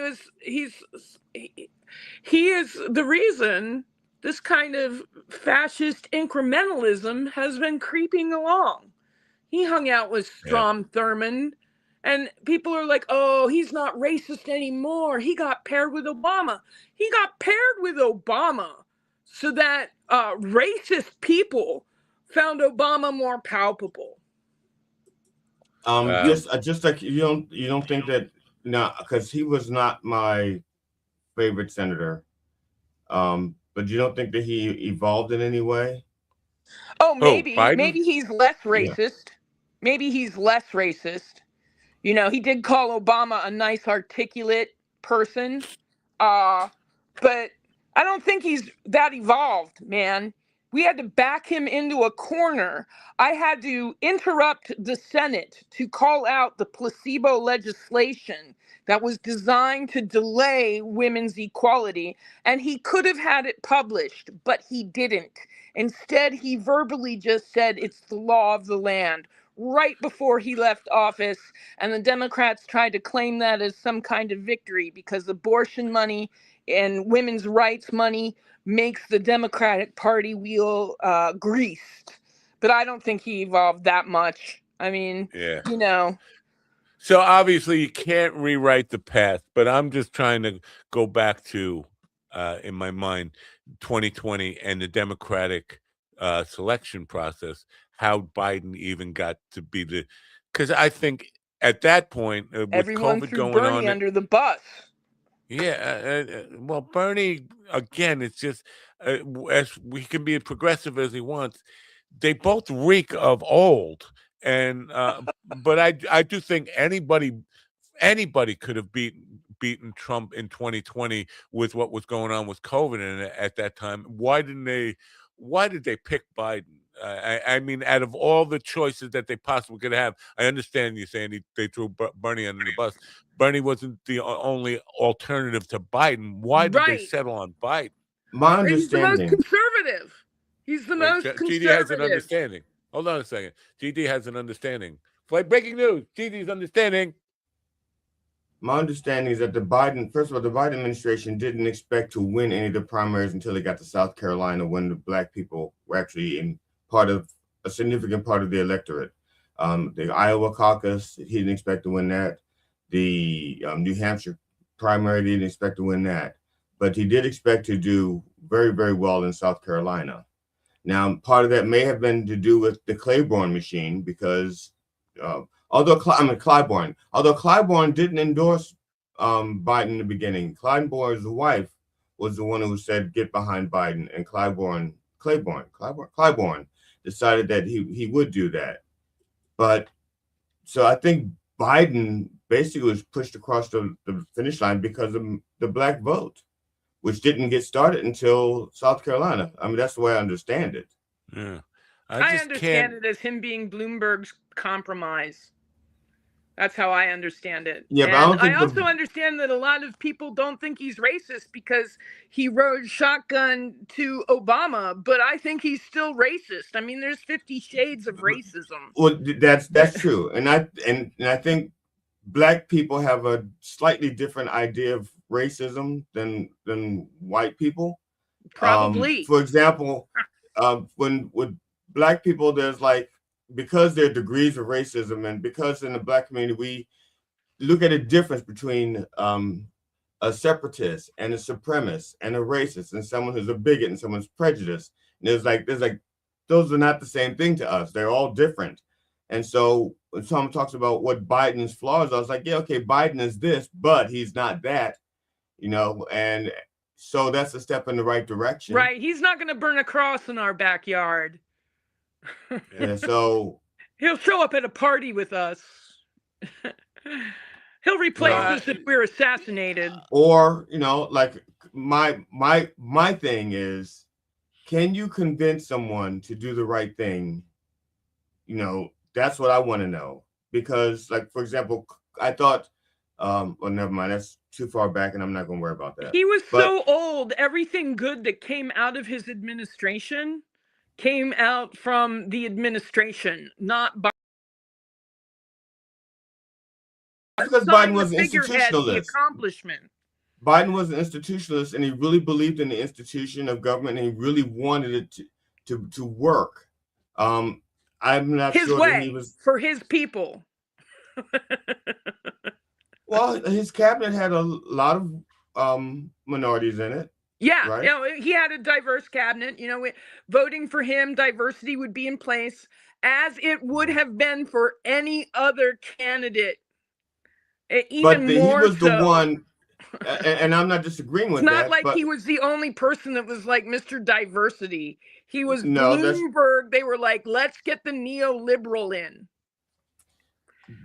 I: is the reason this kind of fascist incrementalism has been creeping along. He hung out with Strom Thurmond, and people are like, oh, he's not racist anymore. He got paired with Obama. He got paired with Obama so that racist people found Obama more palpable.
H: Just like you don't think that because he was not my favorite senator, but you don't think that he evolved in any way?
I: Oh, maybe he's less racist.
H: Yeah.
I: Maybe he's less racist. He did call Obama a nice, articulate person, but I don't think he's that evolved, man. We had to back him into a corner. I had to interrupt the Senate to call out the placebo legislation that was designed to delay women's equality, and he could have had it published, but he didn't. Instead, he verbally just said it's the law of the land right before he left office, and the Democrats tried to claim that as some kind of victory because abortion money and women's rights money makes the Democratic Party wheel greased. But I don't think he evolved that much. I mean,
B: So obviously you can't rewrite the past, but I'm just trying to go back to, in my mind, 2020 and the Democratic selection process, how Biden even got to be because I think at that point, with
I: everyone
B: COVID
I: threw
B: going
I: Bernie
B: on,
I: under the bus.
B: Well, Bernie, again, it's just as we can be as progressive as he wants. They both reek of old, and but I do think anybody could have beaten Trump in 2020 with what was going on with COVID at that time. Why did they pick Biden? I mean, out of all the choices that they possibly could have, I understand you saying they threw Bernie under the bus. Bernie wasn't the only alternative to Biden. Why did they settle on Biden?
H: My understanding.
I: He's the most conservative. He's the most conservative.
B: GD has an understanding. Hold on a second. GD has an understanding. Breaking news. GD's understanding.
H: My understanding is that the Biden administration didn't expect to win any of the primaries until they got to South Carolina, when the Black people were actually in a significant part of the electorate. The Iowa caucus, he didn't expect to win that. The New Hampshire primary, he didn't expect to win that. But he did expect to do very, very well in South Carolina. Now, part of that may have been to do with the Claiborne machine, because Claiborne didn't endorse Biden in the beginning. Claiborne's wife was the one who said, get behind Biden, and Claiborne decided that he would do that. But so I think Biden basically was pushed across the finish line because of the Black vote, which didn't get started until South Carolina. I mean, that's the way I understand it.
B: Yeah.
I: I understand it as him being Bloomberg's compromise. That's how I understand it.
H: Yeah,
I: and
H: but I
I: also understand that a lot of people don't think he's racist because he rode shotgun to Obama, but I think he's still racist. I mean, there's 50 shades of racism.
H: Well, that's true, and I think Black people have a slightly different idea of racism than white people.
I: Probably.
H: For example, when with Black people, there's because there are degrees of racism, and because in the Black community we look at a difference between a separatist and a supremacist and a racist and someone who's a bigot and someone's prejudiced. And there's those are not the same thing to us. They're all different. And so when someone talks about what Biden's flaws, I was like, yeah, okay, Biden is this, but he's not that, and so that's a step in the right direction.
I: Right. He's not going to burn a cross in our backyard.
H: Yeah, so
I: he'll show up at a party with us. He'll replace us if we're assassinated.
H: Or, like my thing is, can you convince someone to do the right thing? That's what I want to know. Because, like, for example, I thought, well, never mind, that's too far back and I'm not going to worry about that.
I: He was so old. Everything good that came out of his administration came out from the administration, not by.
H: Because Biden was an institutionalist.
I: The accomplishment.
H: Biden was an institutionalist, and he really believed in the institution of government, and he really wanted it to work. I'm not sure that he was
I: for his people.
H: Well, his cabinet had a lot of minorities in it.
I: Yeah,
H: right?
I: He had a diverse cabinet. Voting for him, diversity would be in place, as it would have been for any other candidate. Even
H: he was
I: so.
H: The one, and I'm not disagreeing with
I: that.
H: It's
I: not like he was the only person that was like Mr. Diversity. He was Bloomberg. They were like, let's get the neoliberal in.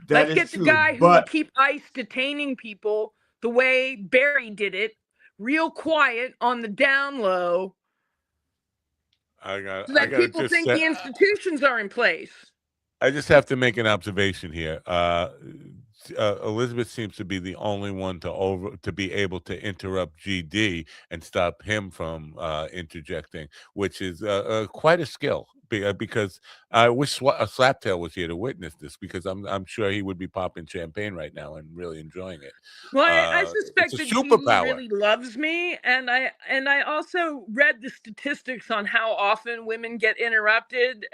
I: Let's get the guy who will keep ICE detaining people the way Barry did it, real quiet on the down low, so that people think the institutions are in place.
B: I just have to make an observation here. Elizabeth seems to be the only one to be able to interrupt GD and stop him from interjecting, which is quite a skill. Because I wish Slaptail was here to witness this, because I'm sure he would be popping champagne right now and really enjoying it.
I: Well, I suspect that he really loves me, and I also read the statistics on how often women get interrupted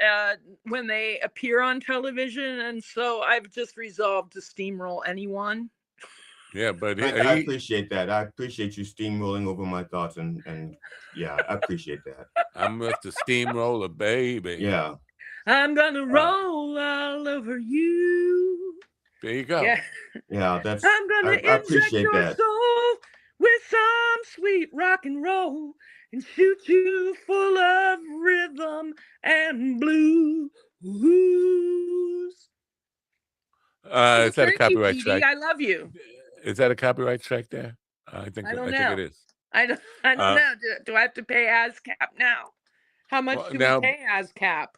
I: when they appear on television, and so I've just resolved to steamroll anyone.
B: Yeah, but
H: I appreciate that. I appreciate you steamrolling over my thoughts, and yeah, I appreciate that.
B: I'm with the steamroller, baby.
H: Yeah.
I: I'm gonna roll all over you.
B: There you go.
H: Yeah, that's.
I: I'm gonna inject your soul with some sweet rock and roll and shoot you full of rhythm and blues.
B: Is that a copyright track?
I: I love you.
B: Is that a copyright track there? I think it is.
I: I don't know. Do I have to pay ASCAP now? How much do we pay ASCAP?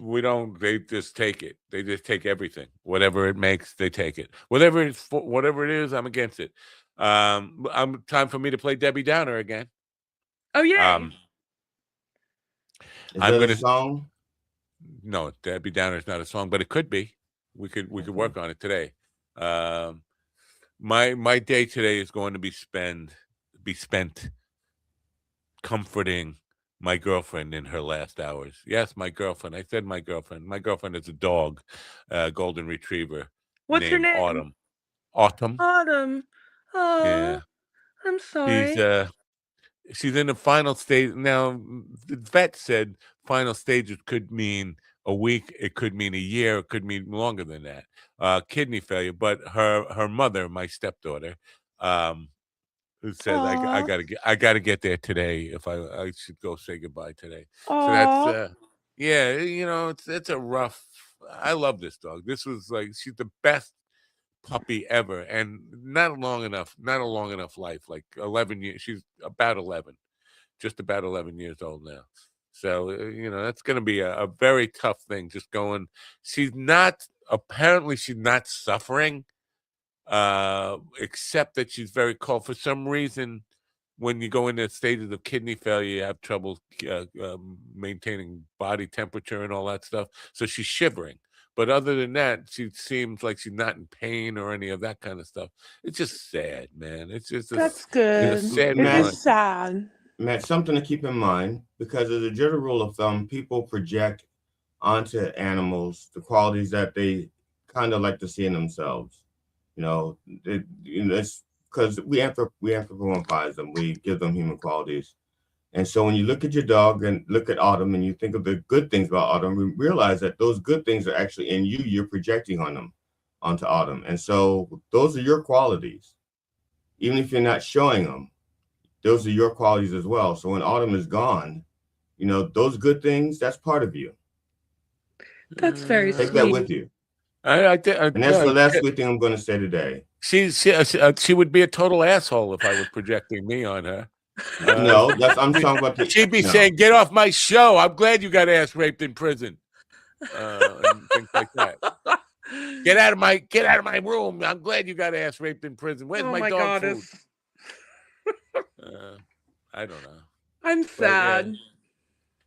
B: We don't. They just take it. They just take everything. Whatever it makes, they take it. Whatever it is, I'm against it. I'm time for me to play Debbie Downer again.
I: Oh yeah.
H: Is that a song?
B: No, Debbie Downer is not a song, but it could be. We could work on it today. My day today is going to be spent comforting my girlfriend in her last hours. Yes, my girlfriend. I said my girlfriend. My girlfriend is a dog, golden retriever.
I: What's her name?
B: Autumn.
I: Autumn. Oh, yeah. I'm sorry.
B: She's in the final stage now. The vet said final stages could mean a week, it could mean a year, it could mean longer than that. Kidney failure. But her mother, my stepdaughter, who said I gotta get there today if I should go say goodbye today.
I: Aww.
B: So that's yeah, it's a rough. I love this dog. This was she's the best puppy ever, and not a long enough life, like 11 years. She's about 11, just about 11 years old now. So that's going to be a very tough thing, just going. Apparently she's not suffering, except that she's very cold. For some reason, when you go into stages of kidney failure, you have trouble maintaining body temperature and all that stuff. So she's shivering. But other than that, she seems like she's not in pain or any of that kind of stuff. It's just sad, man. It's just
I: that's good.
B: It's sad.
I: It is sad.
H: Matt, something to keep in mind, because as a general rule of thumb, people project onto animals the qualities that they kind of like to see in themselves. It's because we anthropomorphize them. We give them human qualities. And so when you look at your dog and look at Autumn and you think of the good things about Autumn, realize that those good things are actually in you. You're projecting onto Autumn. And so those are your qualities. Even if you're not showing them, those are your qualities as well. So when Autumn is gone, those good things, that's part of you.
I: That's very
H: Take
I: sweet.
H: that with you. And that's the last sweet thing I'm going to say today.
B: She would be a total asshole if I was projecting me on her.
H: No, I'm talking about
B: she'd be saying, "Get off my show! I'm glad you got ass raped in prison," and things like that. Get out of my room! I'm glad you got ass raped in prison. Where's my dog food? I don't know.
I: I'm sad.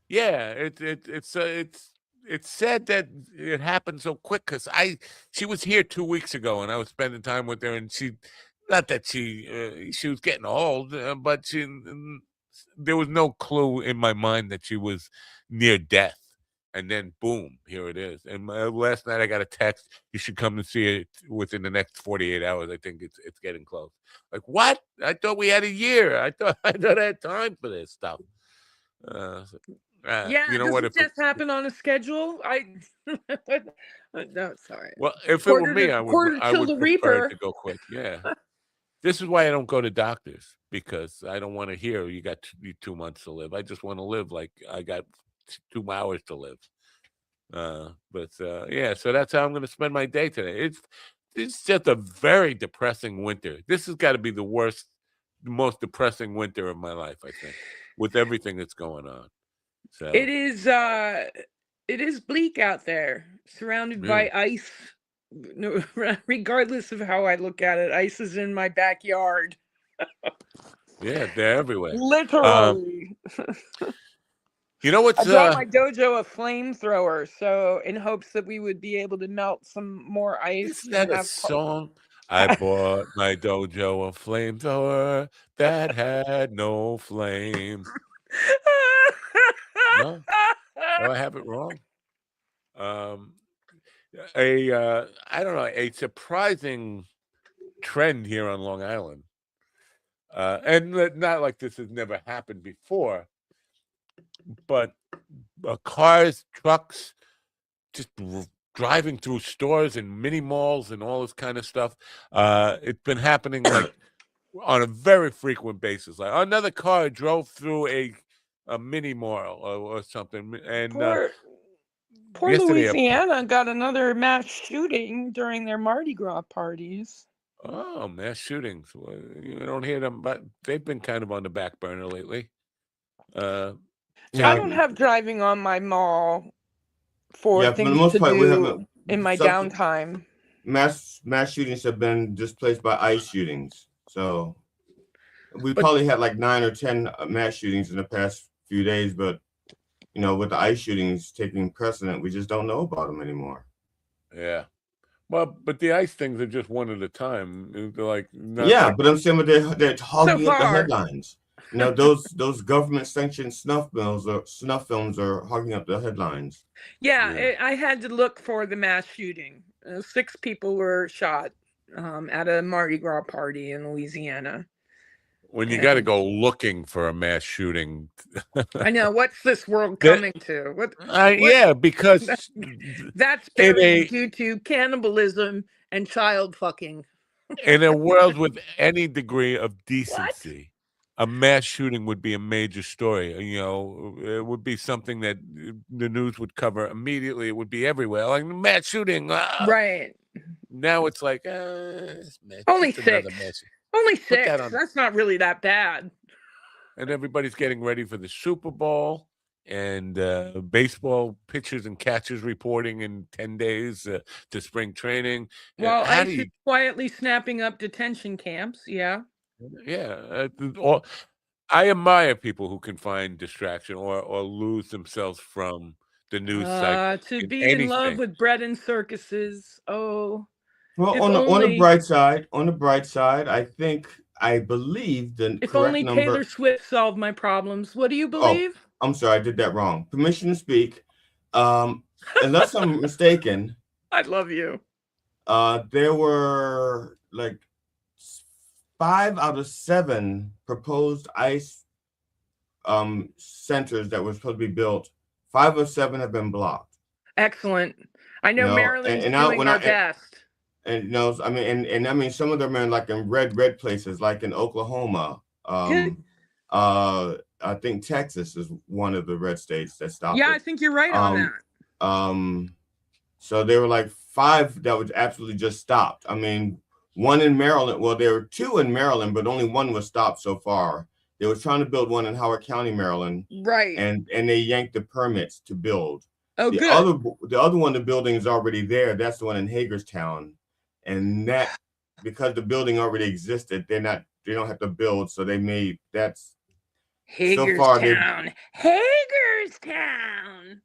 B: Yeah, it's sad that it happened so quick because she was here 2 weeks ago and I was spending time with her, and not that she was getting old, but there was no clue in my mind that she was near death. And then boom, here it is. And last night I got a text, you should come and see it within the next 48 hours. I think it's getting close. Like, what? I thought we had a year. I thought I had time for this stuff.
I: Yeah,
B: you know
I: does
B: what?
I: it just happen on a schedule? No, sorry.
B: Well, if it were me, I would prefer it to go quick. Yeah. This is why I don't go to doctors, because I don't want to hear you got 2 months to live. I just want to live like I got 2 hours to live. Yeah, so that's how I'm going to spend my day today. It's just a very depressing winter. This has got to be the most depressing winter of my life, I think, with everything that's going on. So
I: it is bleak out there, surrounded by ice. No, regardless of how I look at it, ice is in my backyard.
B: Yeah, they're everywhere.
I: Literally.
B: You know what's
I: I brought my dojo a flamethrower, so in hopes that we would be able to melt some more ice.
B: Isn't that a song? I bought my dojo a flamethrower that had no flame. No? Do I have it wrong? I don't know, a surprising trend here on Long Island. And not like this has never happened before, but cars, trucks, just driving through stores and mini malls and all this kind of stuff. It's been happening like on a very frequent basis. Like another car drove through a mini mall or something. And
I: poor Louisiana got another mass shooting during their Mardi Gras parties.
B: Oh, mass shootings. Well, you don't hear them, but they've been kind of on the back burner lately.
I: I don't have driving on my mall for things to do in my downtime.
H: Mass shootings have been displaced by ICE shootings. So we probably had like 9 or 10 mass shootings in the past few days, but with the ICE shootings taking precedent, we just don't know about them anymore.
B: Yeah. Well, but the ICE things are just one at a time. They're like
H: but I'm saying they're hogging up the headlines. Those government sanctioned snuff films are hogging up the headlines.
I: Yeah, I had to look for the mass shooting. 6 people were shot at a Mardi Gras party in Louisiana.
B: When you got to go looking for a mass shooting.
I: I know. What's this world coming to? What
B: yeah, because
I: that's due to cannibalism and child fucking.
B: In a world with any degree of decency, a mass shooting would be a major story. It would be something that the news would cover immediately. It would be everywhere. Like mass shooting.
I: Right.
B: Now it's like
I: only 6. Only 6. That's not really that bad.
B: And everybody's getting ready for the Super Bowl and baseball pitchers and catchers reporting in 10 days to spring training.
I: Well, ICE is quietly snapping up detention camps. Yeah.
B: Yeah. I admire people who can find distraction or lose themselves from the news cycle.
I: To be in love with bread and circuses. Oh.
H: Well, on the bright side, I believe the
I: if
H: correct
I: only
H: number.
I: Taylor Swift solved my problems. What do you believe?
H: Oh, I'm sorry, I did that wrong. Permission to speak. Unless I'm mistaken,
I: I love you.
H: There were like 5 out of 7 proposed ICE centers that were supposed to be built, 5 of 7 have been blocked.
I: Excellent. I know Maryland's doing our best.
H: And no, I mean, and I mean, some of them are like in red places, like in Oklahoma. I think Texas is one of the red states that stopped.
I: Yeah, I think you're right on
H: that. So there were like 5 that was absolutely just stopped. I mean, one in Maryland. Well, there were 2 in Maryland, but only one was stopped so far. They were trying to build one in Howard County, Maryland.
I: Right.
H: And they yanked the permits to build.
I: Oh,
H: the
I: good.
H: The other one, the building is already there. That's the one in Hagerstown. And that, because the building already existed, they don't have to build. So they made, that's
I: Hagerstown. Hagerstown.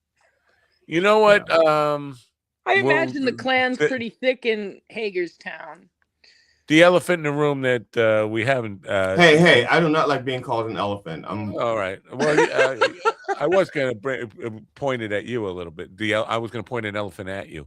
B: You know what?
I: I imagine the Klan's pretty thick in Hagerstown.
B: The elephant in the room that we haven't.
H: Hey! I do not like being called an elephant. I'm
B: all right. Well, I was going to point it at you a little bit. I was going to point an elephant at you,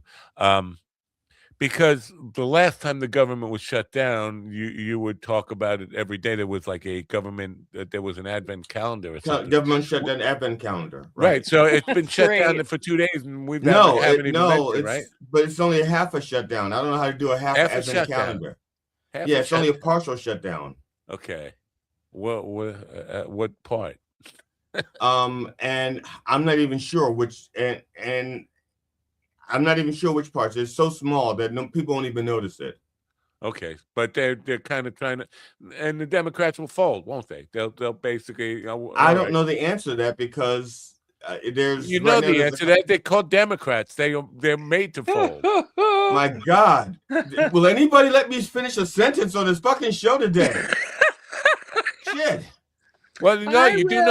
B: because the last time the government was shut down, you would talk about it every day. There was like a government. There was an advent calendar or something.
H: Government shut down advent calendar.
B: Right. So it's been shut down for 2 days, and we've haven't even mentioned, right?
H: But it's only a half a shutdown. I don't know how to do a half advent calendar. It's only a partial shutdown.
B: Okay. What part?
H: And I'm not even sure which, and I'm not even sure which parts. It's so small that people won't even notice it.
B: Okay, but they're kind of trying to, and the Democrats will fold, won't they? They'll basically.
H: I don't know the answer to that because there's.
B: You know the answer to that. They're called Democrats. They're made to fold.
H: My God, will anybody let me finish a sentence on this fucking show today? Shit.
B: Well, no, you do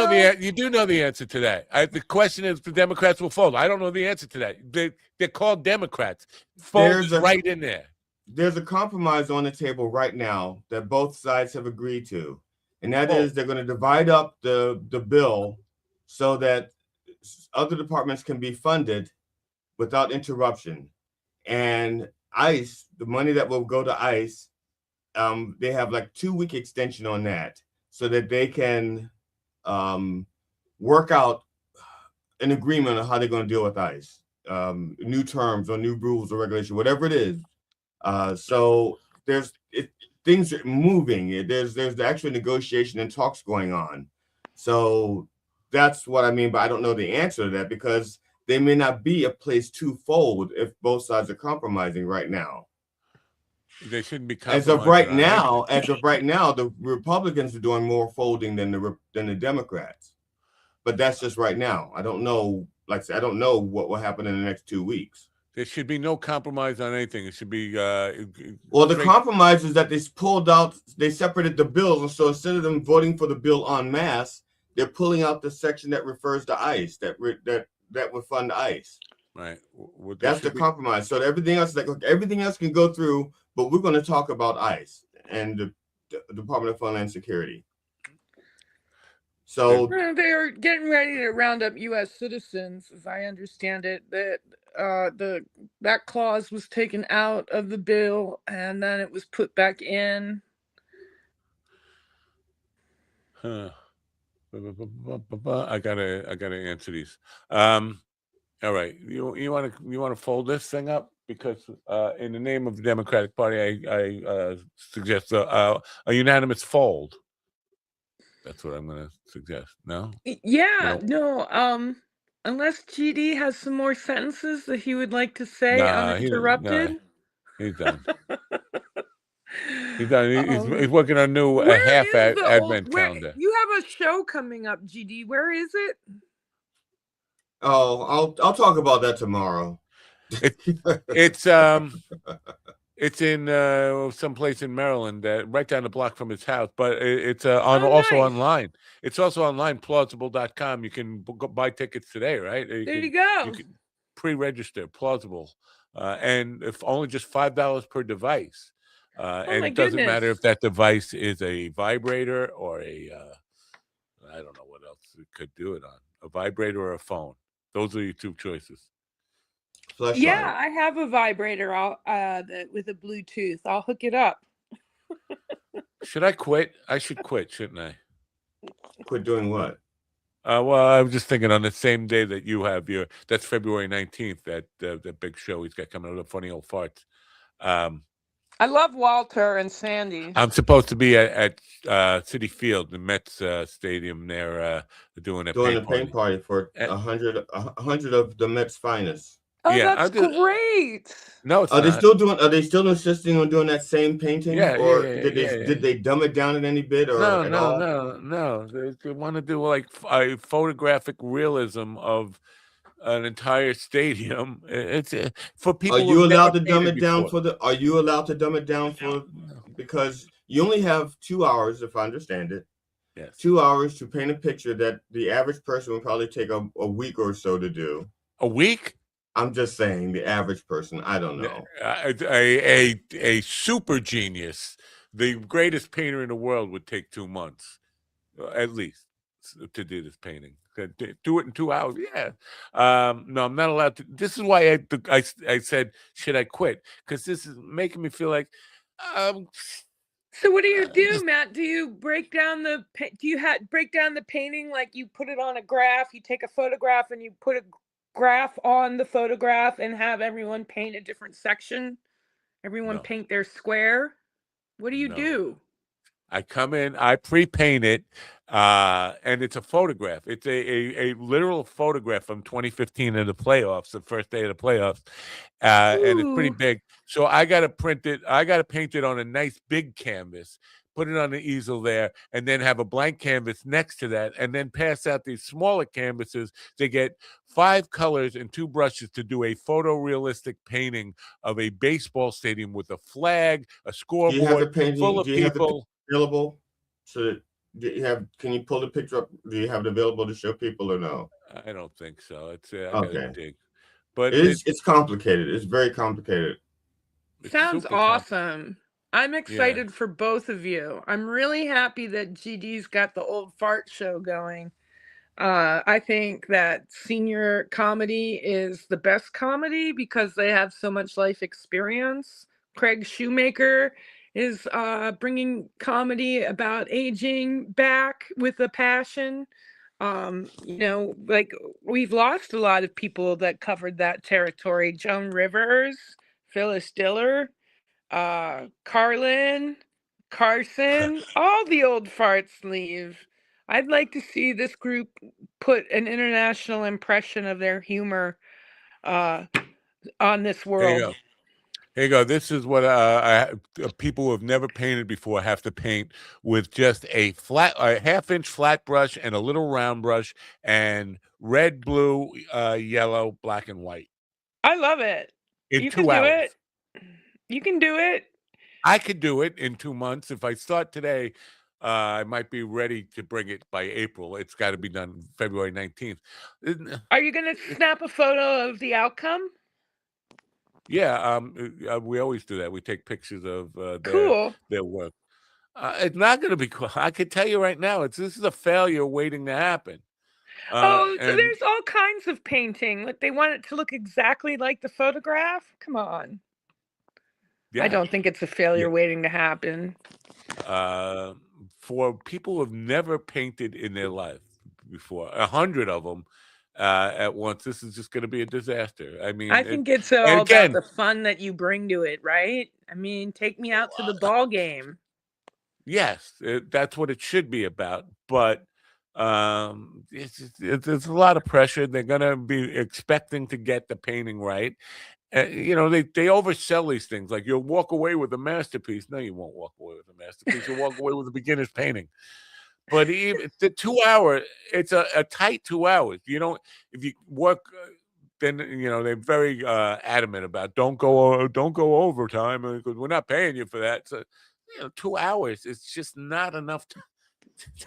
B: know the answer to that. The question is, the Democrats will fold. I don't know the answer to that. They're called Democrats. Fold is right in there.
H: There's a compromise on the table right now that both sides have agreed to, and that is they're going to divide up the bill so that other departments can be funded without interruption. And ICE, the money that will go to ICE, they have like 2-week extension on that, so that they can work out an agreement on how they're going to deal with ICE, new terms or new rules or regulation, whatever it is. So things are moving. There's the actual negotiation and talks going on. So that's what I mean, but I don't know the answer to that because there may not be a place to fold if both sides are compromising right now.
B: They shouldn't be
H: compromising. As of right now, the Republicans are doing more folding than the Democrats. But that's just right now. I don't know. Like I said, I don't know what will happen in the next 2 weeks.
B: There should be no compromise on anything. It should be.
H: Well, the compromise is that they separated the bills, and so instead of them voting for the bill en masse, they're pulling out the section that refers to ICE that would fund ICE.
B: Right.
H: That's the compromise. So everything else can go through, but we're going to talk about ICE and the Department of Homeland Security. So
I: they're getting ready to round up U.S. citizens, as I understand it. That clause was taken out of the bill, and then it was put back in.
B: Huh. I gotta answer these. All right, you want to fold this thing up because in the name of the Democratic Party, I suggest a unanimous fold. That's what I'm going to suggest. No?
I: Yeah, no. Unless GD has some more sentences that he would like to say uninterrupted.
B: He's done. He's done. He's working on a new advent calendar.
I: You have a show coming up, GD. Where is it?
H: Oh, I'll talk about that tomorrow.
B: It's in someplace in Maryland, right down the block from his house. But it's also online. It's also online, plausible.com. You can buy tickets today, right?
I: There you go.
B: You can pre-register, plausible, and if only just $5 per device. And it doesn't matter if that device is a vibrator or I don't know what else it could do it on. A vibrator or a phone. Those are your 2 choices.
I: Yeah, I have a vibrator with a Bluetooth. I'll hook it up.
B: Should I quit? I should quit, shouldn't I?
H: Quit doing what?
B: Well, I was just thinking on the same day that you have that's February 19th, that big show he's got coming out of Funny Old Farts.
I: I love Walter and Sandy.
B: I'm supposed to be at Citi Field, the Mets stadium there, doing a
H: paint party for 100 of the Mets finest.
I: Oh, yeah, that's great.
B: No, it's
H: Are
B: not.
H: they still insisting on doing that same painting?
B: Yeah,
H: or
B: yeah,
H: did they dumb it down in any bit or at all?
B: No. They want to do like a photographic realism of an entire stadium. It's for people.
H: Are you allowed to dumb it down Are you allowed to dumb it down for? Because you only have 2 hours, if I understand it.
B: Yes.
H: 2 hours to paint a picture that the average person would probably take a week or so to do.
B: A week?
H: I'm just saying, the average person. I don't know.
B: A super genius, the greatest painter in the world, would take 2 months, at least, to do this painting. Do it in 2 hours. Yeah. No, I'm not allowed to. This is why I said, should I quit? Because this is making me feel like.
I: So what do you do, Matt? Do you break down break down the painting, like you put it on a graph? You take a photograph and you put a graph on the photograph and have everyone paint a different section? Everyone paint their square? What do you do?
B: I come in, I pre-paint it, and it's a photograph. It's a literal photograph from 2015 of the playoffs, the first day of the playoffs, and it's pretty big. So I got to print it. I got to paint it on a nice big canvas, put it on the easel there, and then have a blank canvas next to that, and then pass out these smaller canvases. They get 5 colors and 2 brushes to do a photorealistic painting of a baseball stadium with a flag, a scoreboard full of people.
H: Available? So can you pull the picture up? Do you have it available to show people or no?
B: I don't think so. It's I
H: okay.
B: gotta dig. But
H: it's complicated. It's very complicated.
I: Sounds awesome. I'm excited for both of you. I'm really happy that GD's got the Old Fart Show going. I think that senior comedy is the best comedy because they have so much life experience. Craig Shoemaker is bringing comedy about aging back with a passion. Like we've lost a lot of people that covered that territory. Joan Rivers, Phyllis Diller, Carlin, Carson, all the old farts leave. I'd like to see this group put an international impression of their humor on this world.
B: Here you go. This is what people who have never painted before have to paint with just a half-inch flat brush and a little round brush and red, blue, yellow, black, and white.
I: I love it.
B: In 2 hours.
I: You can do it.
B: I could do it in 2 months. If I start today, I might be ready to bring it by April. It's got to be done February 19th.
I: Are you going to snap a photo of the outcome?
B: Yeah, we always do that. We take pictures of their work. It's not going to be cool. I can tell you right now, this is a failure waiting to happen.
I: So there's all kinds of painting. Like they want it to look exactly like the photograph. Come on. Yeah. I don't think it's a failure waiting to happen.
B: For people who have never painted in their life before, 100 of them at once, this is just going to be a disaster. I mean,
I: I think it's all about the fun that you bring to it, right? I mean, take me out to the ball game.
B: Yes, that's what it should be about. But there's a lot of pressure. They're going to be expecting to get the painting right. They oversell these things like you'll walk away with a masterpiece. No, you won't walk away with a masterpiece. You'll walk away with a beginner's painting. But even the 2 hour, it's a tight 2 hours. If you work, then they're very adamant about don't go overtime because we're not paying you for that. So 2 hours is just not enough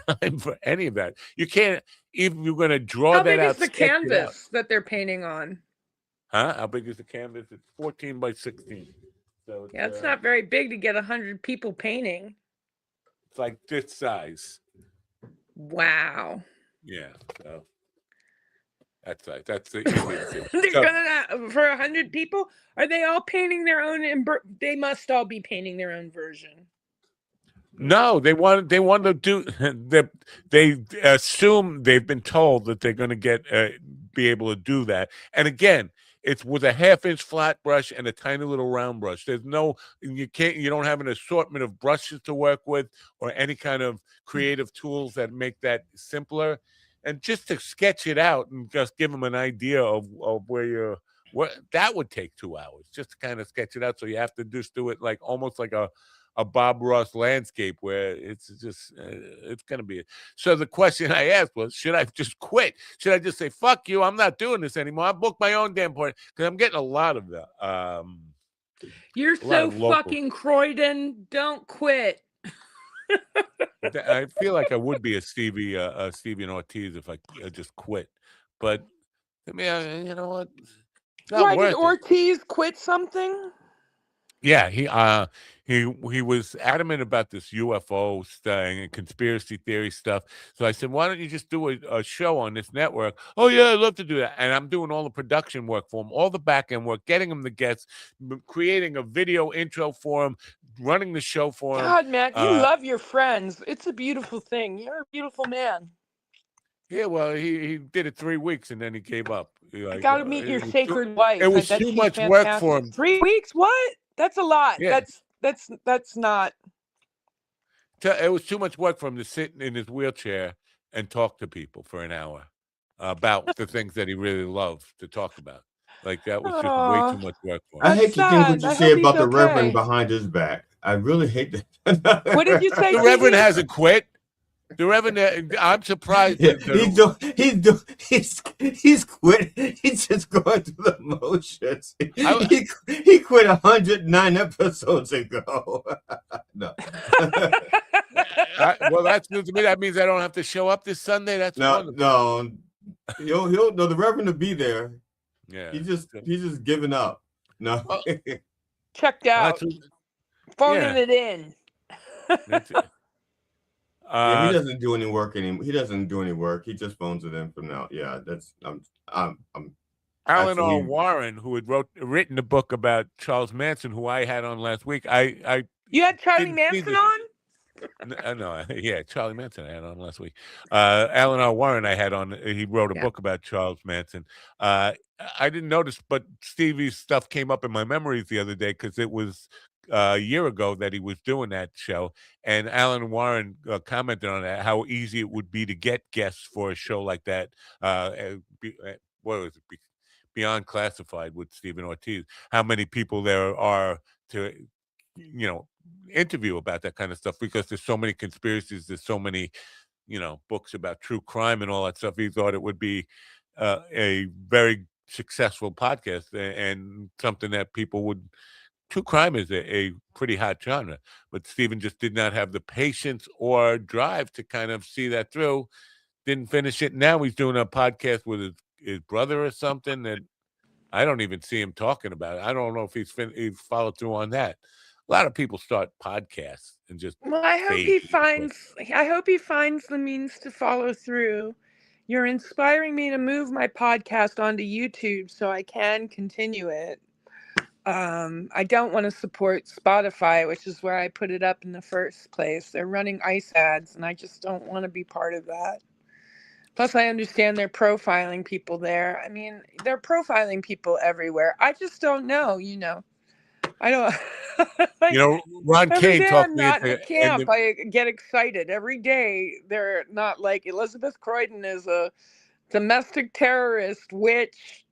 B: time for any of that. You can't even you're going to draw that out.
I: How big is the canvas that they're painting on?
B: Huh? How big is the canvas? It's 14 by 16. So
I: it's not very big to get 100 people painting.
B: It's like this size.
I: Wow.
B: Yeah. So that's the
I: They're gonna for 100 people. Are they all painting their own? They must all be painting their own version.
B: No, they want to do. They assume they've been told that they're going to be able to do that. And again, it's with a 1/2-inch flat brush and a tiny little round brush. You don't have an assortment of brushes to work with or any kind of creative tools that make that simpler. And just to sketch it out and just give them an idea of where that would take 2 hours just to kind of sketch it out. So you have to just do it like almost like a Bob Ross landscape where it's just it's going to be. So the question I asked was, should I just quit? Should I just say, fuck you, I'm not doing this anymore? I booked my own damn point because I'm getting a lot of the.
I: You're so fucking Croydon. Don't quit.
B: I feel like I would be a Stevie and Ortiz if I just quit. But I mean, you know what?
I: Why did Ortiz quit something?
B: Yeah, he was adamant about this UFO thing and conspiracy theory stuff. So I said, why don't you just do a show on this network? Oh yeah, I'd love to do that. And I'm doing all the production work for him, all the back end work, getting him the guests, creating a video intro for him, running the show for him.
I: God, Matt, you love your friends. It's a beautiful thing. You're a beautiful man.
B: Yeah, well, he did it 3 weeks and then he gave up.
I: I got to meet your sacred wife.
B: It was too much work for him.
I: 3 weeks? What? That's a lot.
B: Yeah.
I: That's not.
B: It was too much work for him to sit in his wheelchair and talk to people for an hour about the things that he really loved to talk about. Like that was just way too much work for him.
H: I hate to think what you say about the Reverend behind his back. I really hate that.
I: What did you say?
B: The Reverend hasn't quit. The Reverend, I'm surprised.
H: Yeah, he's quit. He's just going through the motions. He quit 109 episodes ago. No.
B: Well, that means I don't have to show up this Sunday. That's wonderful.
H: No. The Reverend will be there.
B: Yeah,
H: he's just giving up. No,
I: checked out. Phoning it in.
H: Yeah, he doesn't do any work anymore. He doesn't do any work. He just phones it in from now. Yeah, that's
B: Alan R. Warren, who had written a book about Charles Manson, who I had on last week.
I: You had Charlie Manson on?
B: No, yeah, Charlie Manson I had on last week. Alan R. Warren I had on. He wrote a book about Charles Manson. I didn't notice, but Stevie's stuff came up in my memories the other day because it was a year ago that he was doing that show, and Alan Warren commented on that, how easy it would be to get guests for a show like that. What was it? Beyond Classified with Stephen Ortiz. How many people there are to, interview about that kind of stuff, because there's so many conspiracies, there's so many, books about true crime and all that stuff. He thought it would be a very successful podcast and something that people would. True crime is a pretty hot genre, but Stephen just did not have the patience or drive to kind of see that through. Didn't finish it. Now he's doing a podcast with his brother or something that I don't even see him talking about it. I don't know if he's followed through on that. A lot of people start podcasts and just.
I: Well, I hope he finds the means to follow through. You're inspiring me to move my podcast onto YouTube so I can continue it. I don't want to support Spotify, which is where I put it up in the first place. They're running ICE ads, and I just don't want to be part of that. Plus, I understand they're profiling people there. I mean, they're profiling people everywhere. I just don't know, I don't.
B: Ron Kane talked me
I: into in camp. I get excited every day. They're not like Elizabeth Croydon is a domestic terrorist witch.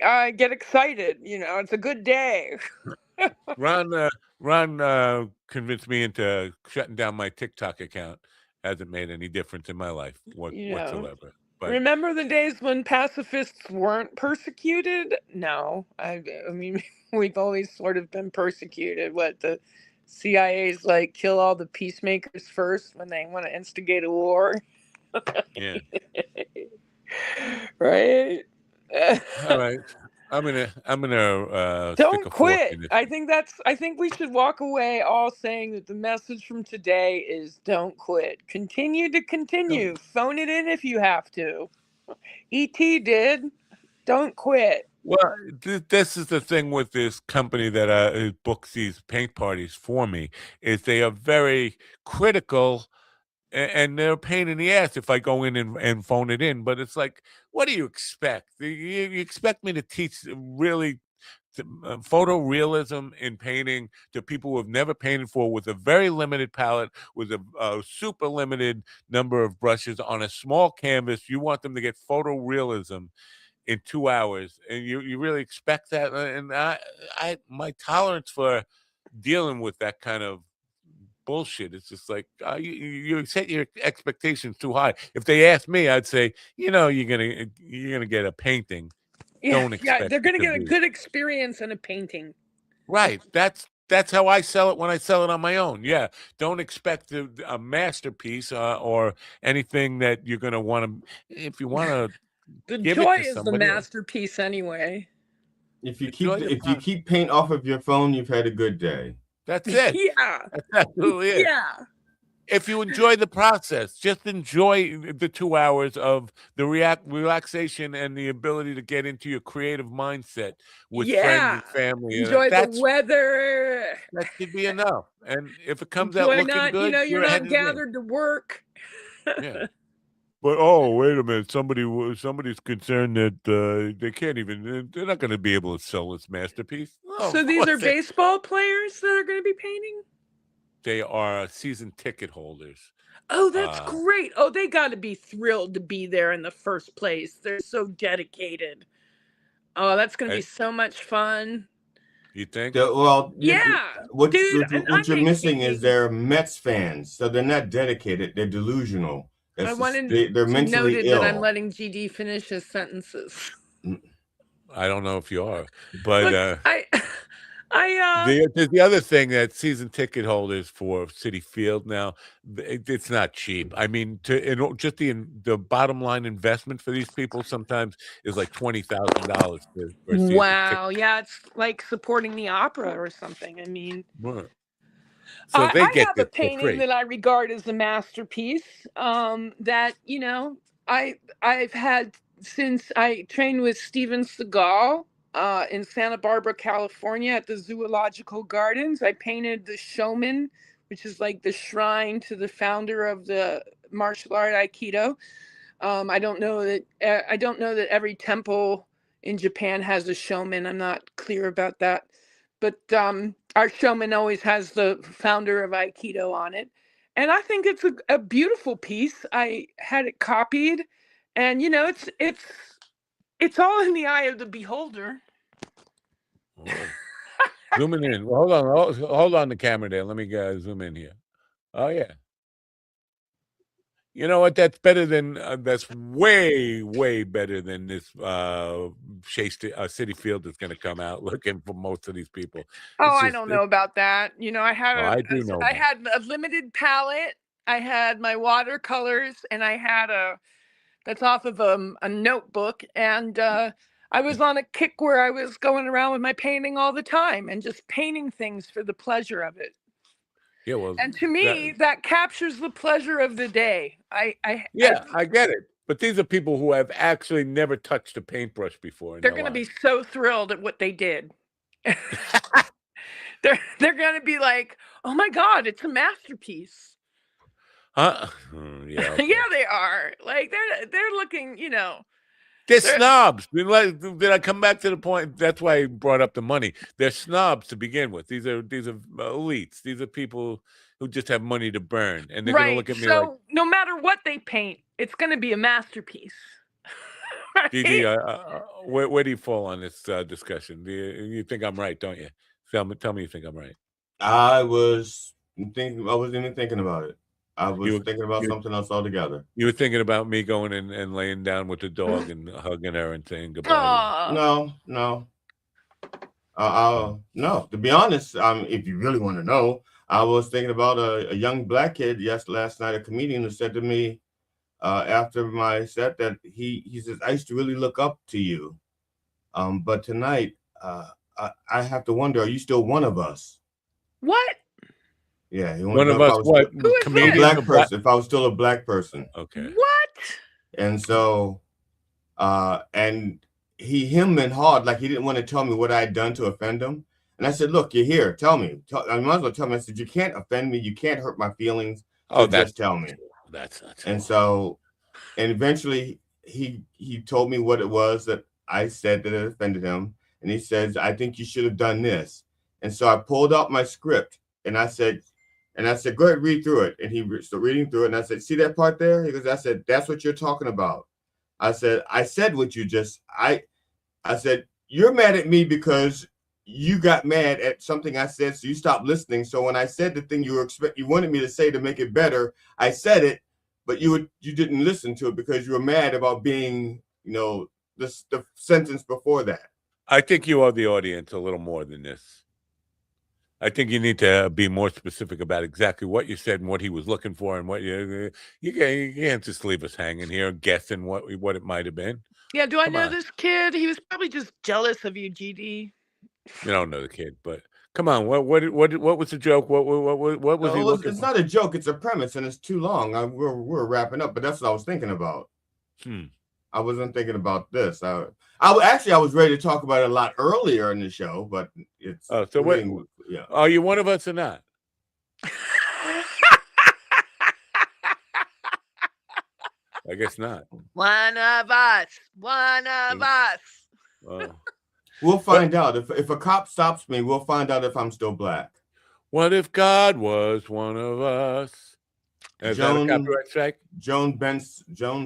I: I get excited. It's a good day.
B: Ron convinced me into shutting down my TikTok account. Hasn't made any difference in my life whatsoever. But
I: remember the days when pacifists weren't persecuted? No, I mean, we've always sort of been persecuted. What the CIA's like, kill all the peacemakers first when they want to instigate a war.
B: Yeah.
I: Right.
B: All right. I'm gonna
I: don't quit. I think we should walk away all saying that the message from today is don't quit. Continue to continue. Phone it in if you have to. E.T. did. Don't quit.
B: Well, this is the thing with this company that books these paint parties for me, is they are very critical, and they're a pain in the ass if I go in and phone it in. But it's like, what do you expect? You expect me to teach really photorealism in painting to people who have never painted before, with a very limited palette, with a super limited number of brushes on a small canvas. You want them to get photorealism in 2 hours, and you really expect that? And my tolerance for dealing with that kind of bullshit, it's just like, you set your expectations too high. If they ask me, I'd say, you're gonna get a painting. Don't expect
I: they're gonna
B: it to
I: get a
B: be
I: good experience in a painting.
B: right. That's how I sell it when I sell it on my own. Yeah, don't expect a masterpiece or anything that you're gonna want to. If you want to
I: The
B: give it
I: joy
B: to
I: is the
B: somebody,
I: masterpiece anyway.
H: If you
B: enjoy the
H: if you keep paint off of your phone, you've had a good day.
B: That's it.
I: Yeah.
B: That's absolutely it.
I: Yeah.
B: If you enjoy the process, just enjoy the 2 hours of the relaxation and the ability to get into your creative mindset with friends and family.
I: Enjoy the weather.
B: That should be enough. And if it comes out
I: Enjoy
B: looking
I: not,
B: good,
I: you're
B: you're ahead
I: not
B: of the game.
I: gathered to work.
B: Yeah. But wait a minute, somebody's concerned that they can't even. They're not going to be able to sell this masterpiece. Oh,
I: So these are baseball players that are going to be painting?
B: They are season ticket holders.
I: Oh, that's great. Oh, they got to be thrilled to be there in the first place. They're so dedicated. Oh, that's going to be so much fun.
B: You think?
H: Well,
I: yeah.
H: What you're missing
I: painting.
H: is they're Mets fans, so they're not dedicated. They're delusional.
I: I wanted
H: they're mentally
I: noted
H: ill.
I: that I'm letting GD finish his sentences.
B: I don't know if you are, but
I: Look,
B: there's the other thing that season ticket holders for City Field now, it's not cheap. I mean, just the bottom line investment for these people sometimes is like $20,000 for a season
I: wow,
B: ticket.
I: yeah, it's like supporting the opera or something. I mean,
B: so they
I: I
B: get
I: have a painting that I regard as a masterpiece. That I've had since I trained with Steven Seagal in Santa Barbara, California, at the Zoological Gardens. I painted the Showman, which is like the shrine to the founder of the martial art Aikido. I don't know that every temple in Japan has a showman. I'm not clear about that, but our showman always has the founder of Aikido on it, and I think it's a beautiful piece. I had it copied, and it's all in the eye of the beholder.
B: Zooming in. Hold on the camera there. Let me zoom in here. Oh yeah. You know what? That's better than that's way, way better than this City Field that's going to come out looking for most of these people.
I: I don't know about that. I had
B: I do know.
I: I had a limited palette. I had my watercolors, and I had that's off of a notebook, and I was on a kick where I was going around with my painting all the time and just painting things for the pleasure of it.
B: Yeah, well,
I: and to me, that captures the pleasure of the day. I
B: get it. But these are people who have actually never touched a paintbrush before.
I: They're going to be so thrilled at what they did. They're going to be like, "Oh my God, it's a masterpiece."
B: Huh? Yeah. Okay.
I: Yeah, they are. Like they're looking.
B: They're snobs. Did I come back to the point? That's why I brought up the money. They're snobs to begin with. These are elites. These are people who just have money to burn, and they're going to look at me like.
I: So no matter what they paint, it's going to be a masterpiece.
B: Right? Didi, where do you fall on this discussion? You think I'm right, don't you? Tell me you think I'm right.
H: I wasn't even thinking about it. I was thinking about something else altogether.
B: You were thinking about me going and laying down with the dog and hugging her and saying goodbye.
H: No. No. To be honest, if you really want to know, I was thinking about a young black kid. Last night, a comedian who said to me after my set that he says, "I used to really look up to you, but tonight I have to wonder, are you still one of us?"
I: What?
H: Yeah,
B: one of us. What?
I: Who is
H: a black person? If I was still a black person.
B: Okay.
I: What?
H: And so, and he hemmed and hawed like he didn't want to tell me what I had done to offend him. And I said, look, you're here. Tell me. I might as well tell me. I said, you can't offend me. You can't hurt my feelings. So just tell me.
B: That's not
H: true. And so, and eventually he told me what it was that I said that had offended him. And he says, I think you should have done this. And so I pulled out my script and I said, go ahead, read through it. And he started reading through it. And I said, see that part there? He goes, I said, that's what you're talking about. I said what you just, I said, you're mad at me because you got mad at something I said, so you stopped listening. So when I said the thing you wanted me to say to make it better, I said it, but you didn't listen to it because you were mad about being, the sentence before that.
B: I think you owe the audience a little more than this. I think you need to be more specific about exactly what you said and what he was looking for, and what you can't just leave us hanging here guessing what it might have been.
I: Yeah, do I know this kid? He was probably just jealous of you, GD.
B: You don't know the kid, but come on, what was the joke? What was he looking for?
H: It's not a joke, it's a premise, and it's too long. We're wrapping up, but that's what I was thinking about. I wasn't thinking about this. I was ready to talk about it a lot earlier in the show, but it's
B: yeah. Are you one of us or not? I guess not.
I: One of us. One of us.
H: We'll find out. If a cop stops me, we'll find out if I'm still black.
B: What if God was one of us? Is that a copyright strike?
H: Joan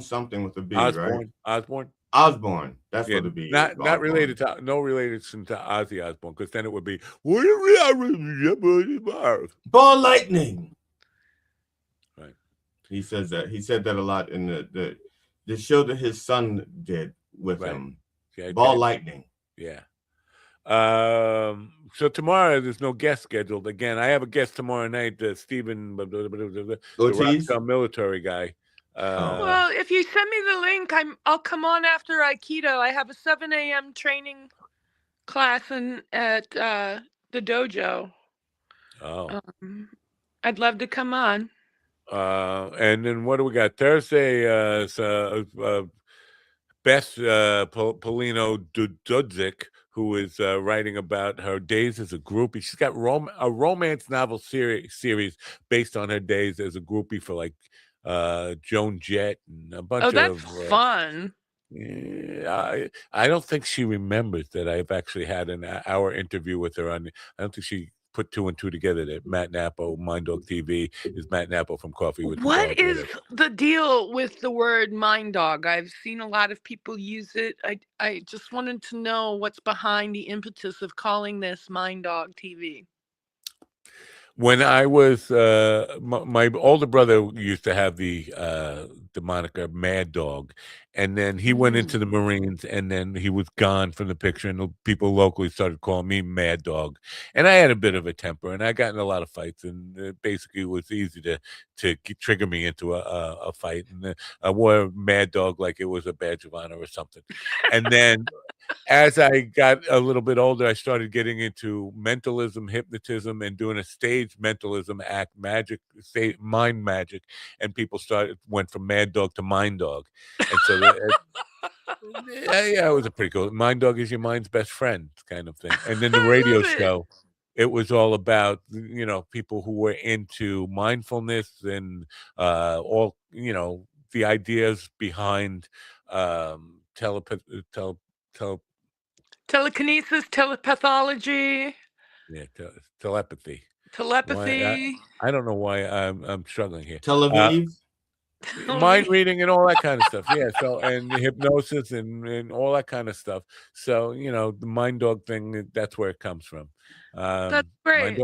H: something with a B, right?
B: Osborne.
H: That's what the B is.
B: Not related to Ozzy Osbourne, because then it would be
H: ball lightning. Right. He says that. He said that a lot in the show that his son did with him. Yeah, ball lightning.
B: Yeah. So tomorrow there's no guest scheduled. Again, I have a guest tomorrow night, Stephen, the rockstar military guy.
I: Well, if you send me the link, I'll come on after Aikido. I have a 7 a.m. training class at the dojo. I'd love to come on.
B: And then what do we got Thursday? Beth Polino Dudzik, who is writing about her days as a groupie. She's got a romance novel series based on her days as a groupie for like Joan Jett and a bunch of.
I: Oh, that's fun.
B: Yeah, I don't think she remembers that I've actually had an hour interview with her I don't think she put two and two together that Matt Nappo, Mind Dog TV, is Matt Nappo from Coffee with
I: What is the deal with the word Mind Dog? I've seen a lot of people use it. I just wanted to know what's behind the impetus of calling this Mind Dog TV.
B: When I was my older brother used to have the moniker Mad Dog, and then he went into the Marines, and then he was gone from the picture, and the people locally started calling me Mad Dog, and I had a bit of a temper, and I got in a lot of fights, and basically it was easy to trigger me into a fight, and I wore Mad Dog like it was a badge of honor or something, and then. As I got a little bit older, I started getting into mentalism, hypnotism, and doing a stage mentalism act, mind magic, and people went from Mad Dog to Mind Dog, and so it was a pretty cool. Mind Dog is your mind's best friend kind of thing. And then the radio show, it was all about people who were into mindfulness and all the ideas behind
I: telekinesis, telepathology.
B: Yeah, telepathy.
I: Telepathy.
B: I don't know why I'm struggling here.
H: Tel Aviv.
B: Mind reading and all that kind of stuff. Yeah. So and hypnosis and all that kind of stuff. So the Mind Dog thing, that's where it comes from.
I: That's great.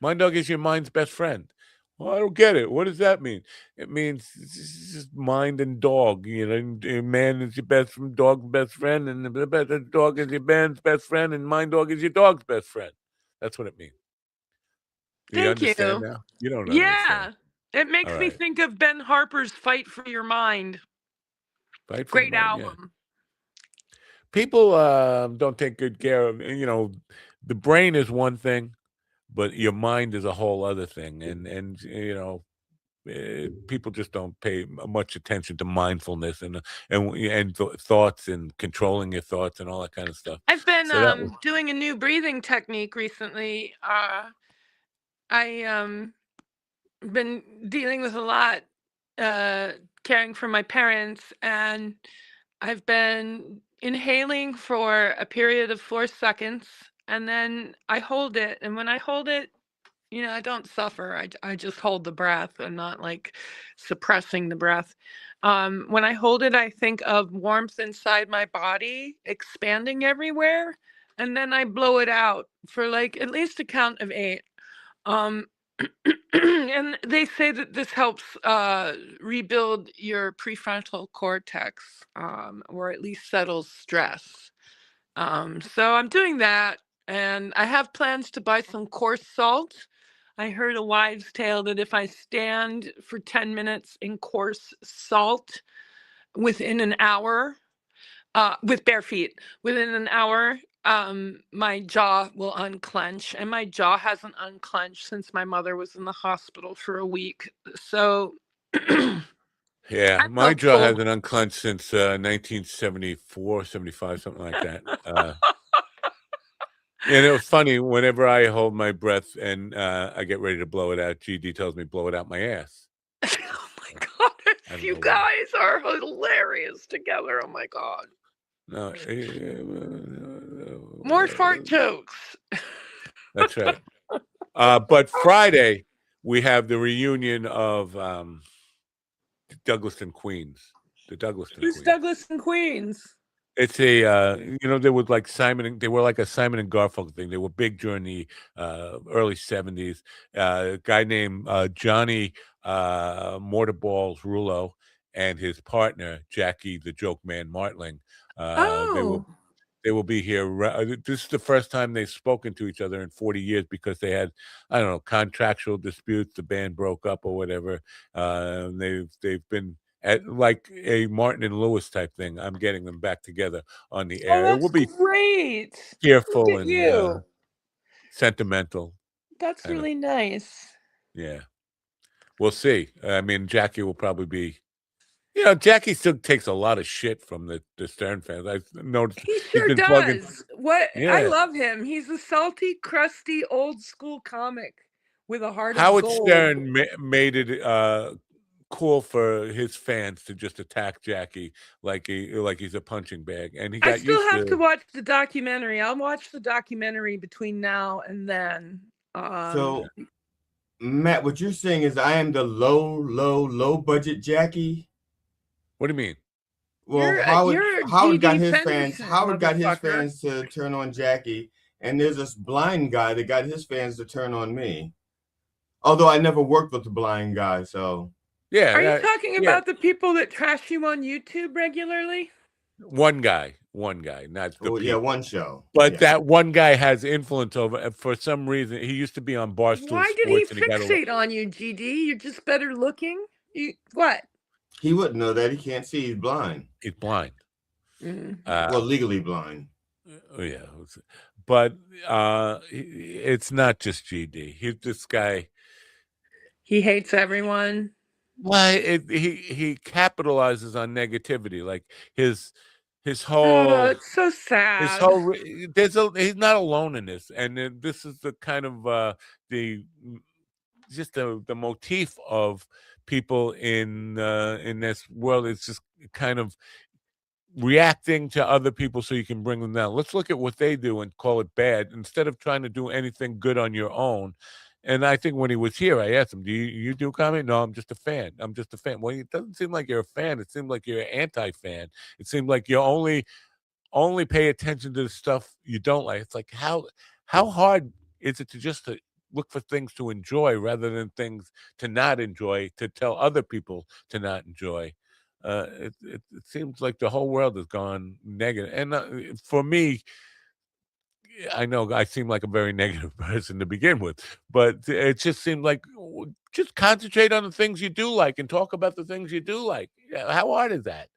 B: Mind Dog is your mind's best friend. Well, I don't get it. What does that mean? It means it's just mind and dog. Man is your dog's best friend, and the dog is your man's best friend, and mind dog is your dog's best friend. That's what it means.
I: You
B: understand now? You don't know.
I: Yeah. It makes me think of Ben Harper's Fight for Your Mind. Great album.
B: Yeah. People don't take good care of, the brain is one thing, but your mind is a whole other thing. And people just don't pay much attention to mindfulness and thoughts and controlling your thoughts and all that kind of stuff.
I: I've been
B: So
I: doing a new breathing technique recently. I been dealing with a lot, caring for my parents, and I've been inhaling for a period of 4 seconds, and then I hold it. And when I hold it, I don't suffer. I just hold the breath and not like suppressing the breath. When I hold it, I think of warmth inside my body expanding everywhere, and then I blow it out for like at least a count of 8. Um, and they say that this helps rebuild your prefrontal cortex, or at least settles stress. So I'm doing that, and I have plans to buy some coarse salt. I heard a wives' tale that if I stand for 10 minutes in coarse salt within an hour, with bare feet, within an hour, my jaw will unclench, and my jaw hasn't unclenched since my mother was in the hospital for a week. So
B: yeah,
I: I'm
B: my jaw
I: hopeful.
B: hasn't unclenched since 1974, 75, something like that. And it was funny, whenever I hold my breath and I get ready to blow it out, GD tells me blow it out my ass.
I: Oh my God, you guys are hilarious together. Oh my God.
B: No,
I: More fart jokes.
B: That's right. But Friday, we have the reunion of Douglas and Queens. The Douglas and
I: Who's
B: Queens.
I: Douglas and Queens?
B: It's a they were like they were like a Simon and Garfunkel thing. They were big during the early 70s. A guy named Johnny Mortarballs Rulo and his partner Jackie the Joke Man Martling. They will be here. This is the first time they've spoken to each other in 40 years because they had, I don't know, contractual disputes. The band broke up or whatever. They've been at like a Martin and Lewis type thing. I'm getting them back together on the air. It will be
I: great.
B: tearful
I: Look at
B: and
I: you.
B: sentimental.
I: That's really nice.
B: Yeah, we'll see. I mean, Jackie will probably be. Jackie still takes a lot of shit from the Stern fans. I've noticed
I: He
B: he's
I: sure
B: been plugging.
I: does. I
B: Yeah.
I: love him. He's a salty, crusty, old school comic with a heart of
B: Howard
I: gold.
B: Stern made it cool for his fans to just attack Jackie like he's a punching bag, and he got
I: I still
B: used
I: have to watch the documentary. I'll watch the documentary between now and then.
H: So, Matt, what you're saying is I am the low budget Jackie?
B: What do you mean?
H: Well,
I: you're
H: Howard got
I: G.D.
H: his
I: Fenderson,
H: fans. Howard got his
I: motherfucker.
H: fans to turn on Jackie, and there's this blind guy that got his fans to turn on me. Although I never worked with the blind guy, so
B: yeah.
I: Are you talking about the people that trash you on YouTube regularly?
B: One guy, not the people.
H: Yeah, one show.
B: But that one guy has influence over. For some reason, he used to be on Barstool
I: Why
B: Sports.
I: did he fixate on you, GD? You're just better looking. What?
H: He wouldn't know that. He can't see. He's blind.
B: He's blind.
H: Well, legally blind.
B: Yeah, but it's not just GD. He's this guy.
I: He hates everyone.
B: Why he capitalizes on negativity, like his whole.
I: It's so sad.
B: His whole he's not alone in this, and this is the kind of the motif of people in this world. It's just kind of reacting to other people so you can bring them down. Let's look at what they do and call it bad instead of trying to do anything good on your own. And I think when he was here, I asked him, do you do comedy? No, I'm just a fan. Well, it doesn't seem like you're a fan. It seemed like you're an anti-fan. It seemed like you only pay attention to the stuff you don't like. It's like, how hard is it to look for things to enjoy rather than things to not enjoy, to tell other people to not enjoy? It seems like the whole world has gone negative. And for me, I know I seem like a very negative person to begin with, but it just seemed like just concentrate on the things you do like and talk about the things you do like. How hard is that?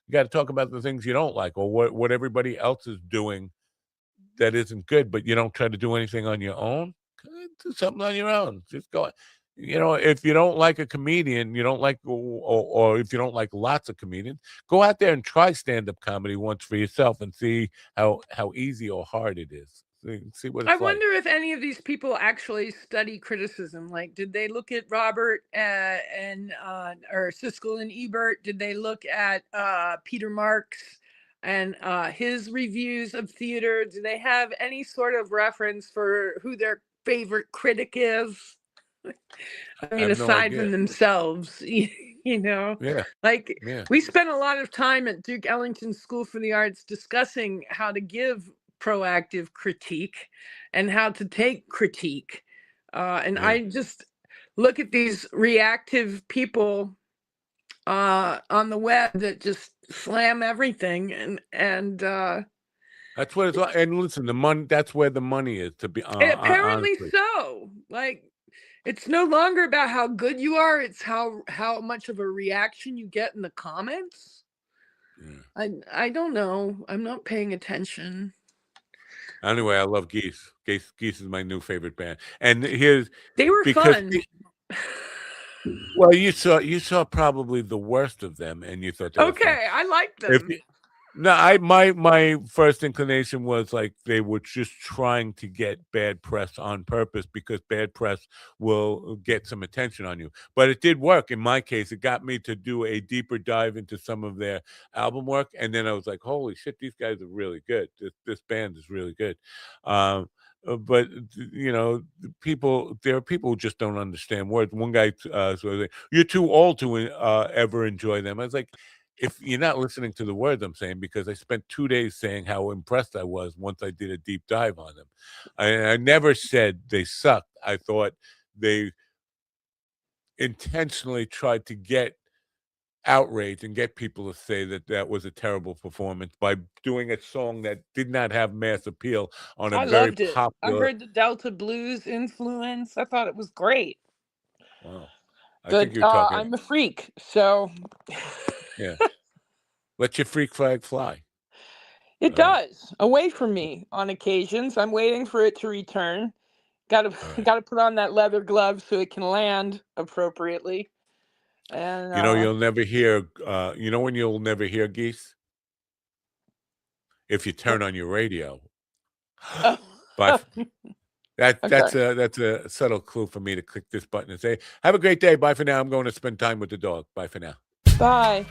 B: You got to talk about the things you don't like or what everybody else is doing that isn't good, but you don't try to do anything on your own. Do something on your own. Just go. if you don't like a comedian, you don't like, or if you don't like lots of comedians, go out there and try stand-up comedy once for yourself and see how easy or hard it is. See what
I: I
B: it's like.
I: wonder if any of these people actually study criticism. Like, did they look at Robert or Siskel and Ebert? Did they look at Peter Marx and his reviews of theater? Do they have any sort of reference for who their favorite critic is? I mean, aside from themselves,
B: Yeah.
I: like
B: Yeah.
I: we spent a lot of time at Duke Ellington School for the Arts discussing how to give proactive critique and how to take critique. And I just look at these reactive people on the web that just slam everything, and
B: that's what it's like. And listen, the money, that's where the money is, to be
I: apparently
B: honestly.
I: so. Like, it's no longer about how good you are, it's how much of a reaction you get in the comments. I don't know. I'm not paying attention.
B: Anyway, I love Geese. Geese is my new favorite band. And
I: they were fun.
B: Well, you saw probably the worst of them, and you thought they were fun.
I: I like them.
B: My first inclination was like they were just trying to get bad press on purpose because bad press will get some attention on you. But it did work. In my case, it got me to do a deeper dive into some of their album work, and then I was like, "Holy shit, these guys are really good. This band is really good." But there are people who just don't understand words. One guy was like, "You're too old to ever enjoy them." I was like, if you're not listening to the words I'm saying, because I spent 2 days saying how impressed I was once I did a deep dive on them. I never said they sucked. I thought they intentionally tried to get outrage and get people to say that was a terrible performance by doing a song that did not have mass appeal on a very popular.
I: I heard the Delta Blues influence. I thought it was great.
B: Wow. I
I: But
B: think you're talking.
I: I'm a freak, so
B: yeah. Let your freak flag fly.
I: It does. Away from me on occasions. I'm waiting for it to return. Got to put on that leather glove so it can land appropriately. And
B: you'll never hear. When you'll never hear Geese? If you turn on your radio. But that's a subtle clue for me to click this button and say, "Have a great day. Bye for now. I'm going to spend time with the dog. Bye for now."
I: Bye.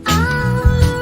J: Oh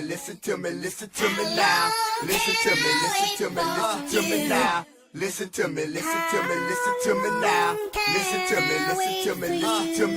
J: listen to me, listen to me now. Listen to me, listen to me, listen to me now. Listen to me, listen to me, listen to me now. Listen to me, listen to me, listen to me.